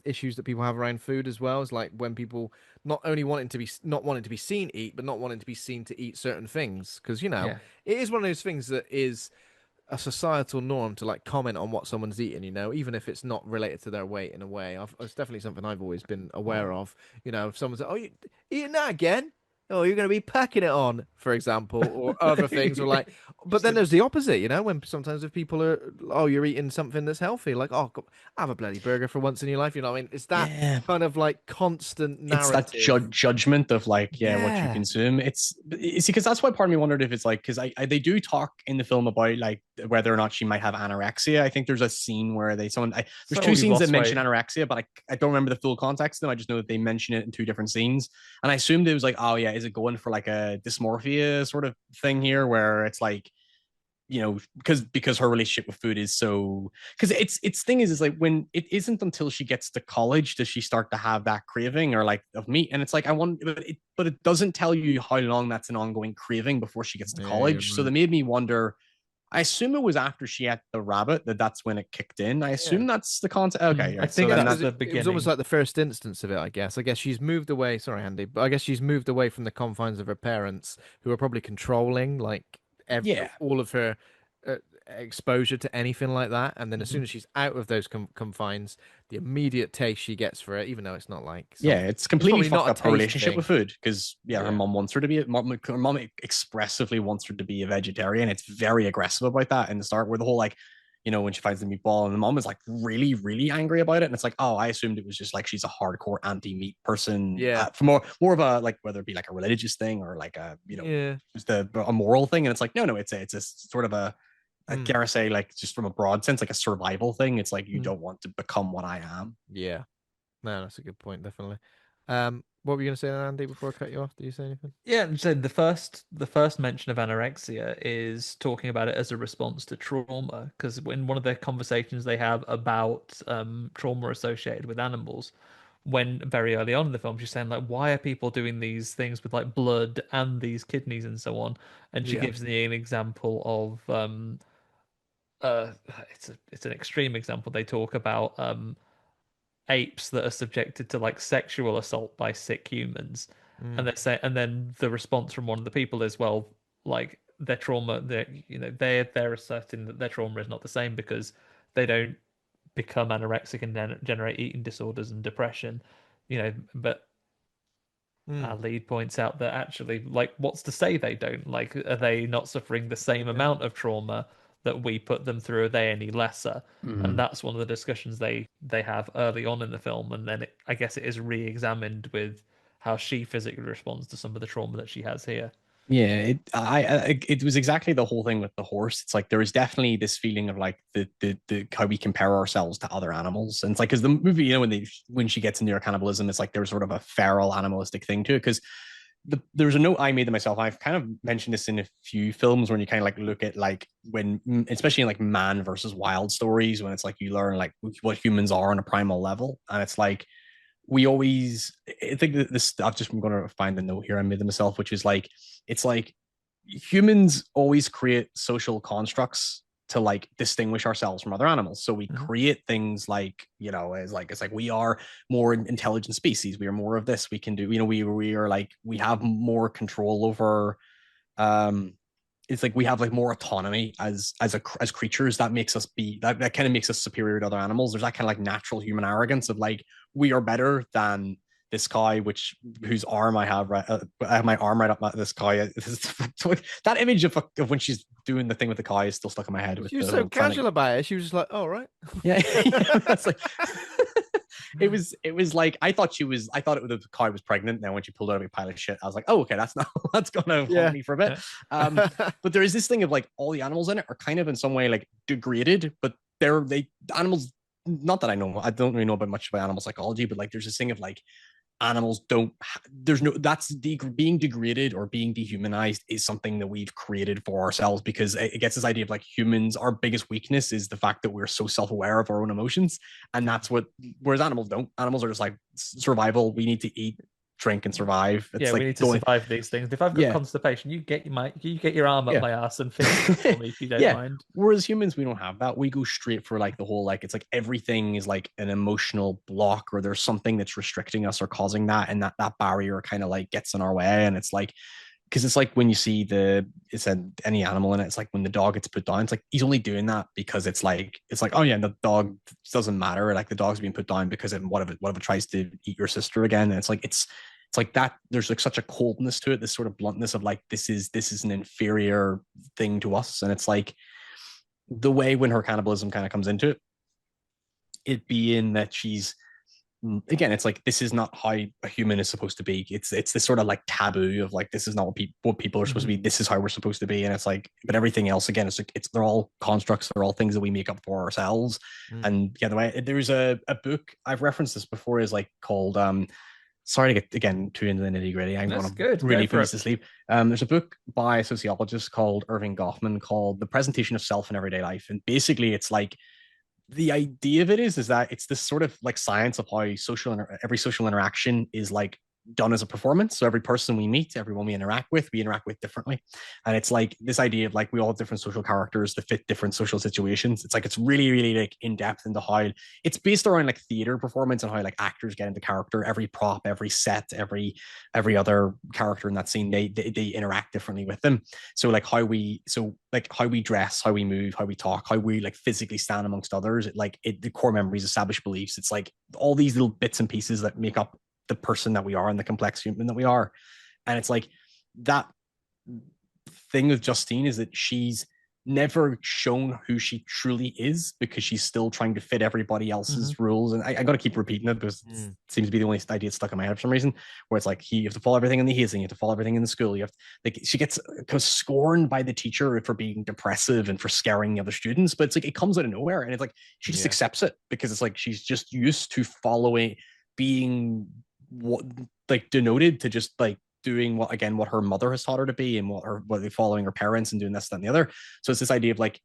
issues that people have around food as well. Is like when people not only not wanting to be seen eat, but not wanting to be seen to eat certain things. Because Yeah. it is one of those things that is a societal norm to like comment on what someone's eating, even if it's not related to their weight in a way. It's definitely something I've always been aware of. If someone's like, "Oh, you eating that again?" oh, you're going to be packing it on, for example, or other things, or like, but Just then a, there's the opposite, you know, when sometimes if people are, oh, you're eating something that's healthy, like, oh, have a bloody burger for once in your life, you know what I mean? It's that yeah. kind of like constant It's that narrative. judgment of like, yeah, what you Yeah. consume. It's because that's why part of me wondered if it's like, because they do talk in the film about like whether or not she might have anorexia. I think there's a scene where It's there's like, oh, two you've scenes that lost mention weight. anorexia, but I don't remember the full context of them. I just know that they mention it in two different scenes, and I assumed it was like, oh yeah, is it going for like a dysmorphia sort of thing here, where it's like, because her relationship with food is so, because its thing is like, when it isn't until she gets to college does she start to have that craving or like of meat, and it's like, I want, but it doesn't tell you how long that's an ongoing craving before she gets to Yeah, you're college. So that right. made me wonder. I assume it was after she had the rabbit that's when it kicked in. I Yeah. assume that's the concept. Okay, I right. So think then Yeah, that's that, because the it was almost beginning. like the first instance of it, I guess. I guess she's moved away. Sorry, Andy, but I guess she's moved away from the confines of her parents, who are probably controlling like yeah, all of her uh, exposure to anything like that. And then as soon Mhm. as she's out of those confines, the immediate taste she gets for it, even though it's not like yeah, something, it's it's completely probably fucked not a up her taste relationship with thing. food because yeah, her Yeah, mom wants her to be her mom expressively wants her to be a vegetarian. It's very aggressive about that in the start, where the whole like, when she finds the meatball and the mom is like really, really angry about it, and it's like, oh, I assumed it was just like she's a hardcore anti-meat person, yeah, for more of a like whether it be like a religious thing or like a yeah. just a moral thing, and it's like no, it's a sort of a Mm, dare I say, like just from a broad sense, like a survival thing. It's like you Mm. don't want to become what I am. yeah. No, that's a good point, definitely. What were you gonna say, Andy, before I cut you off? Did you say anything? Yeah, and so the first mention of anorexia is talking about it as a response to trauma, because in one of the conversations they have about trauma associated with animals, when very early on in the film she's saying like, why are people doing these things with like blood and these kidneys and so on, and she Yeah. gives me an example of uh it's an extreme example. They talk about apes that are subjected to like sexual assault by sick humans, and Mm, they say, and then the response from one of the people is, well, like their trauma, they're asserting that their trauma is not the same because they don't become anorexic and then generate eating disorders and depression, but mm. our lead points out that actually, like, what's to say they don't? Like, are they not suffering the same Yeah. amount of trauma that we put them through? Are they any lesser? And Mm-hmm. that's one of the discussions they have early on in the film, and then I guess it is re-examined with how she physically responds to some of the trauma that she has here. Yeah, it was exactly the whole thing with the horse. It's like there is definitely this feeling of like the how we compare ourselves to other animals, and it's like because the movie, when she gets into her cannibalism, it's like there's sort of a feral animalistic thing to it. Because there's a note I made to myself. I've kind of mentioned this in a few films when you kind of like look at like when, especially in like man versus wild stories, when it's like you learn like what humans are on a primal level, and it's like we always, I think that this, I've just, I'm going to find the note here I made to myself, which is like, it's like humans always create social constructs to like distinguish ourselves from other animals. So we Mhm. create things like, it's like we are more intelligent species. We are more of this. We can do, we are like, we have more control over, um it's like we have like more autonomy as creatures. That makes us be that kind of makes us superior to other animals. There's that kind of like natural human arrogance of like we are better than this guy, whose arm I have, right. I have my arm right up this guy. That image of when she's doing the thing with the guy is still stuck in my head with She was the so whole trying to. casual about it. She was just like, "Oh, right." Yeah, that's like it was like I thought the car was pregnant. Now when she pulled out of a pile of shit, I was like, oh, okay, that's not that's gonna haunt Yeah. me for a bit. Yeah. Um, but there is this thing of like all the animals in it are kind of in some way like degraded, but they animals. Not that I don't really know about much about animal psychology, but like there's this thing of like animals don't there's no that's being degraded or being dehumanized is something that we've created for ourselves because it gets this idea of like humans, our biggest weakness is the fact that we're so self-aware of our own emotions, and that's what, whereas animals don't. Animals are just like survival. We need to eat, drink, and survive. Yeah, It's we like need to going, survive these things. If I've got yeah. constipation, you get your arm up Yeah. my ass and finish it for me if you don't Yeah. mind. Whereas humans, we don't have that. We go straight for like the whole, like, it's like everything is like an emotional block or there's something that's restricting us or causing that. And that barrier kind of like gets in our way. And it's like, because it's like when you see it's any animal in it, it's like when the dog gets put down, it's like he's only doing that because it's like, oh yeah, the dog doesn't matter. Like the dog's being put down because what if it tries to eat your sister again? And it's like, it's like that there's like such a coldness to it, this sort of bluntness of like this is an inferior thing to us. And it's like the way when her cannibalism kind of comes into it, it being that she's, again, it's like this is not how a human is supposed to be. It's this sort of like taboo of like this is not what people are supposed to be. This is how we're supposed to be, and it's like, but everything else, again, it's like they're all constructs. They're all things that we make up for ourselves. And yeah, the way there's a book I've referenced this before is like called Sorry to get again too into the nitty gritty. I'm going to really put this to sleep. There's a book by a sociologist called Irving Goffman called "The Presentation of Self in Everyday Life," and basically, it's like the idea of it is that it's this sort of like science of how every social interaction is like done as a performance. So every person we meet, everyone we interact with differently. And it's like this idea of like we all have different social characters that fit different social situations. It's like it's really, really like in depth into how it's based around like theater performance and how like actors get into character. Every prop, every set, every other character in that scene, they interact differently with them. So like how we dress, how we move, how we talk, how we like physically stand amongst others, the core memories, established beliefs. It's like all these little bits and pieces that make up the person that we are and the complex human that we are. And it's like that thing with Justine is that she's never shown who she truly is because she's still trying to fit everybody else's rules. And I got to keep repeating it because it seems to be the only idea that's stuck in my head for some reason, where it's like you have to follow everything in the hazing, you have to follow everything in the school. You have to, like, she gets scorned by the teacher for being depressive and for scaring the other students, but it's like it comes out of nowhere, and it's like she just accepts it because it's like she's just used to following, being what like denoted to just like doing what her mother has taught her to be, and what they're following her parents and doing this, that, and the other. So it's this idea of like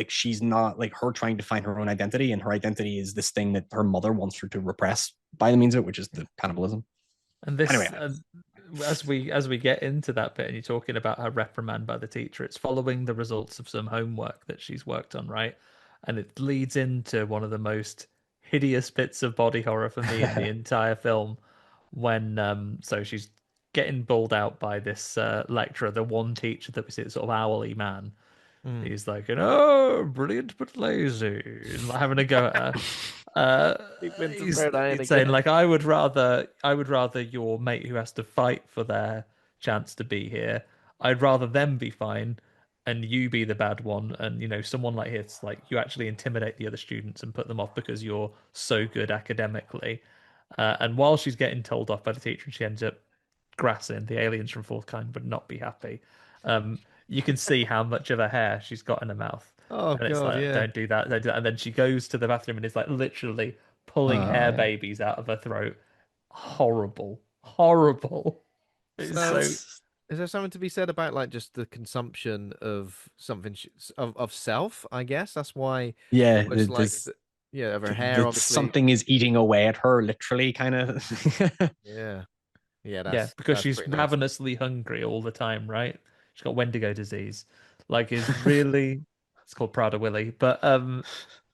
she's not like her trying to find her own identity, and her identity is this thing that her mother wants her to repress by the means of it, which is the cannibalism. And this, anyway, as we get into that bit, and you're talking about her reprimand by the teacher, it's following the results of some homework that she's worked on, right? And it leads into one of the most hideous bits of body horror for me in the entire film, when so she's getting bawled out by this lecturer, the one teacher that we see, the sort of owly man. He's like, oh, brilliant but lazy, and like, having a go at her. He's saying like, I would rather your mate who has to fight for their chance to be here. I'd rather them be fine and you be the bad one. And you know, someone like it's like you actually intimidate the other students and put them off because you're so good academically. And while she's getting told off by the teacher, and she ends up grassing, the aliens from Fourth Kind would not be happy. You can see how much of her hair she's got in her mouth. Oh, and it's like, don't do that, don't do that. And then she goes to the bathroom and is like literally pulling hair babies out of her throat. Horrible. So, is there something to be said about like just the consumption of something of self? I guess that's why. Yeah, it's like of her hair. Obviously, something is eating away at her, literally, kind of. Yeah, because she's ravenously hungry all the time, right? She's got Wendigo disease. Like, is really, it's called Prader-Willi, but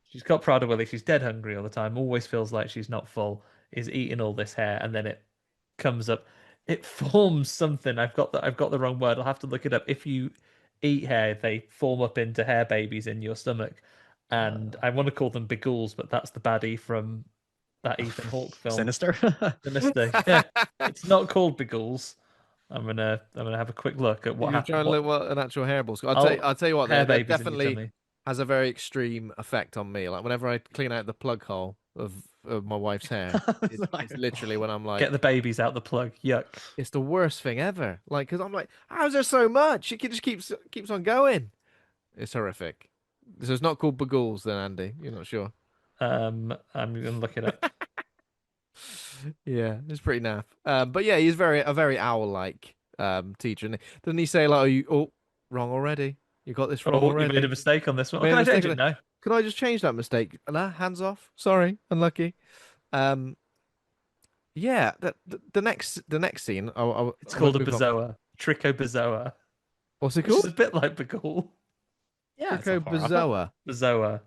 she's got Prader-Willi. She's dead hungry all the time. Always feels like she's not full. Is eating all this hair, and then it comes up. It forms something. I've got the wrong word. I'll have to look it up. If you eat hair, they form up into hair babies in your stomach, and I want to call them begools, but that's the baddie from that Ethan Hawke film. Sinister. Yeah, it's not called begools. I'm gonna have a quick look at what happened. You're trying to look what an actual hairball's got. I'll tell you what, that definitely has a very extreme effect on me. Like whenever I clean out the plug hole of my wife's hair, it's literally when I'm like, get the babies out the plug. Yuck! It's the worst thing ever. Like, because I'm like, how's there so much? It just keeps on going. It's horrific. So it's not called begools then, Andy. You're not sure? I'm gonna look it up. Yeah, it's pretty naff. But yeah, he's a very owl-like teacher. And doesn't he say like, wrong already? You got this wrong already. You made a mistake on this one. Can I change it now? Could I just change that mistake? Nah, hands off. Sorry, unlucky. Yeah, the next scene. It's called a bezoa. Trichobezoa. What's it called? It's a bit like Bagul. Yeah, Trichobezoa. Bezoa.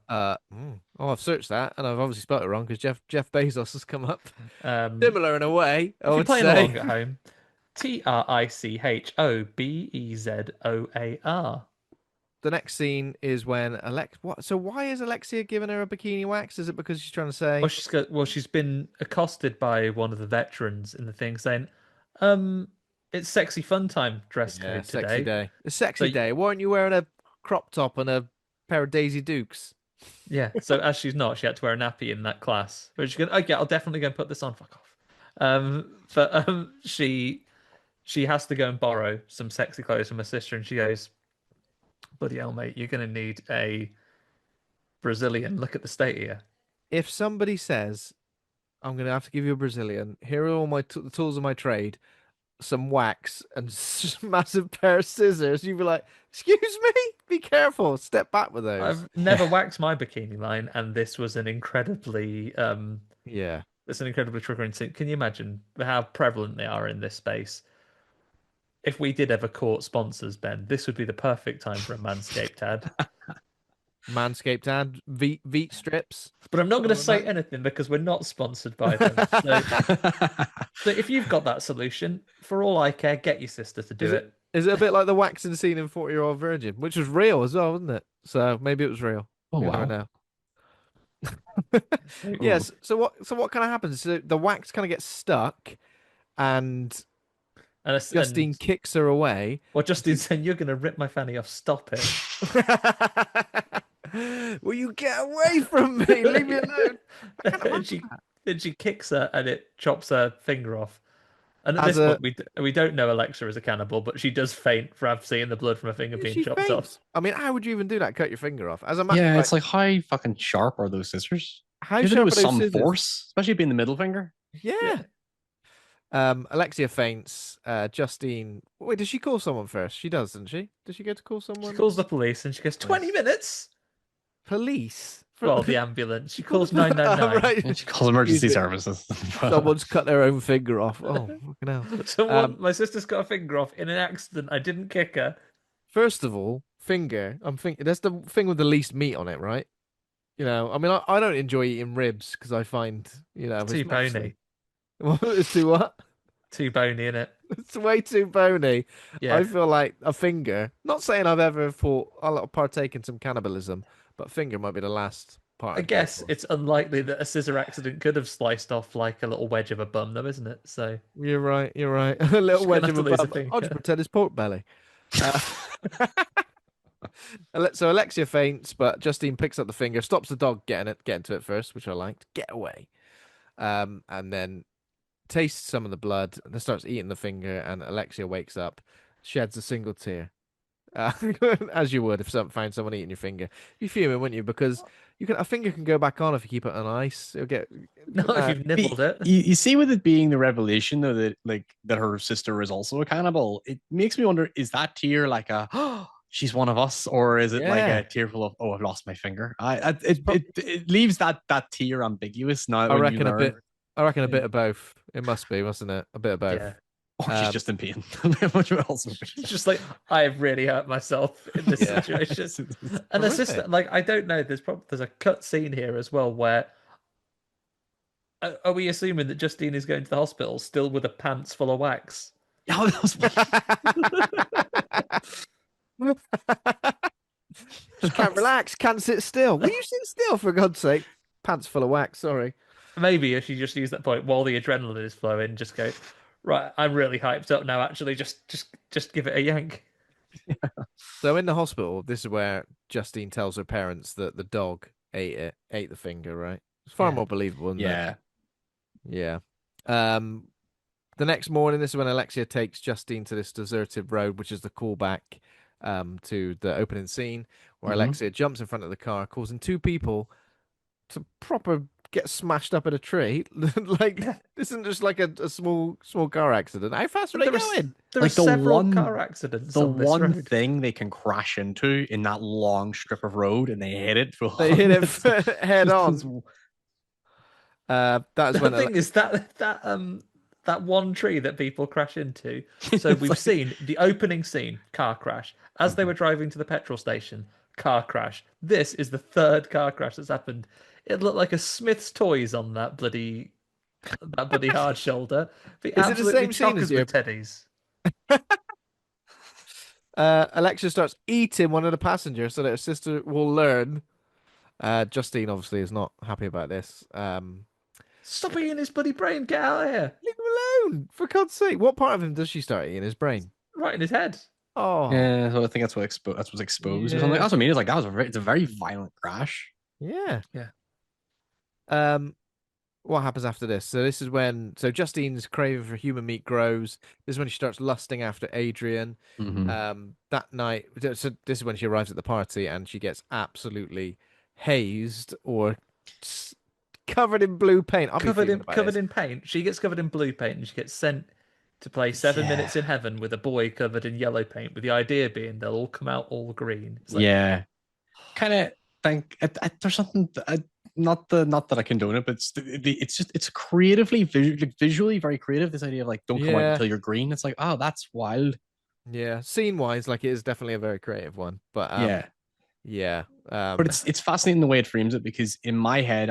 I've searched that and I've obviously spelled it wrong because Jeff Bezos has come up. Similar in a way. If you're playing along at home, Trichobezoar. The next scene is when So why is Alexia giving her a bikini wax? Is it because she's trying to say? She's been accosted by one of the veterans in the thing saying, It's sexy fun time dress Yeah, code sexy today. day. A So sexy day. Why aren't you wearing a crop top and a pair of Daisy Dukes? yeah, so as she's not, she had to wear a nappy in that class. But she's going, okay, I'll definitely go and put this on. Fuck off. She has to go and borrow some sexy clothes from her sister, and she goes, "Bloody hell, mate, you're going to need a Brazilian. Look at the state here." If somebody says, I'm going to have to give you a Brazilian, here are all my the tools of my trade, some wax and massive pair of scissors, you'd be like, excuse me, be careful, step back with those. I've never waxed my bikini line, and this was an incredibly Yeah. it's an incredibly triggering scene. Can you imagine how prevalent they are in this space? If we did ever court sponsors, Ben, this would be the perfect time for a Manscaped ad. Manscaped ad, Veet strips. But I'm not going to Something like say anything because we're not sponsored by them. So if you've got that solution, for all I care, get your sister to do Is it. is it a bit like the waxing scene in 40-Year-Old Virgin, which was real as well, wasn't it? So maybe it was real. Oh You never wow. know. Ooh. Yes. So what kind of happens? So the wax kind of gets stuck, and Justine And kicks her away. well, Justin's saying you're going to rip my fanny off. Stop it. Will you get away from me? Leave me alone. and she kicks her and it chops her finger off. And at As this a point, we don't know Alexa is a cannibal, but she does faint for seeing the blood from her finger being she chopped off. faints. I mean, how would you even do that? Cut your finger off? As a Yeah, it's like how fucking sharp are those scissors? how You have to do sharp with are those some scissors? force, especially being the middle finger. Yeah. Alexia faints. Justine. Wait, does she call someone first? She does, doesn't she? Does she go to call She someone? calls the police and she goes, 20 minutes? Police. Well, the ambulance. She calls Oh, 999. right. And she calls emergency Excuse me. services. Someone's cut their own finger off. Oh, fucking hell. My sister's got a finger off in an accident. I didn't kick her. First of all, finger. I'm thinking that's the thing with the least meat on it, right? I mean, I don't enjoy eating ribs because I find, It's it's too bony. mostly. Well, it's too what? Too bony, innit? It's way too bony. Yeah. I feel like a finger. Not saying I've ever thought I'll partake in some cannibalism, but finger might be the last part. I I'd go guess for. it's unlikely that a scissor accident could have sliced off like a little wedge of a bum, though, isn't it? So You're right. You're right. A little Just wedge gonna of have a to lose a bum. finger. I'll just pretend it's pork belly. Uh, so Alexia faints, but Justine picks up the finger, stops the dog getting to it first, which I liked. Get away. And then tastes some of the blood, and then starts eating the finger, and Alexia wakes up, sheds a single tear. Uh, as you would if found someone eating your finger. You'd be fuming, wouldn't you? Because a finger can go back on if you keep it on ice. It'll get not if you've nibbled it. You see, with it being the revelation though that that her sister is also a cannibal, it makes me wonder: is that tear like a she's one of us, or is it like Yeah. a tearful of I've lost my finger? It leaves that tear ambiguous now. I when reckon you a learn. bit. I reckon a bit Yeah. of both. It must be, mustn't it? A bit of both. Yeah. Or she's Um, just in pain. Which would also be. It's just like I have really hurt myself in this Yeah. situation. And the sister, horrific. like I don't know, there's a cut scene here as well where are we assuming that Justine is going to the hospital still with her pants full of wax? Yeah, that was Can't relax. Can't sit still. Will you sit still for God's sake? Pants full of wax. Sorry. Maybe if she just used that point while the adrenaline is flowing, just go, right, I'm really hyped up now. Actually, just give it a yank. So in the hospital, this is where Justine tells her parents that the dog ate the finger. Right? It's far Yeah. more believable, isn't it? yeah. Yeah. The next morning, this is when Alexia takes Justine to this deserted road, which is the callback to the opening scene, where Mhm. Alexia jumps in front of the car, causing two people to proper get smashed up in a tree. Like this isn't just like a small car accident. How fast are they going? There Like are the several one- car accidents The on this one road. thing they can crash into in that long strip of road, and they hit it. They hit it head on. Just- That is The when thing is that one tree that people crash into. So we've seen the opening scene, car crash. As they were driving to the petrol station, car crash. This is the third car crash that's happened. It looked like a Smith's toys on that bloody hard shoulder. Is it the same scene as with teddies? Alexia starts eating one of the passengers so that her sister will learn. Justine obviously is not happy about this. Stop eating his bloody brain. Get out of here. Leave him alone, for God's sake. What part of him does she start eating? His brain. Right in his head. Oh, Yeah, so I think that's what's exposed or something. yeah, That's what I mean. It's like it's a very violent crash. yeah. Yeah. Um, what happens after this? So this is when Justine's craving for human meat grows. This is when she starts lusting after Adrian. Hmm. That night, so this is when she arrives at the party and she gets absolutely hazed or s- covered in blue paint. I'll be fuming about Covered this. in paint. She gets covered in blue paint and she gets sent to play 7 minutes Yeah, in heaven with a boy covered in yellow paint, with the idea being they'll all come out all green. It's like, yeah. Kind of think there's something not that I condone it, but it's just it's creatively visually very creative. This idea of like don't come out Yeah, until you're green. It's like, oh, that's wild. yeah. Scene wise, like it is definitely a very creative one. But Yeah. yeah. But it's fascinating the way it frames it because in my head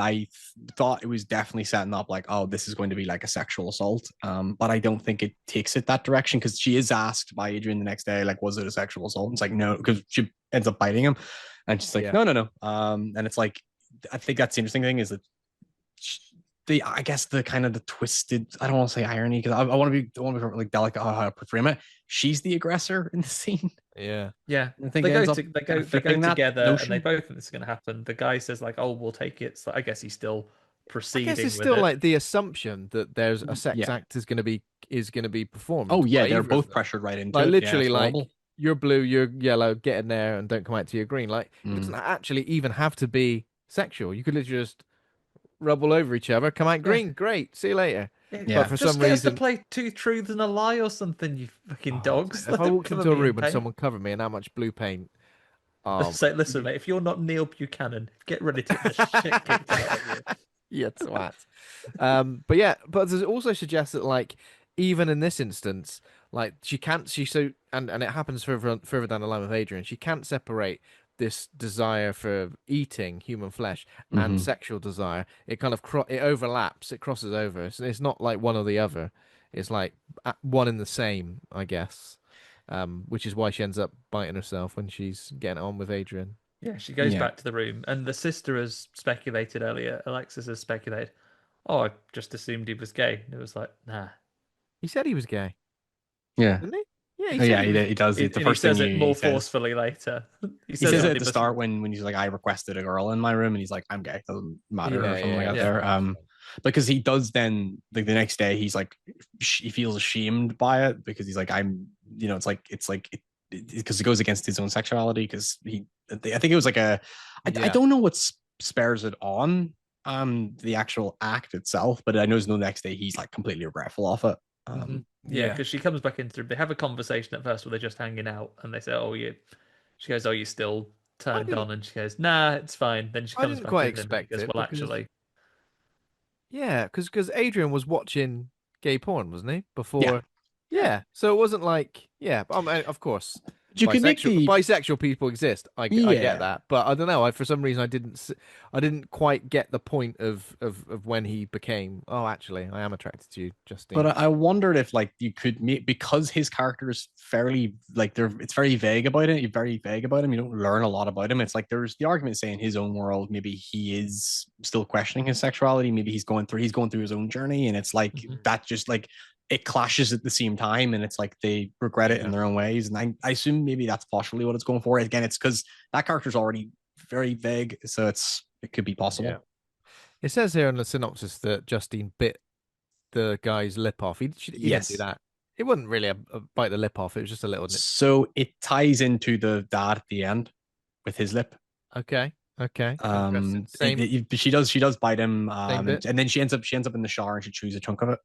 thought it was definitely setting up like, oh, this is going to be like a sexual assault. But I don't think it takes it that direction because she is asked by Adrian the next day, like, was it a sexual assault? And it's like, no, because she ends up biting him. And she's like, Yeah. no, no, no. And it's like, I think that's the interesting thing is that the I guess the kind of the twisted I don't want to say irony because I want to be like delicate how I frame it. She's the aggressor in the scene. Yeah. yeah. I think They it go ends up to they kind go of they go flipping that together and they notion. both think this is gonna happen. The guy says like, oh, we'll take it. So I guess he's still I guess proceeding it's with still it. like the assumption that there's a sex Yeah. act is gonna be Oh performed yeah, by they're either of both them. pressured right into Like it. Yeah, literally, it's like horrible. you're blue, you're yellow, get in there and don't come out till you're green. Like it doesn't Mm. actually even have to be sexual. You could literally just rub all over each other, come out Yeah. green, great, see you later. Yeah. But Yeah. for Just some get us to reason, play two truths and a lie or something, you fucking oh, dogs. if Let I them walked cover into a me in room and paint. someone covered me in that much blue paint, um, Say, listen, mate, if you're not Neil Buchanan, get ready to get the shit kicked out of you. yeah, twat. But yeah, but it also suggests that like even in this instance, like she can't she so and it happens further down the line with Adrian, she can't separate this desire for eating human flesh and Hmm. sexual desire. It kind of it overlaps, it crosses over. It's not like one or the other. It's like one in the same, I guess. Which is why she ends up biting herself when she's getting on with Adrian. Yeah, she goes Yeah. back to the room, and the sister has speculated earlier. Alexis has speculated, oh, I just assumed he was gay. And it was like, nah. He said he was gay, Yeah. didn't he? Yeah, he Oh, said yeah, he was. he does. And The he first thing says it more he says. forcefully later. He He says says it it when at he the must. start when he's like, I requested a girl in my room, and he's like, I'm gay, doesn't matter or Yeah, something like yeah, that that's Yeah. there. right. That's right. Because he does then like the next day he's like he feels ashamed by it because he's like it's like because it goes against his own sexuality because I think it was like I Yeah. don't know what spares it on the actual act itself, but I know the next day he's like completely regretful of it. Yeah, Yeah. because she comes back into. They have a conversation at first where they're just hanging out, and they say, "Oh, you." She goes, "Oh, you still I turned didn't on?" And she goes, "Nah, it's fine." Then she I comes didn't back quite in, and he expect goes, it "Well, because actually, yeah, because Adrian was watching gay porn, wasn't he? Yeah. Before. yeah, Yeah. So it wasn't like yeah, but of course But you could make the bisexual people exist. I get yeah. that. But I don't know, for some reason I didn't quite get the point of when he became, oh, actually, I am attracted to you, But Justine. I wondered if like you could make because his character is fairly like it's very vague about it. You're very vague about him. You don't learn a lot about him. It's like there's the argument saying his own world, maybe he is still questioning his sexuality. Maybe he's going through his own journey, and it's like Mhm. that just like it clashes at the same time, and it's like they regret it in Yeah. their own ways. And I assume maybe that's partially what it's going for. Again, it's because that character's already very vague, so it could be Yeah. possible. It says here in the synopsis that Justine bit the guy's lip off. He didn't do Yes. that. It wasn't really a bite the lip off. It was just a little nip. So it ties into the dad at the end with his lip. Okay. Okay. Interesting. She does bite him, Same bit. and then she ends up in the shower and she chews a chunk of it.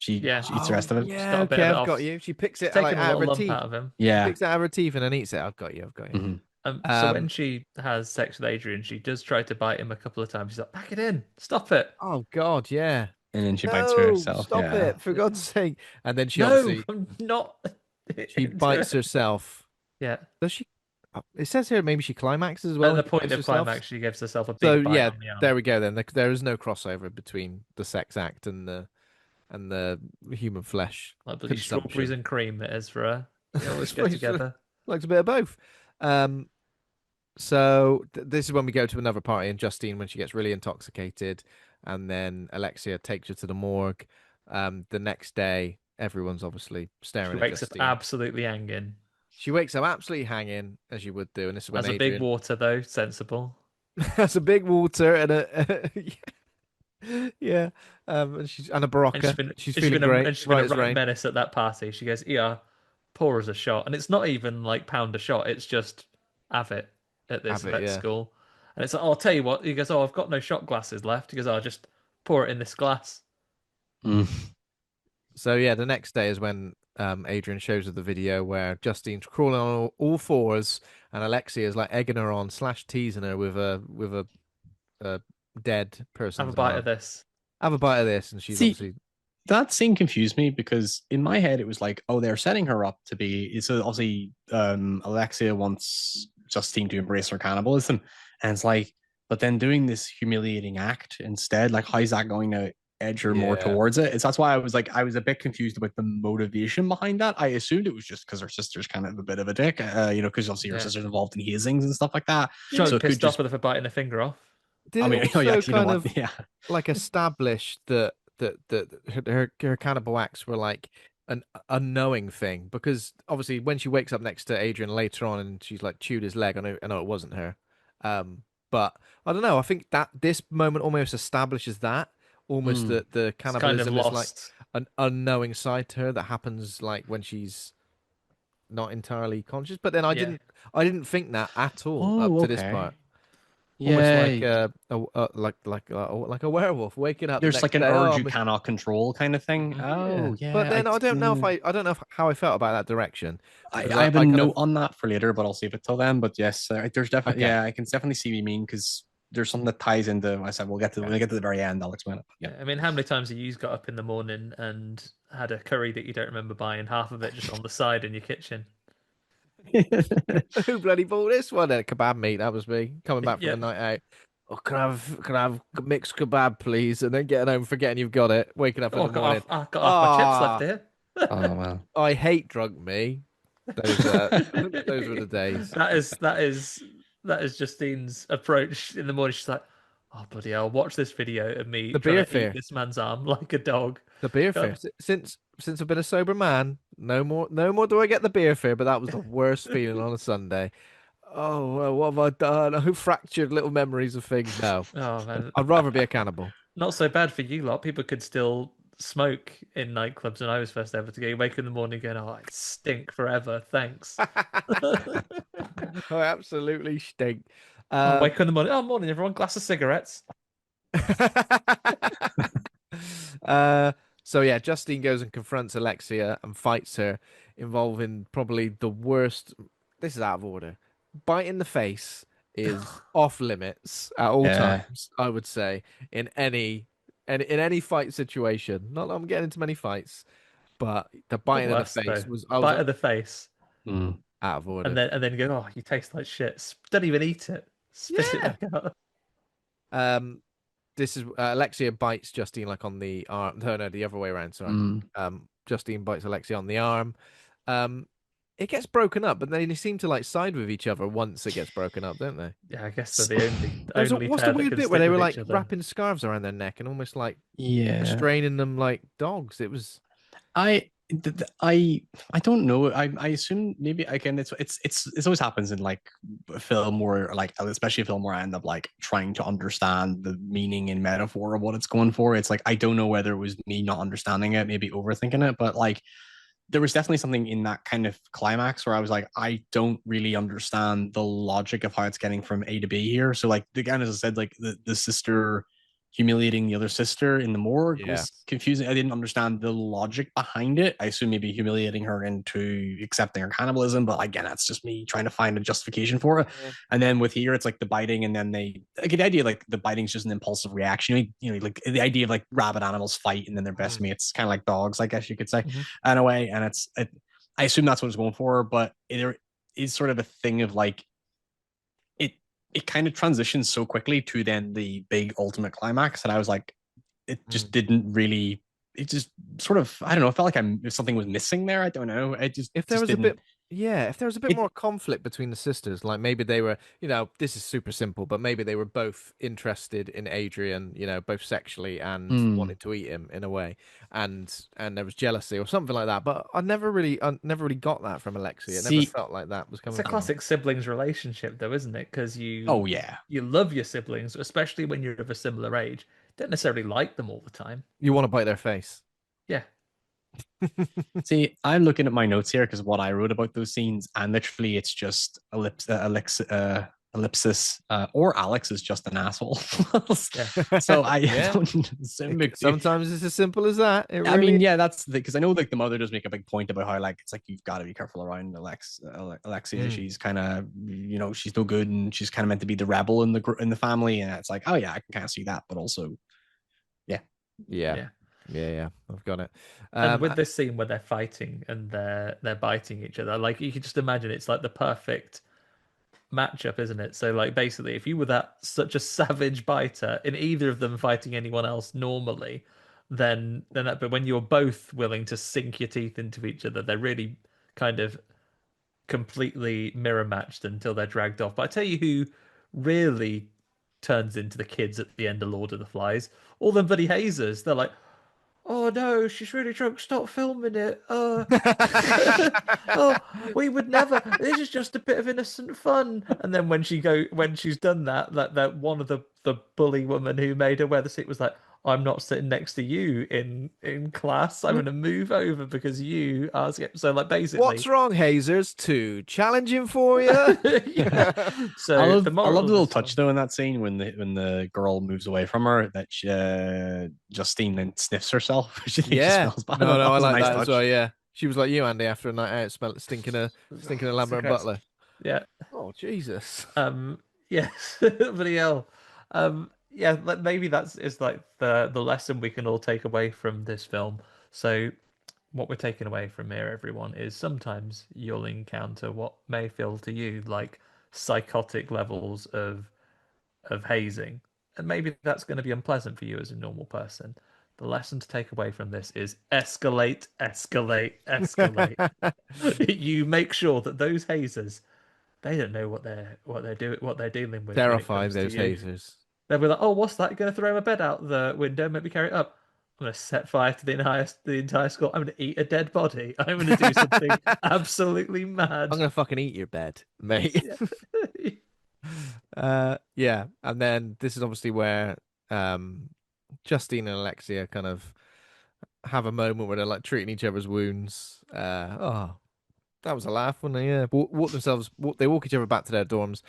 yeah." She eats the rest of it. She's Yeah. got a bit Okay. of it I've got off. you. She picks She's it like taken a out of little her lump teeth. out of him. She Yeah. picks it out of her teeth and then eats it. I've got you. I've got you. Mhm. So when she has sex with Adrian, she does try to bite him a couple of times. She's like, "Pack it in, stop it." Oh God. Yeah. And then she bites No. herself. Stop Yeah. it. For God's sake. And then she No, obviously I'm not. she bites herself. Yeah. Does she? It says here maybe she climaxes as well. At When the she point bites of herself. climax, she gives herself a So big bite yeah, on the arm. there we go. Then there is no crossover between the sex act and the human flesh Like bloody strawberries consumption. and cream it is for her. They always go Strawberries together. Likes a bit of both. Um, so this is when we go to another party, and Justine when she gets really intoxicated, and then Alexia takes her to the morgue. The next day, everyone's obviously She staring at wakes up Justine. absolutely hanging. She wakes up absolutely hanging, as you would do, and this is when Has a big Adrian water though, sensible. has a big water and yeah, and a And she's Barocca. been She's and she's feeling been a great, and she's been right a as right rain. menace at that party. She goes, "Yeah, pour us a shot," and it's not even like pound a shot. It's just have it at this Have it, vet yeah. school, and it's like, "Oh, I'll tell you what." He goes, "Oh, I've got no shot glasses left." He goes, "I'll just pour it in this glass." Mm. So yeah, the next day is when Adrian shows her the video where Justine's crawling on all fours and Alexia is like egging her on slash teasing her with a dead Have a person's bite of arm. this. Have a bite of this, and she's See, obviously that scene confused me because in my head it was like, oh, they're setting her up to be. So obviously, Alexia wants Justine to embrace her cannibalism, and it's like, but then doing this humiliating act instead, like, how's that going to edge her more yeah, towards it? It's that's why I was like, I was a bit confused about the motivation behind that. I assumed it was just because her sister's kind of a bit of a dick, because obviously her Yeah, sister's involved in hazings and stuff like that. she's did so So it it could pissed off just, with her for biting her finger off. did I it mean, oh yeah, also you know kind what? of Yeah, like establish that her cannibal acts were like an unknowing thing because obviously when she wakes up next to Adrian later on and she's like chewed his leg, I know it wasn't her, but I don't know. I think that this moment almost establishes that almost mm. that the It's kind of cannibalism is like lost. an unknowing side to her that happens like when she's not entirely conscious. But then Yeah, I didn't think that at all up Oh, to this okay. part. Almost like Yeah, like a werewolf waking up the there's next like an day. Oh, urge you cannot control kind of thing. hmm Oh, yeah. But yeah. then I don't know if I don't know how I felt about that direction because I have a I kind note of on that for later, but I'll save it till then. But yes, there's definitely, okay. yeah, I can definitely see what you mean because there's something that ties into. I said we'll get to Okay. when I get to the very end. I'll explain it. Yeah. Yeah, I mean, how many times have you got up in the morning and had a curry that you don't remember buying, half of it just on the side in your kitchen? Who bloody bought this one? Then kebab meat. That was me coming back from a Yep. night out. Oh, can I have mixed kebab, please? And then getting home, forgetting you've got it. Waking up in Oh, the morning. I've got half my chips left Ah, here. Oh well. I hate drunk me. Those those were the days. That is Justine's approach in the morning. She's like, "Oh bloody hell! Watch this video of me The trying beer to eat fear. this man's arm like a dog." The beer fear. God. Since I've been a sober man, no more do I get the beer fear. But that was the worst feeling on a Sunday. Oh, well, what have I done? I fractured little memories of things. No, Oh man, I'd rather be a cannibal. not so bad for you lot. People could still smoke in nightclubs when I was first ever to go. You wake in the morning going, "Oh, I stink forever. Thanks." I absolutely stink. Oh, wake Um, up in the morning. Oh, morning, everyone. Glass of cigarettes. uh, so yeah, Justine goes and confronts Alexia and fights her, involving probably the worst. This is out of order. Bite in the face is off limits at all Yeah. times, I would say, in in any fight situation. Not that I'm getting into many fights, but the The biting in the worst though. face was The I was bite of the face, Mm. out of and order. then go, "Oh, you taste like shit." Don't even eat it. Spit it Yeah. back out. Um, this is Alexia bites Justine like on the arm. No, the other way around. Sorry. Mm. Justine bites Alexia on the arm. Um, it gets broken up, but then they seem to like side with each other once it gets broken up, don't they? Yeah, I guess they're the only There's only what's the pair that weird can bit where stick they were with like each other. wrapping scarves around their neck and almost like Yeah. restraining them like dogs. It was I I don't know. I assume maybe again it's always happens in like a film where like especially a film where I end up like trying to understand the meaning and metaphor of what it's going for. It's like I don't know whether it was me not understanding it, maybe overthinking it, but like there was definitely something in that kind of climax where I was like, I don't really understand the logic of how it's getting from A to B here. So like again, as I said, like the sister humiliating the other sister in the morgue yeah. was confusing. I didn't understand the logic behind it. I assume maybe humiliating her into accepting her cannibalism, but again, that's just me trying to find a justification for it. Yeah. And then with here, it's like the biting, and then they like the idea like the biting's just an impulsive reaction. Like the idea of like rabid animals fight and then they're best Mm. mates, kind of like dogs, I guess you could say, Mhm. in a way. And I assume that's what it's going for, but it is sort of a thing of like it it kind of transitions so quickly to then the big ultimate climax, and I was like, it Mm. just didn't really. It just sort of I don't know. It felt like something was missing there. I don't know. It just If there just was a didn't. Yeah, if there was a bit It more conflict between the sisters, like maybe they were, this is super simple, but maybe they were both interested in Adrian, both sexually and mm, wanted to eat him in a way, and there was jealousy or something like that. But I never really got that from Alexia. It never see. felt like that was It's coming a from her. classic siblings relationship, though, isn't it? Because Oh yeah. you love your siblings, especially when you're of a similar age. Don't necessarily like them all the time. You want to bite their face. Yeah, See, I'm looking at my notes here because what I wrote about those scenes, and literally it's just ellipsis, or Alex is just an asshole. yeah. So I Yeah, don't. sometimes it's as simple as that. It I really mean, yeah, that's because I know like the mother does make a big point about how like it's like you've got to be careful around Alexia. is. She's kind of she's no good and she's kind of meant to be the rebel in the family, and it's like oh yeah, I can kind of see that, but also yeah, Yeah, Yeah. yeah. I've got it. And with I- this scene where they're fighting and they're biting each other, like you can just imagine it's like the perfect matchup, isn't it? So like basically if you were that such a savage biter in either of them fighting anyone else normally, but when you're both willing to sink your teeth into each other, they're really kind of completely mirror matched until they're dragged off. But I tell you who really turns into the kids at the end of Lord of the Flies, all them bloody hazers. They're like, oh no, she's really drunk. Stop filming it. Oh, we would never. This is just a bit of innocent fun. And then when she's done that one of the bully woman who made her wear the seat was like, I'm not sitting next to you in class. I'm going to move over because you are. So like What's basically, wrong, Hazers? Too challenging for you? yeah. I So love the I moral love the of little this touch film. though in that scene when the girl moves away from her that Justine then sniffs herself. She thinks she Yeah. smells bad. No, That no, I was a like nice that as well. touch. Yeah. She was like you, Andy, after a night out, stinking a Lambert Cigarettes. Butler. Yeah. Oh, Jesus. Yes, bloody hell. Yeah, maybe that's is like the lesson we can all take away from this film. So what we're taking away from here, everyone, is sometimes you'll encounter what may feel to you like psychotic levels of hazing, and maybe that's going to be unpleasant for you as a normal person. The lesson to take away from this is escalate, escalate, escalate. You make sure that those hazers they don't know what they're dealing with when it Terrified, comes to those you. hazers. They'll be like, "Oh, what's that? Going to throw my bed out the window? Maybe carry it up. I'm going to set fire to the entire school. I'm going to eat a dead body. I'm going to do something absolutely I'm mad." gonna fucking eat your bed, mate. Yeah. Yeah. And then this is obviously where um Justine and Alexia kind of have a moment where they're like treating each other's wounds. That was a laugh, wasn't it? Yeah. They walk each other back to their dorms.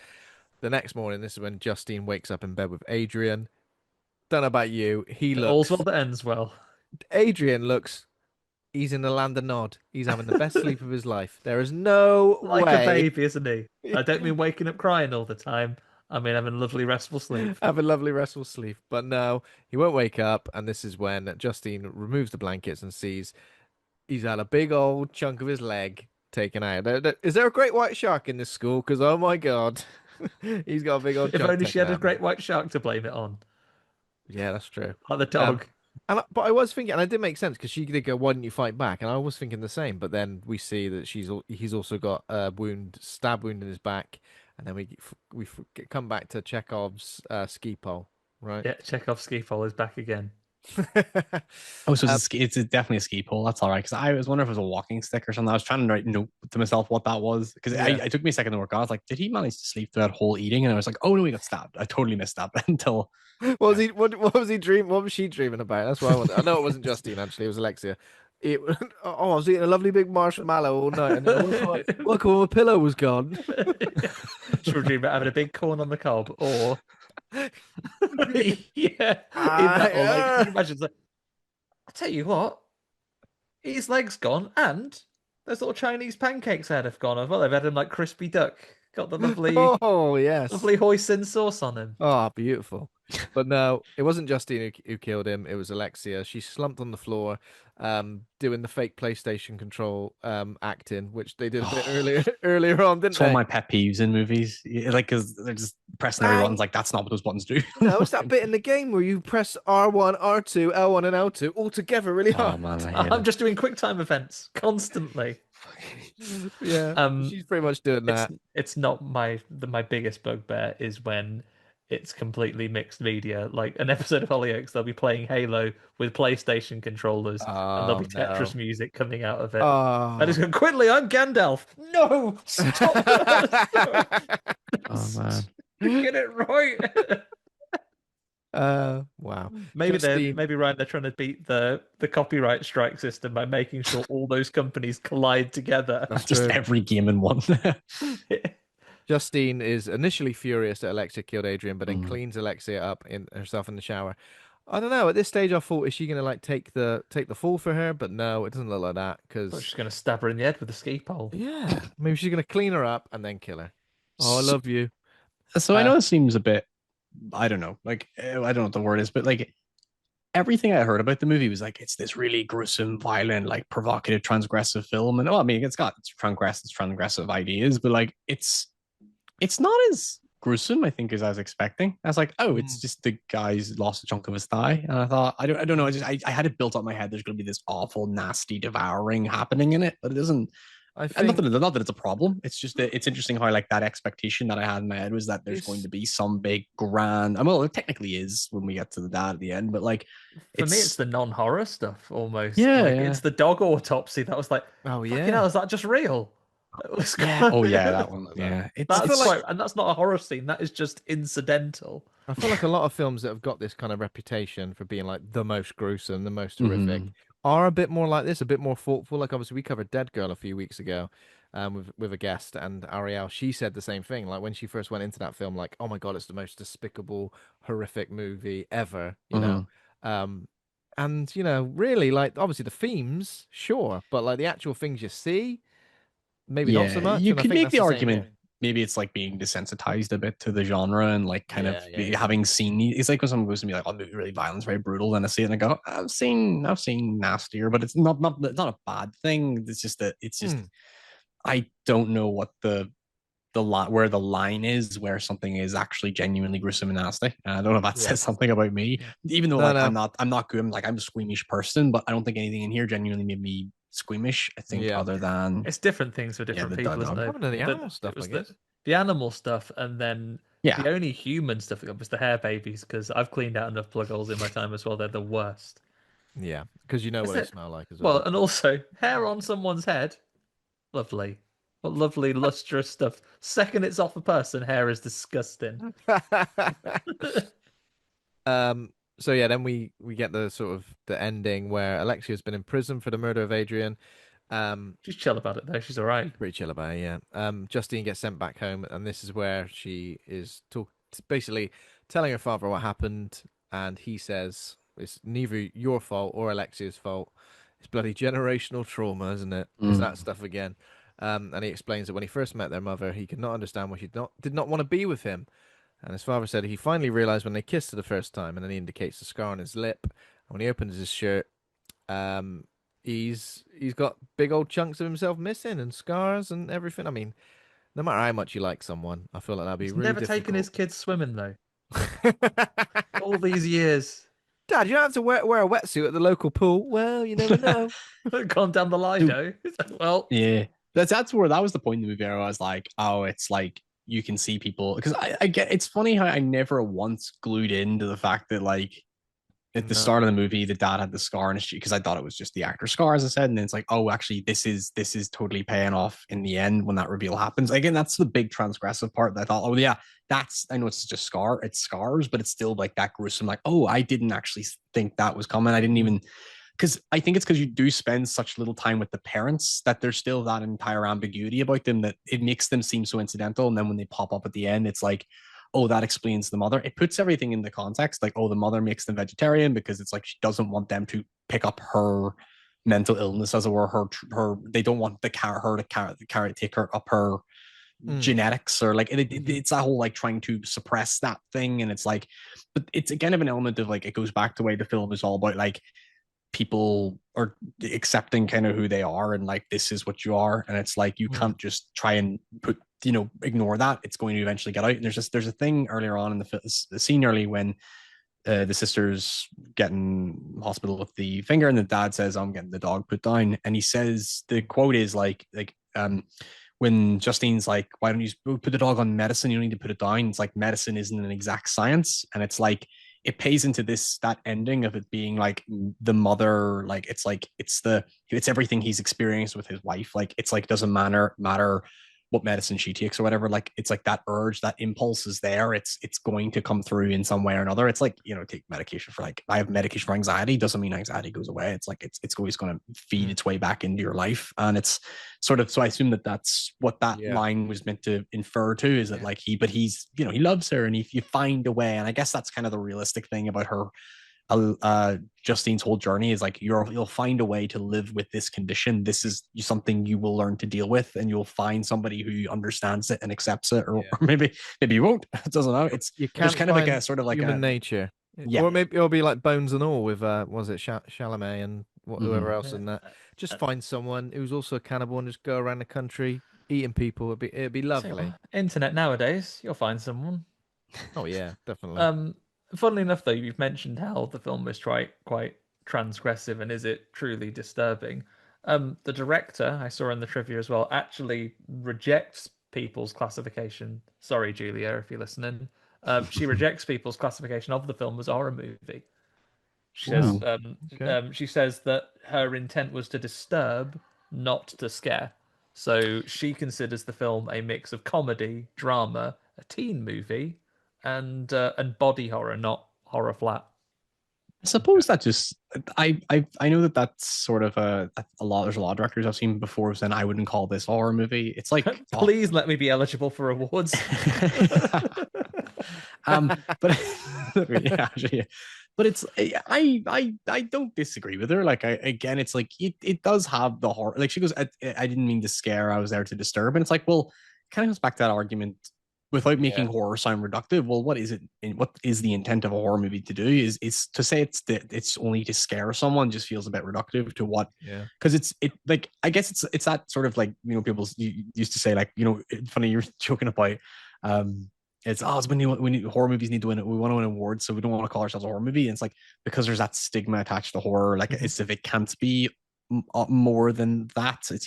The next morning, this is when Justine wakes up in bed with Adrian. Don't know about you. All's well that ends well. Adrian looks, he's in the land of Nod. He's having the best sleep of his life. There is no Like a way. baby, isn't he? I don't mean waking up crying all the time. I mean having lovely restful sleep. Have a lovely restful sleep. But no, he won't wake up. And this is when Justine removes the blankets and sees he's had a big old chunk of his leg taken out. Is there a great white shark in this school? Because, oh my God, he's got a big old If chunk only she taken had a out. great white shark to blame it on, Yeah, that's true. like the Um, dog. but I was thinking, and it did make sense because she did go, "Why didn't you fight back?" And I was thinking the same. But then we see that he's also got a stab wound in his back, and then come back to Chekhov's ski pole, right? Yeah, Chekhov's ski pole is back again. Oh, so Um, it's definitely a ski pole. That's all right. Because I was wondering if it was a walking stick or something. I was trying to note to myself what that was because yeah. it took me a second to work out. I was like, did he manage to sleep through that whole eating? And I was like, oh no, he got stabbed. I totally missed that until What was he? What was he dream? What was she dreaming about? That's what I wonder. I know it wasn't Justine actually. It was Alexia. It, I was eating a lovely big marshmallow all night, and then woke up, my pillow was gone. Should we dream about having a big corn on the cob, or yeah, in that, or like, can you imagine? It's like, I tell you what, his leg's gone, and those little Chinese pancakes I had have gone as well. They've had him like crispy duck, got the lovely, Oh yes. lovely hoisin sauce on him. Oh, beautiful. But no, it wasn't Justine who killed him. It was Alexia. She slumped on the floor, doing the fake PlayStation control acting, which they did a bit earlier Oh, earlier on, didn't it's one of they? my pet peeves in movies. Like, because they're just pressing every buttons. Bang! Like, that's not what those buttons do. No, it's that bit in the game where you press R1, R2, L1, and L2 all together really Oh hard. man, I hate I'm it. just doing quick time events constantly. Yeah, Um, she's pretty much doing it's that. it's not my biggest bugbear is when it's completely mixed media. Like an episode of Hollyoaks, they'll be playing Halo with PlayStation controllers, and there'll Oh be Tetris no. music coming out of it. I just Oh. go, Quickly, I'm Gandalf. No, stop. Oh man. Get it right. Wow. Justine. Maybe Ryan, they're trying to beat the copyright strike system by making sure all those companies collide together. That's Just true. every game in one. Justine is initially furious that Alexia killed Adrian, but then Mm. cleans Alexia up in herself in the shower. I don't know. At this stage, I thought, is she gonna like take the fall for her? But no, it doesn't look like that. Thought Because she's gonna stab her in the head with a ski pole. yeah, maybe she's gonna clean her up and then kill her. Oh, I So, love you. so I Uh, know it seems a bit, I don't know, like I don't know what the word is, but like everything I heard about the movie was like it's this really gruesome, violent, like provocative, transgressive film, and oh, I mean, it's transgressive ideas, but like it's not as gruesome, I think, as I was expecting. I was like, oh, it's mm, just the guy's lost a chunk of his thigh, and I thought, I don't know, I had it built up in my head. There's going to be this awful, nasty, devouring happening in it, but it doesn't. I And think not that it's a problem. It's just that it's interesting how like that expectation that I had in my head was that there's going it's to be some big grand. I mean, well, it technically is when we get to the dad at the end, but like For me, it's it's the non-horror stuff almost. yeah, Like yeah, it's the dog autopsy that was like, oh fucking hell, yeah. is that just real? That was yeah. Oh yeah, that one. Yeah, I feel that's like quite, and that's not a horror scene. That is just incidental. I feel like a lot of films that have got this kind of reputation for being like the most gruesome, the most horrific, hmm are a bit more like this, a bit more thoughtful. Like obviously we covered Dead Girl a few weeks ago, with a guest, and Ariel, she said the same thing. Like when she first went into that film, like, oh my God, it's the most despicable, horrific movie ever, you know. hmm Um, and really, like obviously the themes, sure, but like the actual things you see, maybe not so Yeah, much. you And I could think make that's the the same argument. here. Maybe it's like being desensitized a bit to the genre and like kind of Yeah, yeah, yeah. having seen. It's like when someone goes to me like, "Oh, movie really violent, it's very brutal," then I see it and I go, I've seen nastier," but it's not a bad thing. It's just that it's just Hmm. I don't know what the line where the line is where something is actually genuinely gruesome and nasty. I don't know if that Yeah. says something about me, even though No, like no. I'm not good. Like I'm a squeamish person, but I don't think anything in here genuinely made me squeamish. I think Yeah. other than It's different things for yeah, different the people, isn't dog. What it? happened to the That animal it stuff, I was guess? the animal stuff, and then Yeah, the only human stuff that was the hair babies because I've cleaned out enough plug holes in my time as well. They're the worst. Yeah, because you know Is what they it? smell like as Well, well. and also hair on someone's head, lovely. What lovely lustrous stuff. Second it's off a person, hair is disgusting. Um, so yeah, then we get the sort of the ending where Alexia's been in prison for the murder of Adrian. She's chill about it though. She's all right. She's pretty chill about it, yeah. Justine gets sent back home, and this is where she is basically telling her father what happened, and he says it's neither your fault or Alexia's fault. It's bloody generational trauma, isn't it? It's that mm. stuff again. And he explains that when he first met their mother, he could not understand why she did not want to be with him. And his father said he finally realized when they kissed for the first time, and then he indicates the scar on his lip. And when he opens his shirt, um, he's got big old chunks of himself missing and scars and everything. I mean, no matter how much you like someone, I feel like that'd be He's really never taken his difficult. kids swimming though. All these years. Dad, you don't have to wear a wetsuit at the local pool. Well, you never know. Gone down the Dude, Lido. Well, yeah, that's where that was the point in the movie where I was like, oh, it's like you can see people because I get it's funny how I never once glued into the fact that like at the start of No. the movie, the dad had the scar on his cheek because I thought it was just the actor scar, as I said, and then it's like, oh, actually, this is totally paying off in the end when that reveal happens. Again, that's the big transgressive part that I thought, oh yeah, that's I know it's just it's scars, but it's still like that gruesome. Like, oh, I didn't actually think that was coming. I didn't even because I think it's because you do spend such little time with the parents that there's still that entire ambiguity about them that it makes them seem so incidental. And then when they pop up at the end, it's like, oh, that explains the mother. It puts everything in the context. Like, oh, the mother makes them vegetarian because it's like she doesn't want them to pick up her mental illness, as it were. Her they don't want her to carry take her up her genetics or like it's that whole like trying to suppress that thing, and it's like, but it's kind of an element of like it goes back to the way the film is all about like people are accepting kind of who they are and like this is what you are, and it's like you can't just try and ignore that. It's going to eventually get out. And there's a thing earlier on in the scene early when the sister's getting hospital with the finger, and the dad says, "I'm getting the dog put down." And he says the quote is when Justine's like, "Why don't you put the dog on medicine? You don't need to put it down." It's like medicine isn't an exact science, and it's like it pays into that ending of it being like the mother, like it's everything he's experienced with his wife. Like it's like doesn't matter what medicine she takes or whatever, like it's like that urge, that impulse is there. It's going to come through in some way or another. It's like, take medication for like, I have medication for anxiety, doesn't mean anxiety goes away. It's like it's always going to feed its way back into your life. And it's sort of, so I assume that's what that line was meant to infer to, is that like he's he loves her, and if you find a way, and I guess that's kind of the realistic thing about her, Justine's whole journey is like you'll find a way to live with this condition. This is something you will learn to deal with, and you'll find somebody who understands it and accepts it, or maybe you won't. It doesn't know. There's kind of like a sort of like human nature, or maybe it'll be like Bones and All with was it Chalamet and whoever else in that. Just find someone who's also a cannibal and just go around the country eating people. It'd be lovely. Internet nowadays, you'll find someone. Oh yeah, definitely. Funnily enough, though, you've mentioned how the film is quite transgressive, and is it truly disturbing? The director, I saw in the trivia as well, actually rejects people's classification. Sorry, Julia, if you're listening. She rejects people's classification of the film as a horror movie. She says, she says that her intent was to disturb, not to scare. So she considers the film a mix of comedy, drama, a teen movie, and body horror, not horror flat. I suppose that just I know that's sort of a lot. There's a lot of directors I've seen before saying I wouldn't call this a horror movie. It's like please let me be eligible for awards. But yeah. But it's I don't disagree with her. Like again, it's like it does have the horror. Like she goes, I didn't mean to scare. I was there to disturb. And it's like, well, kind of goes back to that argument. Without making horror sound reductive, well, what is it? What is the intent of a horror movie to do? Is to say it's only to scare someone just feels a bit reductive to what? Yeah. Because it's like I guess it's that sort of like people used to say like funny you're joking about it's when horror movies need to win it. We want to win awards, so we don't want to call ourselves a horror movie. And it's like because there's that stigma attached to horror, like it's if it can't be more than that. It's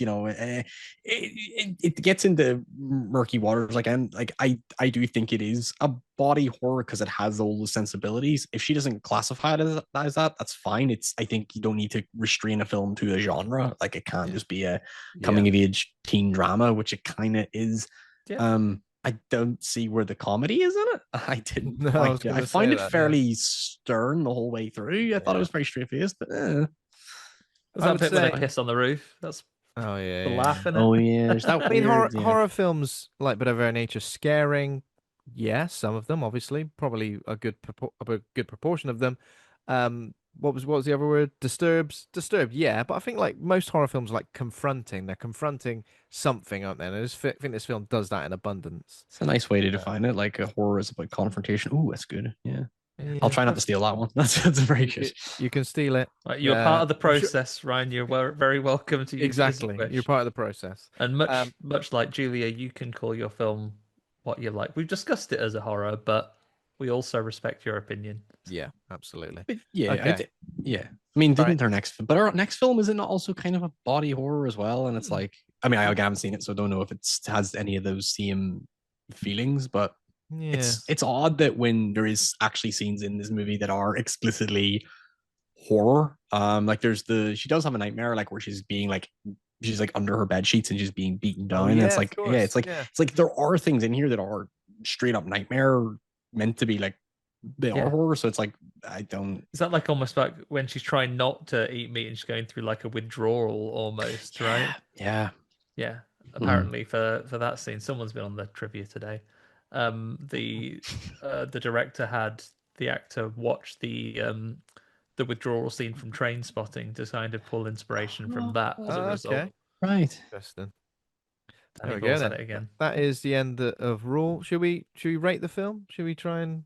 it gets into murky waters again. Like I do think it is a body horror because it has all the sensibilities. If she doesn't classify it as that, that's fine. I think you don't need to restrain a film to a genre. Like it can't just be a coming of age teen drama, which it kind of is. I don't see where the comedy is in it. I didn't. No, I find it fairly stern the whole way through. I thought it was very straight faced, but was that bit when they piss on the roof? That's the laughing. Oh yeah, there's that. I mean, horror films like by their very nature scaring. Yes, some of them obviously, probably a good proportion of them. What was the other word? Disturbed. Yeah, but I think like most horror films, are like confronting. They're confronting something, aren't they? And I just think this film does that in abundance. It's a nice way to define it. Like a horror is about confrontation. Oh, that's good. Yeah. I'll try not to steal that one. That's very good. You can steal it. You're part of the process, Ryan. You're very welcome to use exactly. You're part of the process. And much like Julia, you can call your film what you like. We've discussed it as a horror, but we also respect your opinion. Yeah, absolutely. But yeah, okay. I mean, didn't our next film is it not also kind of a body horror as well? And it's like, I mean, I haven't seen it, so I don't know if it has any of those same feelings, but. Yeah. It's odd that when there is actually scenes in this movie that are explicitly horror, like she does have a nightmare like where she's like under her bed sheets and she's being beaten down. And it's like it's like there are things in here that are straight up nightmare meant to be like they are horror. So it's like I don't. Is that like almost like when she's trying not to eat meat and she's going through like a withdrawal almost, right? Yeah. Apparently for that scene, someone's been on the trivia today. The director had the actor watch the withdrawal scene from Trainspotting to kind of pull inspiration from that as a result. Right. Interesting. There Danny we go Boyle's at then. it again. That is the end of Raw. Should we rate the film? Should we try and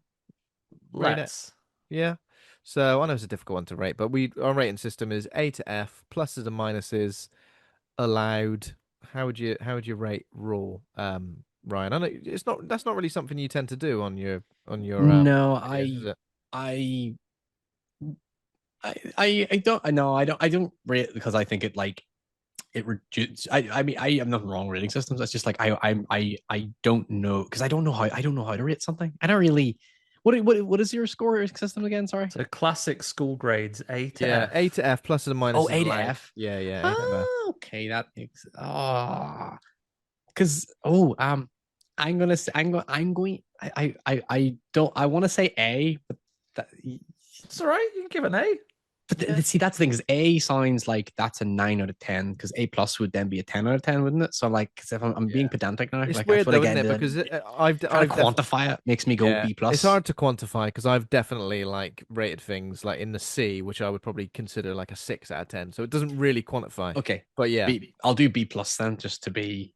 rate it? Let's. Yeah. So I know it's a difficult one to rate, but our rating system is A to F, pluses and minuses allowed. How would you rate Raw, Ryan? I know that's not really something you tend to do on your No, videos, is it? I I don't no I don't rate it because I think it like it reduces. I mean I have nothing wrong with rating systems. It's just like I don't know because I don't know how to rate something. I don't really. What is your score system again? Sorry. So classic school grades A to Yeah, A F. to F, pluses and Oh, minuses A to allowed. F. Yeah, yeah, A to F. Ah, okay, that makes because I'm going I don't I want to say A, but that It's all right. You can give it an A. but Yeah. see that's the thing is A sounds like that's a 9 out of 10 because A plus would then be a 10 out of 10, wouldn't it? So like, 'cause if I'm being Yeah. pedantic now, It's like that's weird what I though, get isn't it? into. Because Trying I've to definitely quantify it makes me go yeah, B it's plus. hard to quantify because I've definitely like rated things like in the C, which I would probably consider like a 6 out of 10. So it doesn't really quantify. Okay, But yeah, I'll do B plus then, just to be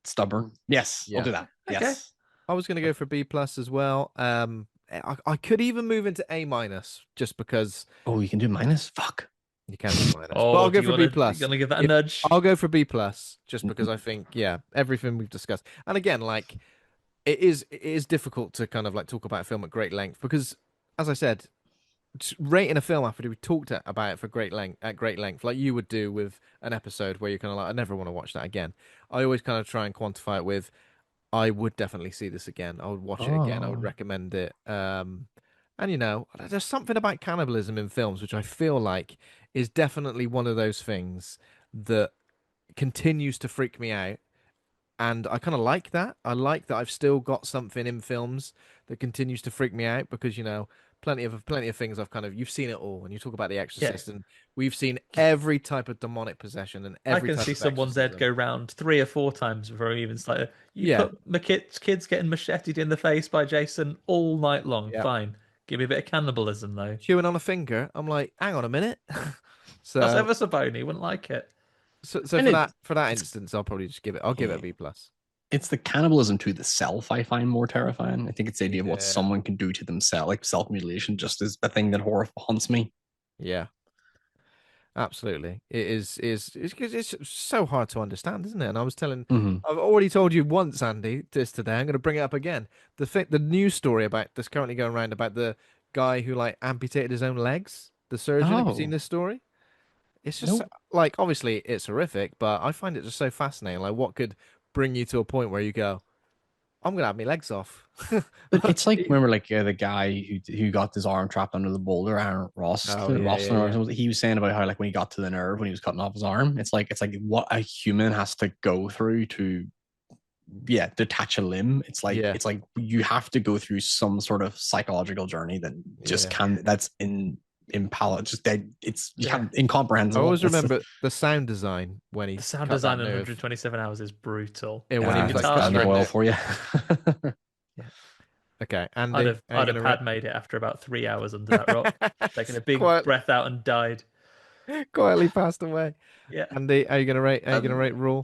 stubborn. Yes, I'll yeah. do that. Okay. Yes. I was gonna go for B plus as well. I could even move into A minus just because Oh, you can do minus. Fuck. you can do minus, but Oh, I'll do go you for want B to? You plus. gonna give that a It, nudge? I'll go for B plus just because I think yeah, everything we've discussed. And again, like it is difficult to kind of like talk about a film at great length because, as I said, rating a film after we talked about it for great length, like you would do with an episode where you're kind of like, I never want to watch that again. I always kind of try and quantify it with, I would definitely see this again. I would watch it again. I would Oh. recommend it. And there's something about cannibalism in films which I feel like is definitely one of those things that continues to freak me out, and I kind of like that. I like that I've still got something in films that continues to freak me out because plenty of things I've kind of you've seen it all, and you talk about The Yeah. Exorcist, and we've seen every type of demonic possession and I every can type see of someone's head exorcism. go round 3 or 4 times before he even started. You Yeah, put my kids getting macheted in the face by Jason all night long. yeah. Fine. Give me a bit of cannibalism though. Chewing on a finger, I'm like, hang on a minute. That's so, ever so bony. Wouldn't like it. so And for that it's instance, I'll probably just give it a yeah, B plus. it's the cannibalism to the self I find more terrifying. I think it's the idea of what Yeah, someone can do to themselves, like self mutilation, just is the thing that horror haunts me. yeah. Absolutely, it it's 'cause it's so hard to understand, isn't it? And Mm-hmm. I've already told you once, Andy, this today. I'm going to bring it up again. The news story about that's currently going around about the guy who like amputated his own legs. The surgeon. Have you seen Oh, this story? It's just nope. like obviously it's horrific, but I find it just so fascinating. Like what could bring you to a point where you go, I'm gonna have my legs off. But it's like remember, like the guy who got his arm trapped under the boulder, Aaron Oh yeah, yeah, Rosslin, or yeah, something. He was saying about how like when he got to the nerve when he was cutting off his arm, it's like what a human has to go through to detach a limb. yeah, It's like you have to go through some sort of psychological journey that just yeah. can that's in impaled just that it's you Yeah. have I incomprehensible. always remember the sound design when The he sound cut that design in nerve. 127 hours is brutal. Yeah, when It's he a was like guitar cutting Danny that string. Boyle nerve. for you. Yeah. Okay, I'd Andy, have how you I'd have gonna rate? pad made it after about 3 hours under that rock, taking a big Quiet, breath out and died. quietly passed away. Yeah. Andy, how you gonna rate? How you gonna Um, rate Raw?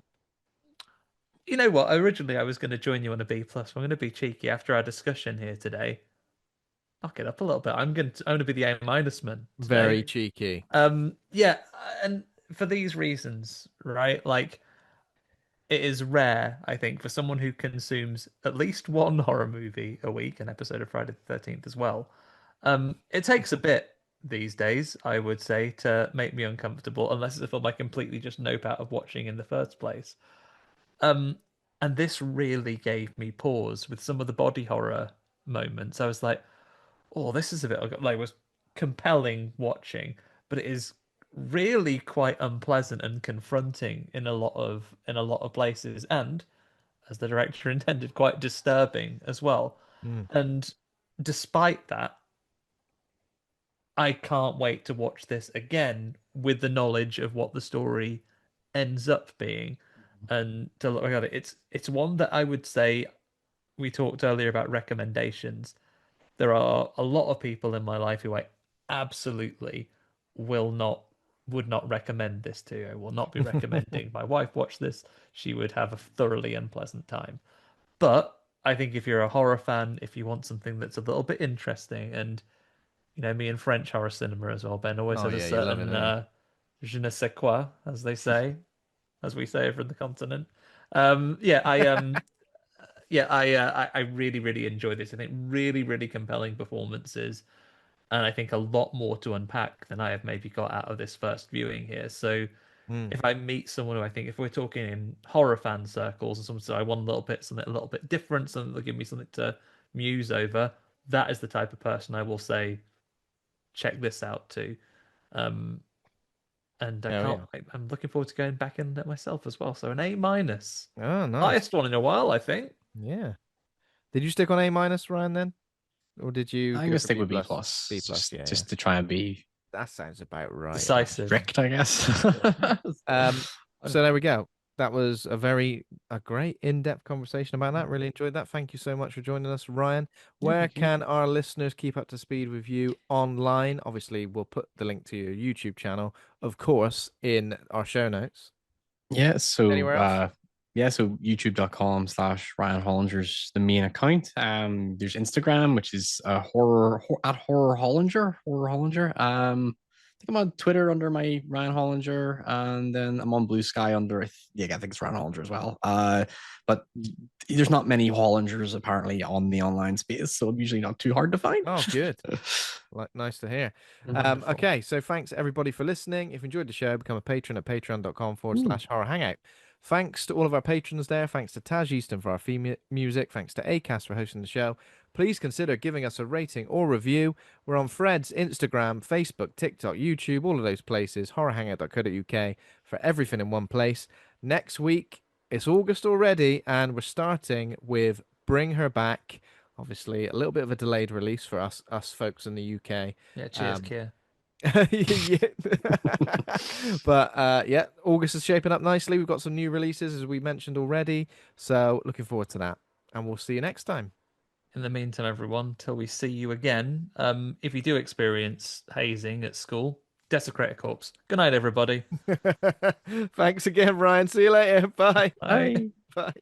you know what? Originally, I was going to join you on a B plus. I'm going to be cheeky after our discussion here today. Knock it up a little bit. I'm going to be the A minus man Very today. cheeky. Yeah, and for these reasons, right? Like, it is rare, I think, for someone who consumes at least one horror movie a week, an episode of Friday the 13th as well. It takes a bit these days, I would say, to make me uncomfortable, unless it's a film I completely just nope out of watching in the first place. Um, and this really gave me pause with some of the body horror moments. I was like, oh, this is a bit like was compelling watching, but it is really quite unpleasant and confronting in a lot of places, and as the director intended, quite disturbing as well. Mm. And despite that, I can't wait to watch this again with the knowledge of what the story ends up being, and to look at it. It's one that I would say we talked earlier about recommendations. There are a lot of people in my life who I absolutely will not would not recommend this to you. I will not be recommending my wife watch this. She would have a thoroughly unpleasant time. But I think if you're a horror fan, if you want something that's a little bit interesting, and me and French horror cinema as well, Ben always Oh has a yeah, you love it, certain don't you? je ne sais quoi, as they say, as we say over in the continent. I really, really enjoy this. I think really, really compelling performances, and I think a lot more to unpack than I have maybe got out of this first viewing here. So Hmm. if I meet someone who I think, if we're talking in horror fan circles, and someone says I want a little bit something a little bit different, something that'll give me something to muse over, that is the type of person I will say check this out too. Um, and I Oh can't. yeah. I'm looking forward to going back in it myself as well. So an A minus, Oh nice. highest one in a while, I think. Yeah. Did you stick on A minus, Ryan, then, or did you I'm go gonna for stick B with B plus? plus, B plus. Yeah, yeah. just to try and be That sounds about right, Decisive. actually. strict, I guess. So there we go. That was a great in-depth conversation about that. Really enjoyed that. Thank you so much for joining us, Ryan. Yeah, Where thank you. can our listeners keep up to speed with you online? Obviously, we'll put the link to your YouTube channel, of course, in our show notes. Yeah, so Anywhere else? so youtube.com/slash Ryan Hollinger's the main account. There's Instagram, which is at horror Hollinger. I think I'm on Twitter under my Ryan Hollinger, and then I'm on Blue Sky under I think it's Ryan Hollinger as well. But there's not many Hollingers apparently on the online space, so I'm usually not too hard to find. Oh, good. Nice to hear. Wonderful. Okay, so thanks everybody for listening. If you enjoyed the show, become a patron at patreon.com/horror hangout. Thanks to all of our patrons there. Thanks to Taj Easton for our theme music. Thanks to Acast for hosting the show. Please consider giving us a rating or review. We're on Threads, Instagram, Facebook, TikTok, YouTube, all of those places. horrorhangout.co.uk for everything in one place. Next week, it's August already, and we're starting with Bring Her Back. Obviously, a little bit of a delayed release for us folks in the UK. Yeah, cheers, Kia. Yeah. But yeah, August is shaping up nicely. We've got some new releases, as we mentioned already. So looking forward to that. And we'll see you next time. In the meantime, everyone, till we see you again, if you do experience hazing at school, desecrate a corpse. Good night, everybody. Thanks again, Ryan. See you later. Bye. Bye. Bye. Bye.